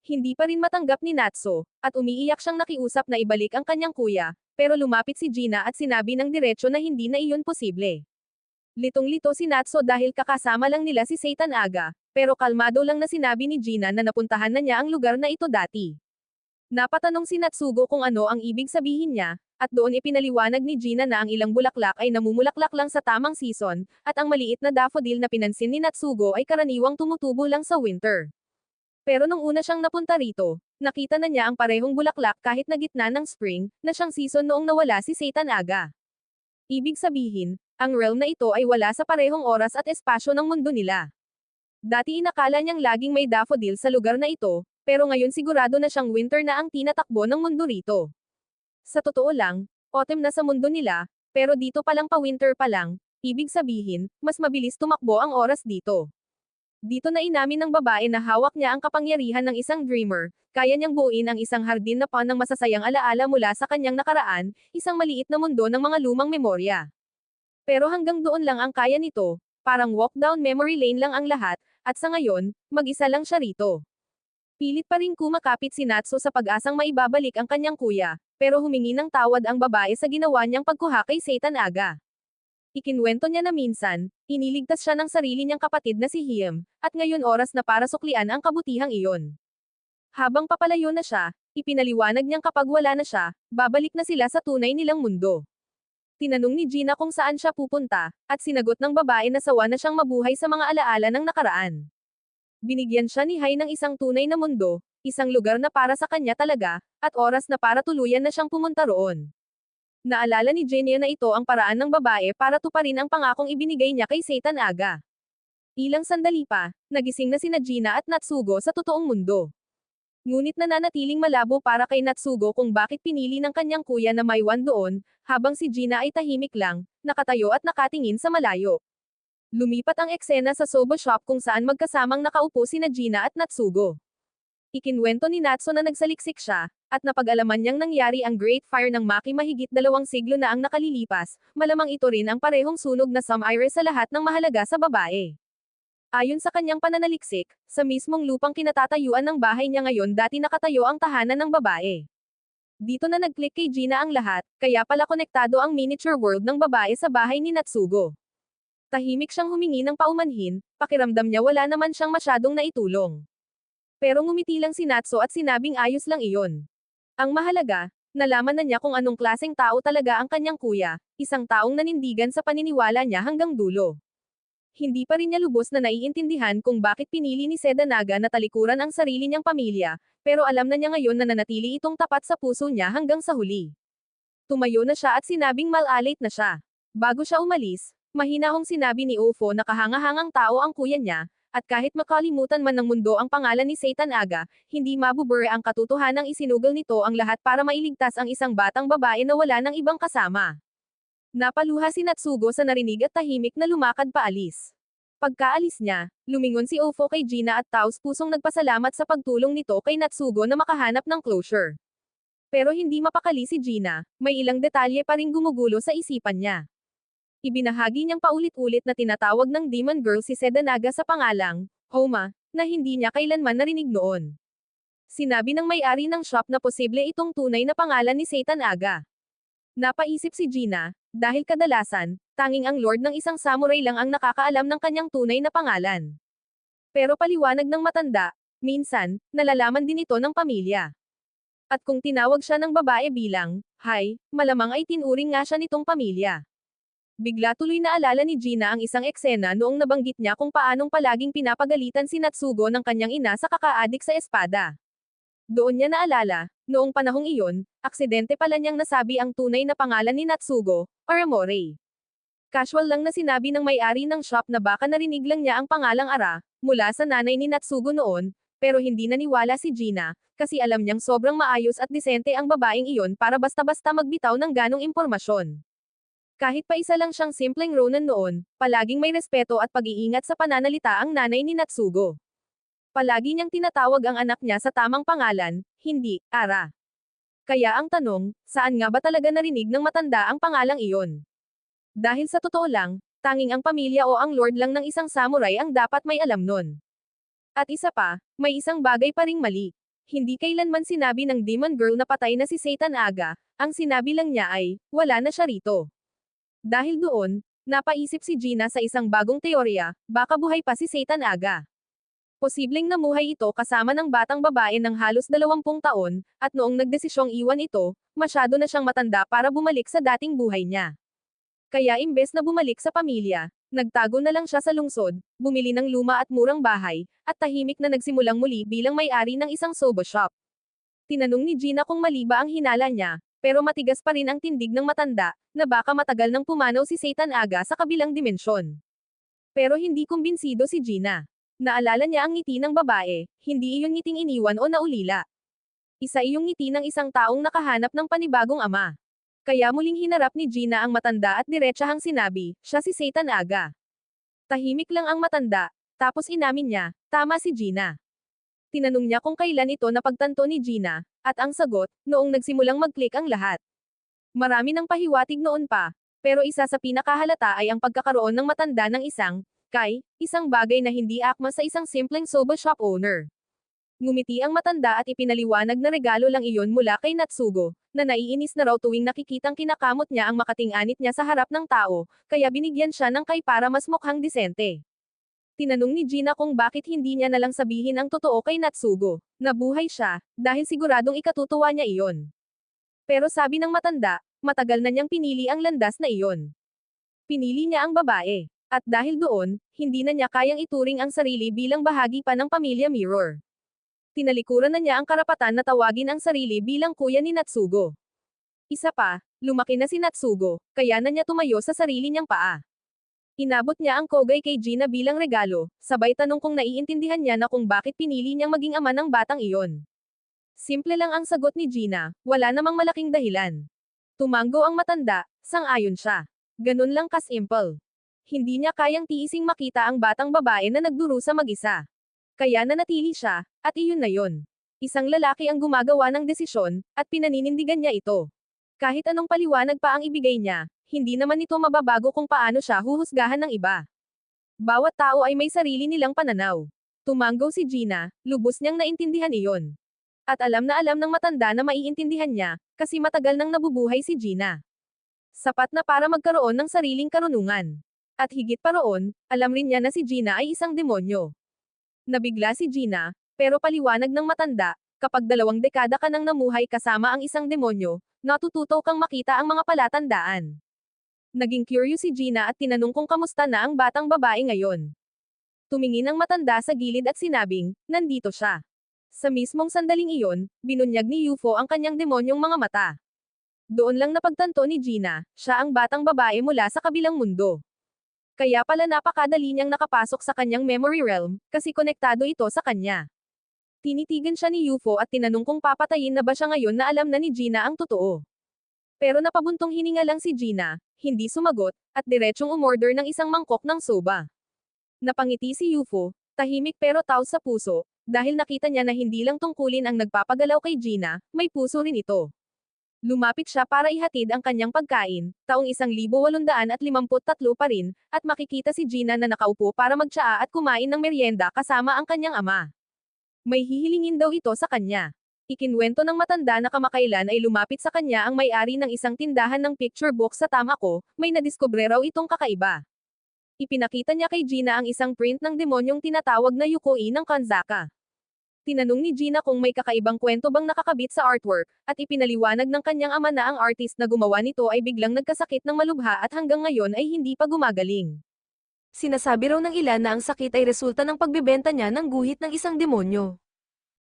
Hindi pa rin matanggap ni Natso, at umiiyak siyang nakiusap na ibalik ang kanyang kuya, pero lumapit si Gina at sinabi ng diretsyo na hindi na iyon posible. Litong-lito si Natso dahil kakasama lang nila si Seitan Aga, pero kalmado lang na sinabi ni Gina na napuntahan na niya ang lugar na ito dati. Napatanong si Natsugo kung ano ang ibig sabihin niya, at doon ipinaliwanag ni Gina na ang ilang bulaklak ay namumulaklak lang sa tamang season, at ang maliit na daffodil na pinansin ni Natsugo ay karaniwang tumutubo lang sa winter. Pero nung una siyang napunta rito, nakita na niya ang parehong bulaklak kahit na gitna ng spring, na siyang season noong nawala si Seitan Aga. Ibig sabihin, ang realm na ito ay wala sa parehong oras at espasyo ng mundo nila. Dati inakala niyang laging may daffodil sa lugar na ito, pero ngayon sigurado na siyang winter na ang tinatakbo ng mundo rito. Sa totoo lang, autumn na sa mundo nila, pero dito palang pa-winter pa lang, ibig sabihin, mas mabilis tumakbo ang oras dito. Dito na inamin ng babae na hawak niya ang kapangyarihan ng isang dreamer, kaya niyang buuin ang isang hardin na pan ng masasayang alaala mula sa kanyang nakaraan, isang maliit na mundo ng mga lumang memorya. Pero hanggang doon lang ang kaya nito, parang walk down memory lane lang ang lahat, at sa ngayon, mag-isa lang siya rito. Pilit pa rin kumakapit si Natsu sa pag-asang maibabalik ang kanyang kuya, pero humingi ng tawad ang babae sa ginawa niyang pagkuha kay Seitan Aga. Ikinwento niya na minsan, iniligtas siya ng sarili niyang kapatid na si Hiem, at ngayon oras na para suklian ang kabutihang iyon. Habang papalayo na siya, ipinaliwanag niyang kapag wala na siya, babalik na sila sa tunay nilang mundo. Tinanong ni Gina kung saan siya pupunta, at sinagot ng babae na sawa na siyang mabuhay sa mga alaala ng nakaraan. Binigyan siya ni Hai ng isang tunay na mundo, isang lugar na para sa kanya talaga, at oras na para tuluyan na siyang pumunta roon. Naalala ni Genia na ito ang paraan ng babae para tuparin ang pangakong ibinigay niya kay Seitan Aga. Ilang sandali pa, nagising na sina Gina at Natsugo sa totoong mundo. Ngunit nananatiling malabo para kay Natsugo kung bakit pinili ng kanyang kuya na maiwan doon, habang si Gina ay tahimik lang, nakatayo at nakatingin sa malayo. Lumipat ang eksena sa soba shop kung saan magkasamang nakaupo sina Gina at Natsugo. Ikinwento ni Natsu na nagsaliksik siya, at napag-alaman niyang nangyari ang Great Fire ng Maki mahigit 2 siglo na ang nakalilipas, malamang ito rin ang parehong sunog na sumire sa lahat ng mahalaga sa babae. Ayon sa kanyang pananaliksik, sa mismong lupang kinatatayuan ng bahay niya ngayon dati nakatayo ang tahanan ng babae. Dito na nag-click kay Gina ang lahat, kaya pala konektado ang miniature world ng babae sa bahay ni Natsugo. Tahimik siyang humingi ng paumanhin, pakiramdam niya wala naman siyang masyadong naitulong. Pero ngumiti lang si Natsu at sinabing ayos lang iyon. Ang mahalaga, nalaman na niya kung anong klaseng tao talaga ang kanyang kuya, isang taong nanindigan sa paniniwala niya hanggang dulo. Hindi pa rin niya lubos na naiintindihan kung bakit pinili ni Seda Naga na talikuran ang sarili niyang pamilya, pero alam na niya ngayon na nanatili itong tapat sa puso niya hanggang sa huli. Tumayo na siya at sinabing mal-alate na siya. Bago siya umalis, mahinahong sinabi ni Ofo na kahangahangang tao ang kuya niya, at kahit makalimutan man ng mundo ang pangalan ni Seitan Aga, hindi mabubure ang katotohanang isinugal nito ang lahat para mailigtas ang isang batang babae na wala ng ibang kasama. Napaluha si Natsugo sa narinig at tahimik na lumakad paalis. Pagkaalis niya, lumingon si Ofo kay Gina at taos pusong nagpasalamat sa pagtulong nito kay Natsugo na makahanap ng closure. Pero hindi mapakali si Gina, may ilang detalye pa ring gumugulo sa isipan niya. Ibinahagi niyang paulit-ulit na tinatawag ng Demon Girl si Seda Naga sa pangalang, Homa, na hindi niya kailanman narinig noon. Sinabi ng may-ari ng shop na posible itong tunay na pangalan ni Seitan Aga. Napaisip si Gina, dahil kadalasan, tanging ang lord ng isang samurai lang ang nakakaalam ng kanyang tunay na pangalan. Pero paliwanag ng matanda, minsan, nalalaman din ito ng pamilya. At kung tinawag siya ng babae bilang, Hai, malamang ay tinuring nga siya nitong pamilya. Bigla tuloy naalala ni Gina ang isang eksena noong nabanggit niya kung paanong palaging pinapagalitan si Natsugo ng kanyang ina sa kakaadik sa espada. Doon niya naalala, noong panahong iyon, aksidente pala niyang nasabi ang tunay na pangalan ni Natsugo, Aramore. Casual lang na sinabi ng may-ari ng shop na baka narinig lang niya ang pangalang Ara, mula sa nanay ni Natsugo noon, pero hindi naniwala si Gina, kasi alam niyang sobrang maayos at disente ang babaeng iyon para basta-basta magbitaw ng ganong impormasyon. Kahit pa isa lang siyang simpleng ronin noon, palaging may respeto at pag-iingat sa pananalita ang nanay ni Natsugo. Palagi niyang tinatawag ang anak niya sa tamang pangalan, hindi, Ara. Kaya ang tanong, saan nga ba talaga narinig ng matanda ang pangalang iyon? Dahil sa totoo lang, Tanging ang pamilya o ang lord lang ng isang samurai ang dapat may alam nun. At isa pa, may isang bagay pa ring mali. Hindi kailanman sinabi ng Demon Girl na patay na si Satan Aga, ang sinabi lang niya ay, wala na siya rito. Dahil doon, napaisip si Gina sa isang bagong teorya, baka buhay pa si Satan Aga. Posibleng namuhay ito kasama ng batang babae ng halos 20 taon, at noong nagdesisyong iwan ito, masyado na siyang matanda para bumalik sa dating buhay niya. Kaya imbes na bumalik sa pamilya, nagtago na lang siya sa lungsod, bumili ng luma at murang bahay, at tahimik na nagsimulang muli bilang may-ari ng isang soba shop. Tinanong ni Gina kung mali ba ang hinala niya, pero matigas pa rin ang tindig ng matanda, na baka matagal nang pumanaw si Satan Aga sa kabilang dimensyon. Pero hindi kumbinsido si Gina. Naalala niya ang ngiti ng babae, hindi iyon ngiting iniwan o naulila. Isa iyong ngiti ng isang taong nakahanap ng panibagong ama. Kaya muling hinarap ni Gina ang matanda at diretsahang sinabi, siya si Satan Aga. Tahimik lang ang matanda, tapos inamin niya, tama si Gina. Tinanong niya kung kailan ito napagtanto ni Gina, at ang sagot, noong nagsimulang mag-click ang lahat. Marami ng pahiwatig noon pa, pero isa sa pinakahalata ay ang pagkakaroon ng matanda ng isang bagay na hindi akma sa isang simpleng soba shop owner. Ngumiti ang matanda at ipinaliwanag na regalo lang iyon mula kay Natsugo, na naiinis na raw tuwing nakikitang kinakamot niya ang makating-anit niya sa harap ng tao, kaya binigyan siya ng para mas mukhang disente. Tinanong ni Gina kung bakit hindi niya nalang sabihin ang totoo kay Natsugo, na buhay siya, dahil siguradong ikatutuwa niya iyon. Pero sabi ng matanda, matagal na niyang pinili ang landas na iyon. Pinili niya ang babae, at dahil doon, hindi na niya kayang ituring ang sarili bilang bahagi pa ng pamilya Mirror. Tinalikuran na niya ang karapatan na tawagin ang sarili bilang kuya ni Natsugo. Isa pa, lumaki na si Natsugo, kaya na niya tumayo sa sarili niyang paa. Inabot niya ang kogay kay Gina bilang regalo, sabay tanong kung naiintindihan niya na kung bakit pinili niyang maging ama ng batang iyon. Simple lang ang sagot ni Gina, wala namang malaking dahilan. Tumango ang matanda, sang-ayon siya. Ganun lang kasimple. Hindi niya kayang tiising makita ang batang babae na nagdurusa mag-isa. Kaya nanatili siya, at iyon na yon. Isang lalaki ang gumagawa ng desisyon, at pinaninindigan niya ito. Kahit anong paliwanag pa ang ibigay niya, hindi naman ito mababago kung paano siya huhusgahan ng iba. Bawat tao ay may sarili nilang pananaw. Tumango si Gina, lubos niyang naintindihan iyon. At alam ng matanda na maiintindihan niya, kasi matagal nang nabubuhay si Gina. Sapat na para magkaroon ng sariling karunungan. At higit pa roon, alam rin niya na si Gina ay isang demonyo. Nabigla si Gina, pero paliwanag ng matanda, kapag 2 dekada ka nang namuhay kasama ang isang demonyo, natututo kang makita ang mga palatandaan. Naging curious si Gina at tinanong kung kamusta na ang batang babae ngayon. Tumingin ang matanda sa gilid at sinabing, nandito siya. Sa mismong sandaling iyon, binunyag ni UFO ang kanyang demonyong mga mata. Doon lang napagtanto ni Gina, siya ang batang babae mula sa kabilang mundo. Kaya pala napakadali niyang nakapasok sa kanyang memory realm, kasi konektado ito sa kanya. Tinitigan siya ni UFO at tinanong kung papatayin na ba siya ngayon na alam na ni Gina ang totoo. Pero napabuntong hininga lang si Gina, hindi sumagot, at diretsyong umorder ng isang mangkok ng soba. Napangiti si UFO, tahimik pero taos sa puso, dahil nakita niya na hindi lang tungkulin ang nagpapagalaw kay Gina, may puso rin ito. Lumapit siya para ihatid ang kanyang pagkain, taong 1853 pa rin, at makikita si Gina na nakaupo para magtsaa at kumain ng merienda kasama ang kanyang ama. May hihilingin daw ito sa kanya. Ikinwento ng matanda na kamakailan ay lumapit sa kanya ang may-ari ng isang tindahan ng picture book sa Tamako, may nadiskubre raw itong kakaiba. Ipinakita niya kay Gina ang isang print ng demonyong tinatawag na Yukoi ng Kanzaka. Tinanong ni Gina kung may kakaibang kwento bang nakakabit sa artwork, at ipinaliwanag ng kanyang ama na ang artist na gumawa nito ay biglang nagkasakit ng malubha at hanggang ngayon ay hindi pa gumagaling. Sinasabi raw ng ilan na ang sakit ay resulta ng pagbebenta niya ng guhit ng isang demonyo.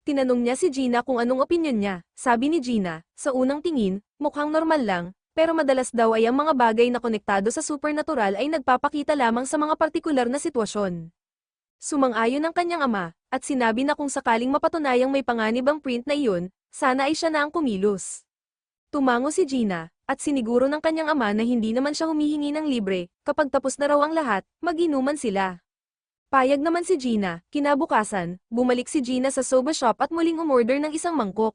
Tinanong niya si Gina kung anong opinyon niya, sabi ni Gina, sa unang tingin, mukhang normal lang, pero madalas daw ay ang mga bagay na konektado sa supernatural ay nagpapakita lamang sa mga partikular na sitwasyon. Sumang-ayon ang kanyang ama, at sinabi na kung sakaling mapatunayang may panganib ang print na iyon, sana ay siya na ang kumilos. Tumango si Gina, at siniguro ng kanyang ama na hindi naman siya humihingi ng libre, kapag tapos na raw ang lahat, mag-inuman sila. Payag naman si Gina, kinabukasan, bumalik si Gina sa soba shop at muling umorder ng isang mangkok.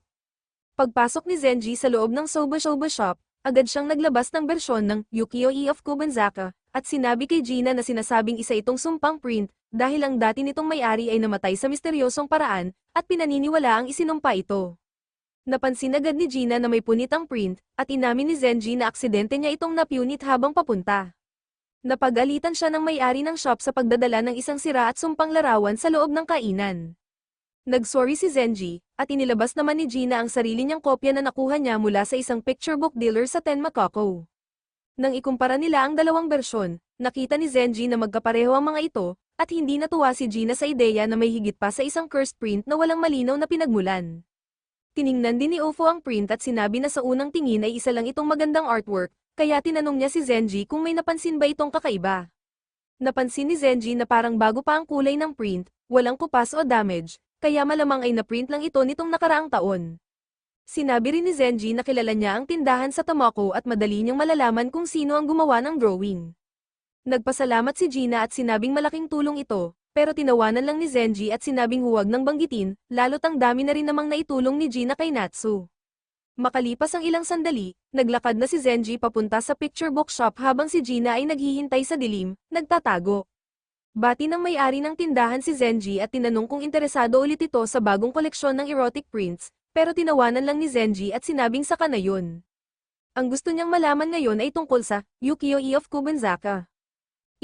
Pagpasok ni Zenji sa loob ng soba shop, agad siyang naglabas ng bersyon ng Ukiyo-e of Kubanzaka, at sinabi kay Gina na sinasabing isa itong sumpang print, dahil ang dati nitong may-ari ay namatay sa misteryosong paraan, at pinaniniwala ang isinumpa ito. Napansin agad ni Gina na may punit ang print, at inamin ni Zenji na aksidente niya itong napunit habang papunta. Napag-alitan siya ng may-ari ng shop sa pagdadala ng isang sira at sumpang larawan sa loob ng kainan. Nag-sorry si Zenji, at inilabas naman ni Gina ang sarili niyang kopya na nakuha niya mula sa isang picture book dealer sa Tenmakoko. Nang ikumpara nila ang dalawang bersyon, nakita ni Zenji na magkapareho ang mga ito, at hindi natuwa si Gina sa ideya na may higit pa sa isang cursed print na walang malinaw na pinagmulan. Tiningnan din ni Ofo ang print at sinabi na sa unang tingin ay isa lang itong magandang artwork, kaya tinanong niya si Zenji kung may napansin ba itong kakaiba. Napansin ni Zenji na parang bago pa ang kulay ng print, walang kupas o damage, kaya malamang ay na-print lang ito nitong nakaraang taon. Sinabi rin ni Zenji na kilala niya ang tindahan sa Tamako at madali niyang malalaman kung sino ang gumawa ng drawing. Nagpasalamat si Gina at sinabing malaking tulong ito, pero tinawanan lang ni Zenji at sinabing huwag nang banggitin, lalo't ang dami na rin namang naitulong ni Gina kay Natsu. Makalipas ang ilang sandali, naglakad na si Zenji papunta sa picture book shop habang si Gina ay naghihintay sa dilim, nagtatago. Bati ng may-ari ng tindahan si Zenji at tinanong kung interesado ulit ito sa bagong koleksyon ng erotic prints, pero tinawanan lang ni Zenji at sinabing saka na yun. Ang gusto niyang malaman ngayon ay tungkol sa Ukiyo-e of Kubanzaka.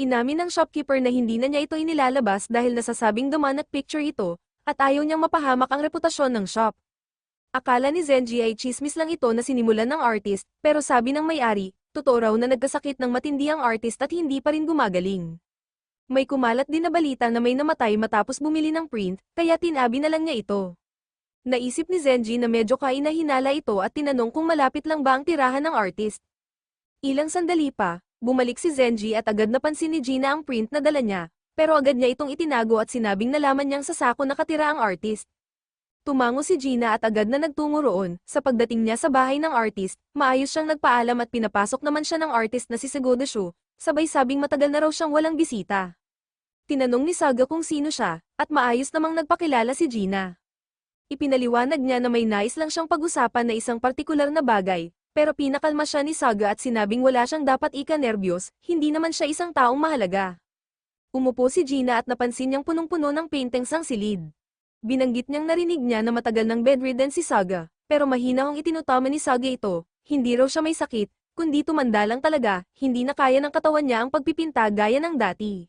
Inamin ng shopkeeper na hindi na niya ito inilalabas dahil nasasabing dumanak picture ito, at ayaw niyang mapahamak ang reputasyon ng shop. Akala ni Zenji ay chismis lang ito na sinimulan ng artist, pero sabi ng may-ari, totoo raw na nagkasakit ng matindi ang artist at hindi pa rin gumagaling. May kumalat din na balita na may namatay matapos bumili ng print, kaya tinabi na lang niya ito. Naisip ni Zenji na medyo kainahinala ito at tinanong kung malapit lang ba ang tirahan ng artist. Ilang sandali pa, bumalik si Zenji at agad napansin ni Gina ang print na dala niya, pero agad niya itong itinago at sinabing nalaman niyang sa sako nakatira ang artist. Tumango si Gina at agad na nagtungo roon, sa pagdating niya sa bahay ng artist, maayos siyang nagpaalam at pinapasok naman siya ng artist na si Segodoshu, sabay sabing matagal na raw siyang walang bisita. Tinanong ni Saga kung sino siya, at maayos namang nagpakilala si Gina. Ipinaliwanag niya na may nais lang siyang pag-usapan na isang partikular na bagay, pero pinakalma siya ni Saga at sinabing wala siyang dapat ika-nervyos, hindi naman siya isang taong mahalaga. Umupo si Gina at napansin niyang punong-puno ng paintings ang silid. Binanggit niyang narinig niya na matagal ng bedridden si Saga, pero mahina ang itinutama ni Saga ito, hindi raw siya may sakit, kundi tumanda lang talaga, hindi na kaya ng katawan niya ang pagpipinta gaya ng dati.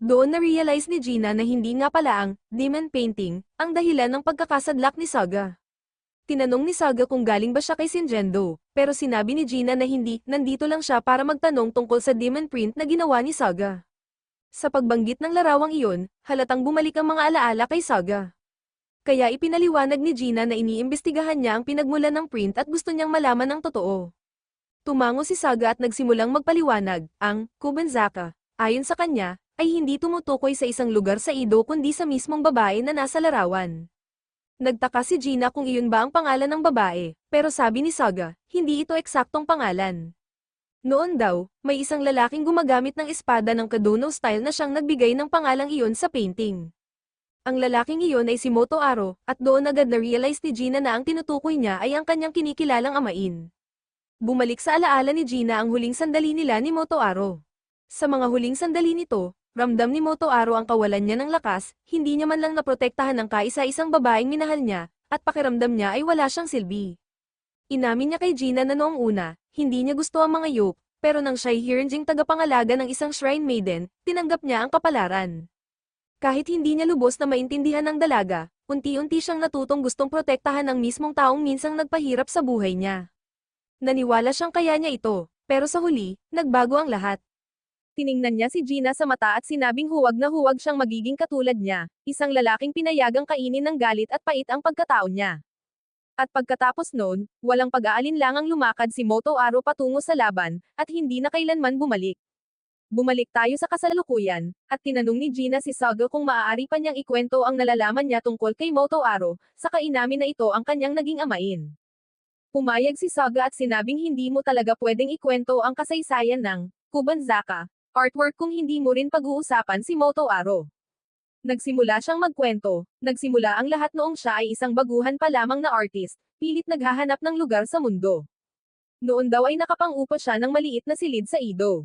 Doon na-realize ni Gina na hindi nga pala ang demon painting ang dahilan ng pagkakasadlak ni Saga. Tinanong ni Saga kung galing ba siya kay Shinjendo, pero sinabi ni Gina na hindi, nandito lang siya para magtanong tungkol sa demon print na ginawa ni Saga. Sa pagbanggit ng larawang iyon, halatang bumalik ang mga alaala kay Saga. Kaya ipinaliwanag ni Gina na iniimbestigahan niya ang pinagmulan ng print at gusto niyang malaman ang totoo. Tumango si Saga at nagsimulang magpaliwanag, ang Kubanzaka, ayon sa kanya, ay hindi tumutukoy sa isang lugar sa Edo kundi sa mismong babae na nasa larawan. Nagtaka si Gina kung iyon ba ang pangalan ng babae, pero sabi ni Saga, hindi ito eksaktong pangalan. Noon daw, may isang lalaking gumagamit ng espada ng Kadono style na siyang nagbigay ng pangalang iyon sa painting. Ang lalaking iyon ay si Moto Aro, at doon agad na-realize ni Gina na ang tinutukoy niya ay ang kanyang kinikilalang amain. Bumalik sa alaala ni Gina ang huling sandali nila ni Moto Aro. Sa mga huling sandali nito, ramdam ni Moto Aro ang kawalan niya ng lakas, hindi niya man lang naprotektahan ng kaisa-isang babaeng minahal niya, at pakiramdam niya ay wala siyang silbi. Inamin niya kay Gina na noong una, hindi niya gusto ang mga yoke, pero nang siya'y hirinjing tagapangalaga ng isang shrine maiden, tinanggap niya ang kapalaran. Kahit hindi niya lubos na maintindihan ng dalaga, unti-unti siyang natutong gustong protektahan ang mismong taong minsang nagpahirap sa buhay niya. Naniwala siyang kaya niya ito, pero sa huli, nagbago ang lahat. Tiningnan niya si Gina sa mata at sinabing huwag na huwag siyang magiging katulad niya, isang lalaking pinayagang kainin ng galit at pait ang pagkatao niya. At pagkatapos noon, walang pag-aalinlangang lumakad si Moto Aro patungo sa laban, at hindi na kailanman bumalik. Bumalik tayo sa kasalukuyan, at tinanong ni Gina si Saga kung maaari pa niyang ikwento ang nalalaman niya tungkol kay Moto Aro, saka inamin na ito ang kanyang naging amain. Pumayag si Saga at sinabing hindi mo talaga pwedeng ikwento ang kasaysayan ng Kubanzaka artwork kung hindi mo rin pag-uusapan si Moto Aro. Nagsimula siyang magkwento, nagsimula ang lahat noong siya ay isang baguhan pa lamang na artist, pilit naghahanap ng lugar sa mundo. Noon daw ay nakapang-upo siya ng maliit na silid sa Edo.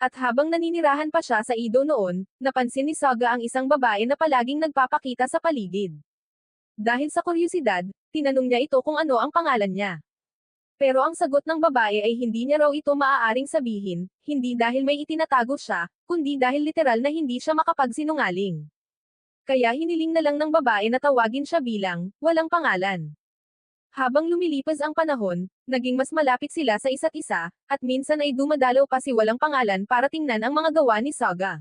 At habang naninirahan pa siya sa Edo noon, napansin ni Saga ang isang babae na palaging nagpapakita sa paligid. Dahil sa kuryosidad, tinanong niya ito kung ano ang pangalan niya. Pero ang sagot ng babae ay hindi niya raw ito maaaring sabihin, hindi dahil may itinatago siya, kundi dahil literal na hindi siya makapagsinungaling. Kaya hiniling na lang ng babae na tawagin siya bilang, walang pangalan. Habang lumilipas ang panahon, naging mas malapit sila sa isa't isa, at minsan ay dumadalaw pa si walang pangalan para tingnan ang mga gawa ni Saga.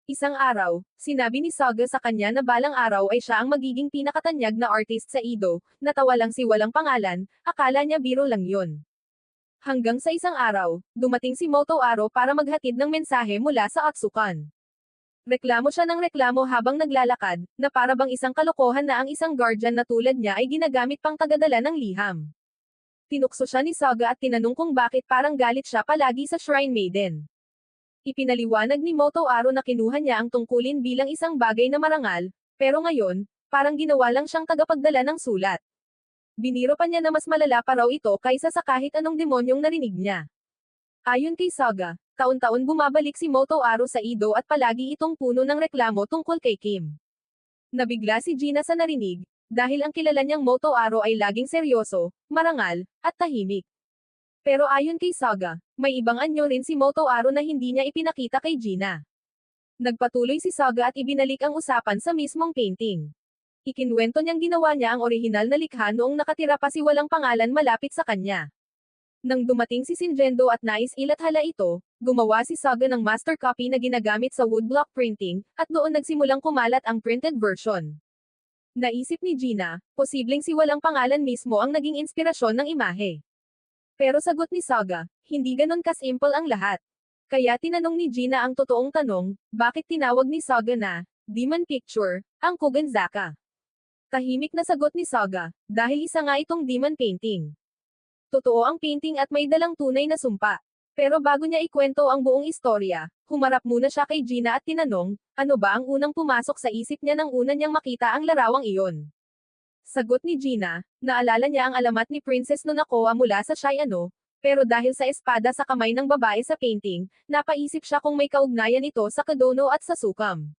Isang araw, sinabi ni Saga sa kanya na balang araw ay siya ang magiging pinakatanyag na artist sa Edo, natawa lang si walang pangalan, akala niya biro lang yun. Hanggang sa isang araw, dumating si Moto Aro para maghatid ng mensahe mula sa Atsukan. Reklamo siya ng reklamo habang naglalakad, na para bang isang kalokohan na ang isang guardian na tulad niya ay ginagamit pang tagadala ng liham. Tinukso siya ni Saga at tinanong kung bakit parang galit siya palagi sa Shrine Maiden. Ipinaliwanag ni Moto Aro na kinuha niya ang tungkulin bilang isang bagay na marangal, pero ngayon, parang ginawa lang siyang tagapagdala ng sulat. Biniro pa niya na mas malala pa raw ito kaysa sa kahit anong demonyong narinig niya. Ayon kay Saga, taon-taon bumabalik si Moto Aro sa Edo at palagi itong puno ng reklamo tungkol kay Kim. Nabigla si Gina sa narinig, dahil ang kilala niyang Moto Aro ay laging seryoso, marangal, at tahimik. Pero ayon kay Saga, may ibang anyo rin si Moto Aro na hindi niya ipinakita kay Gina. Nagpatuloy si Saga at ibinalik ang usapan sa mismong painting. Ikinwento niyang ginawa niya ang orihinal na likha noong nakatira pa si walang pangalan malapit sa kanya. Nang dumating si Shinjendo at nais ilathala ito, gumawa si Saga ng master copy na ginagamit sa woodblock printing, at doon nagsimulang kumalat ang printed version. Naisip ni Gina, posibleng si walang pangalan mismo ang naging inspirasyon ng imahe. Pero sagot ni Saga, hindi ganon kasimple ang lahat. Kaya tinanong ni Gina ang totoong tanong, bakit tinawag ni Saga na, Demon Picture, ang Kogenzaka? Tahimik na sagot ni Saga, dahil isa nga itong demon painting. Totoo ang painting at may dalang tunay na sumpa. Pero bago niya ikwento ang buong istorya, humarap muna siya kay Gina at tinanong, ano ba ang unang pumasok sa isip niya nang una niyang makita ang larawang iyon? Sagot ni Gina, naalala niya ang alamat ni Princess no nakuha mula sa Shiano, pero dahil sa espada sa kamay ng babae sa painting, napaisip siya kung may kaugnayan ito sa Kadono at sa Sukam.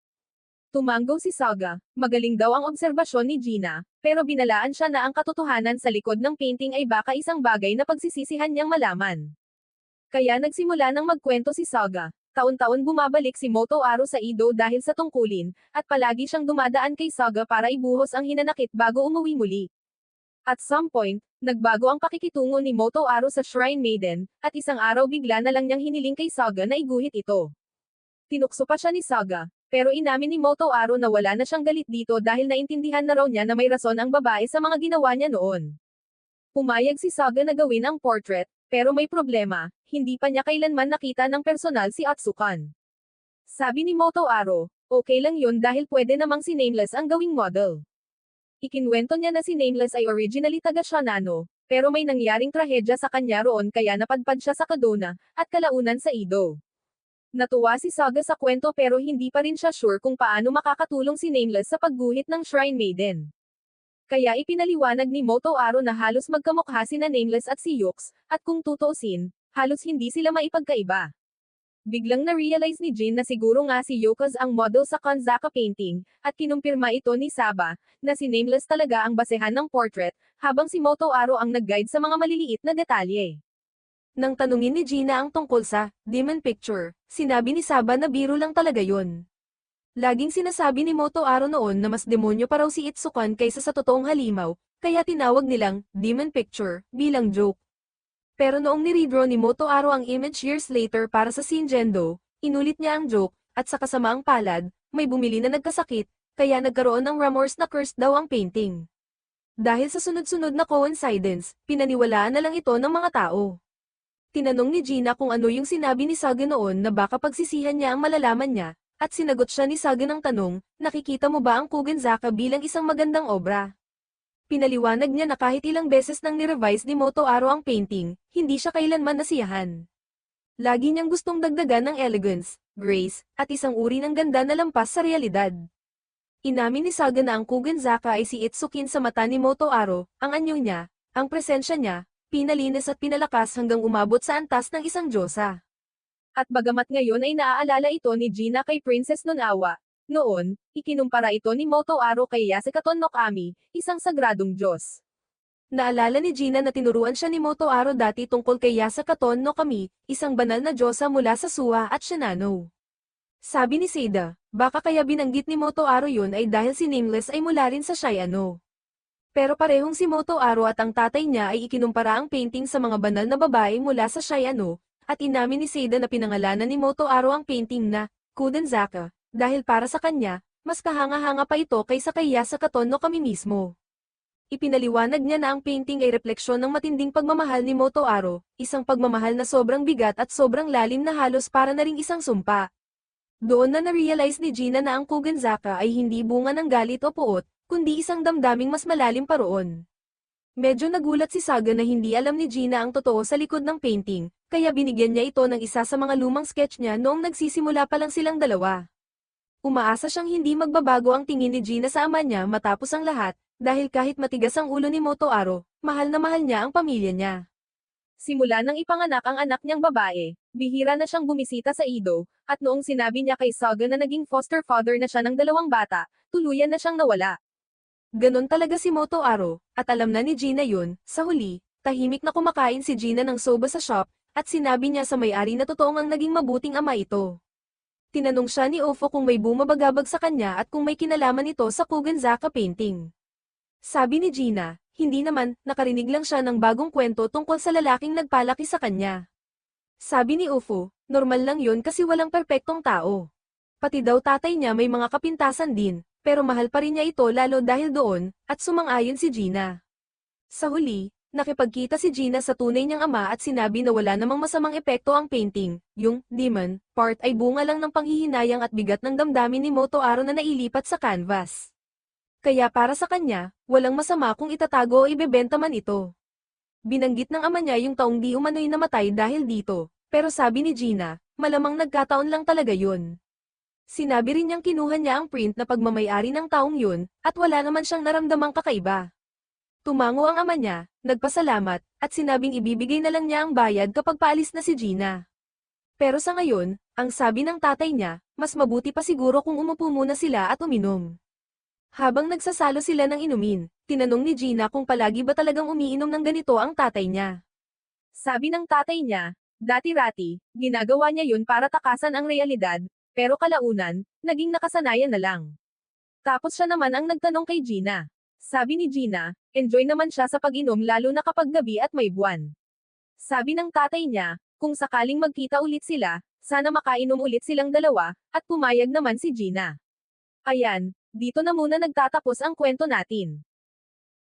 Tumanggo si Saga, magaling daw ang obserbasyon ni Gina, pero binalaan siya na ang katotohanan sa likod ng painting ay baka isang bagay na pagsisisihan niyang malaman. Kaya nagsimula ng magkwento si Saga, taon-taon bumabalik si Moto Aro sa Edo dahil sa tungkulin, at palagi siyang dumadaan kay Saga para ibuhos ang hinanakit bago umuwi muli. At some point, nagbago ang pakikitungo ni Moto Aro sa Shrine Maiden, at isang araw bigla na lang niyang hiniling kay Saga na iguhit ito. Tinukso pa siya ni Saga, pero inamin ni Moto Aro na wala na siyang galit dito dahil naintindihan na raw niya na may rason ang babae sa mga ginawa niya noon. Pumayag si Saga na gawin ang portrait, pero may problema, hindi pa niya kailanman nakita ng personal si Atsukan. Sabi ni Moto Aro, okay lang yun dahil pwede namang si Nameless ang gawing model. Ikinwento niya na si Nameless ay originally taga Shinano, pero may nangyaring trahedya sa kanya roon kaya napadpad siya sa Kadona, at kalaunan sa Edo. Natuwa si Saga sa kwento pero hindi pa rin siya sure kung paano makakatulong si Nameless sa pagguhit ng Shrine Maiden. Kaya ipinaliwanag ni Moto Aro na halos magkamukha sina Nameless at si Yux, at kung tutuusin, halos hindi sila maipagkaiba. Biglang na-realize ni Jin na siguro nga si Yukaz ang model sa Konzaka painting, at kinumpirma ito ni Saba, na si Nameless talaga ang basehan ng portrait, habang si Moto Aro ang nag-guide sa mga maliliit na detalye. Nang tanungin ni Gina ang tungkol sa Demon Picture, sinabi ni Saba na biro lang talaga yun. Laging sinasabi ni Moto Aro noon na mas demonyo pa raw si Itsukan kaysa sa totoong halimaw, kaya tinawag nilang Demon Picture bilang joke. Pero noong niredraw ni Moto Aro ang image years later para sa Shinjendo, inulit niya ang joke, at sa kasamaang palad, may bumili na nagkasakit, kaya nagkaroon ng rumors na cursed daw ang painting. Dahil sa sunod-sunod na coincidence, pinaniwalaan na lang ito ng mga tao. Tinanong ni Gina kung ano yung sinabi ni Saga noon na baka pagsisihan niya ang malalaman niya, at sinagot siya ni Saga ng tanong, nakikita mo ba ang Kogenzaka bilang isang magandang obra? Pinaliwanag niya na kahit ilang beses nang nirevise ni Moto Aro ang painting, hindi siya kailanman nasiyahan. Lagi niyang gustong dagdagan ng elegance, grace, at isang uri ng ganda na lampas sa realidad. Inamin ni Saga na ang Kogenzaka ay si Itsukin sa mata ni Moto Aro, ang anyo niya, ang presensya niya, pinalinis at pinalakas hanggang umabot sa antas ng isang diyosa. At bagamat ngayon ay naaalala ito ni Gina kay Princess Nonawa, noon, ikinumpara ito ni Motoaro kay Yasukaton no Kami, isang sagradong Diyos. Naalala ni Gina na tinuruan siya ni Motoaro dati tungkol kay Yasukaton no Kami, isang banal na diyosa mula sa Suwa at Shinano. Sabi ni Seda, baka kaya binanggit ni Motoaro yun ay dahil si Nameless ay mula rin sa Shayano. Pero parehong si Motoaro at ang tatay niya ay ikinumpara ang painting sa mga banal na babae mula sa Shayano, at inamin ni Seda na pinangalanan ni Motoaro ang painting na Kudenzaka, dahil para sa kanya, mas kahanga-hanga pa ito kaysa kay Yasukaton no Kami mismo. Ipinaliwanag niya na ang painting ay refleksyon ng matinding pagmamahal ni Motoaro, isang pagmamahal na sobrang bigat at sobrang lalim na halos para na ring isang sumpa. Doon na na-realize ni Gina na ang Kugenzaka ay hindi bunga ng galit o puot, kundi isang damdaming mas malalim pa roon. Medyo nagulat si Saga na hindi alam ni Gina ang totoo sa likod ng painting, kaya binigyan niya ito ng isa sa mga lumang sketch niya noong nagsisimula pa lang silang dalawa. Umaasa siyang hindi magbabago ang tingin ni Gina sa ama niya matapos ang lahat, dahil kahit matigas ang ulo ni Motoaro, mahal na mahal niya ang pamilya niya. Simula nang ipanganak ang anak niyang babae, bihira na siyang bumisita sa Edo, at noong sinabi niya kay Saga na naging foster father na siya ng 2 bata, tuluyan na siyang nawala. Ganon talaga si Motoaro, at alam na ni Gina yun. Sa huli, tahimik na kumakain si Gina ng soba sa shop, at sinabi niya sa may-ari na totoong ang naging mabuting ama ito. Tinanong siya ni Ofo kung may bumabagabag sa kanya at kung may kinalaman ito sa Kugenzaka painting. Sabi ni Gina, hindi naman, nakarinig lang siya ng bagong kwento tungkol sa lalaking nagpalaki sa kanya. Sabi ni Ofo, normal lang yun kasi walang perpektong tao. Pati daw tatay niya may mga kapintasan din, pero mahal pa rin niya ito lalo dahil doon, at sumang-ayon si Gina. Sa huli, nakipagkita si Gina sa tunay niyang ama at sinabi na wala namang masamang epekto ang painting, yung demon part ay bunga lang ng panghihinayang at bigat ng damdamin ni Motoaro na nailipat sa canvas. Kaya para sa kanya, walang masama kung itatago o ibebenta man ito. Binanggit ng ama niya yung taong di umano'y namatay dahil dito, pero sabi ni Gina, malamang nagkataon lang talaga yun. Sinabi rin niyang kinuha niya ang print na pagmamayari ng taong yun, at wala naman siyang naramdamang kakaiba. Tumango ang ama niya, nagpasalamat, at sinabing ibibigay na lang niya ang bayad kapag paalis na si Gina. Pero sa ngayon, ang sabi ng tatay niya, mas mabuti pa siguro kung umupo muna sila at uminom. Habang nagsasalo sila ng inumin, tinanong ni Gina kung palagi ba talagang umiinom ng ganito ang tatay niya. Sabi ng tatay niya, dati-rati, ginagawa niya yun para takasan ang realidad, pero kalaunan, naging nakasanayan na lang. Tapos siya naman ang nagtanong kay Gina. Sabi ni Gina, enjoy naman siya sa pag-inom lalo na kapag gabi at may buwan. Sabi ng tatay niya, kung sakaling magkita ulit sila, sana makainom ulit silang dalawa, at pumayag naman si Gina. Ayan, dito na muna nagtatapos ang kwento natin.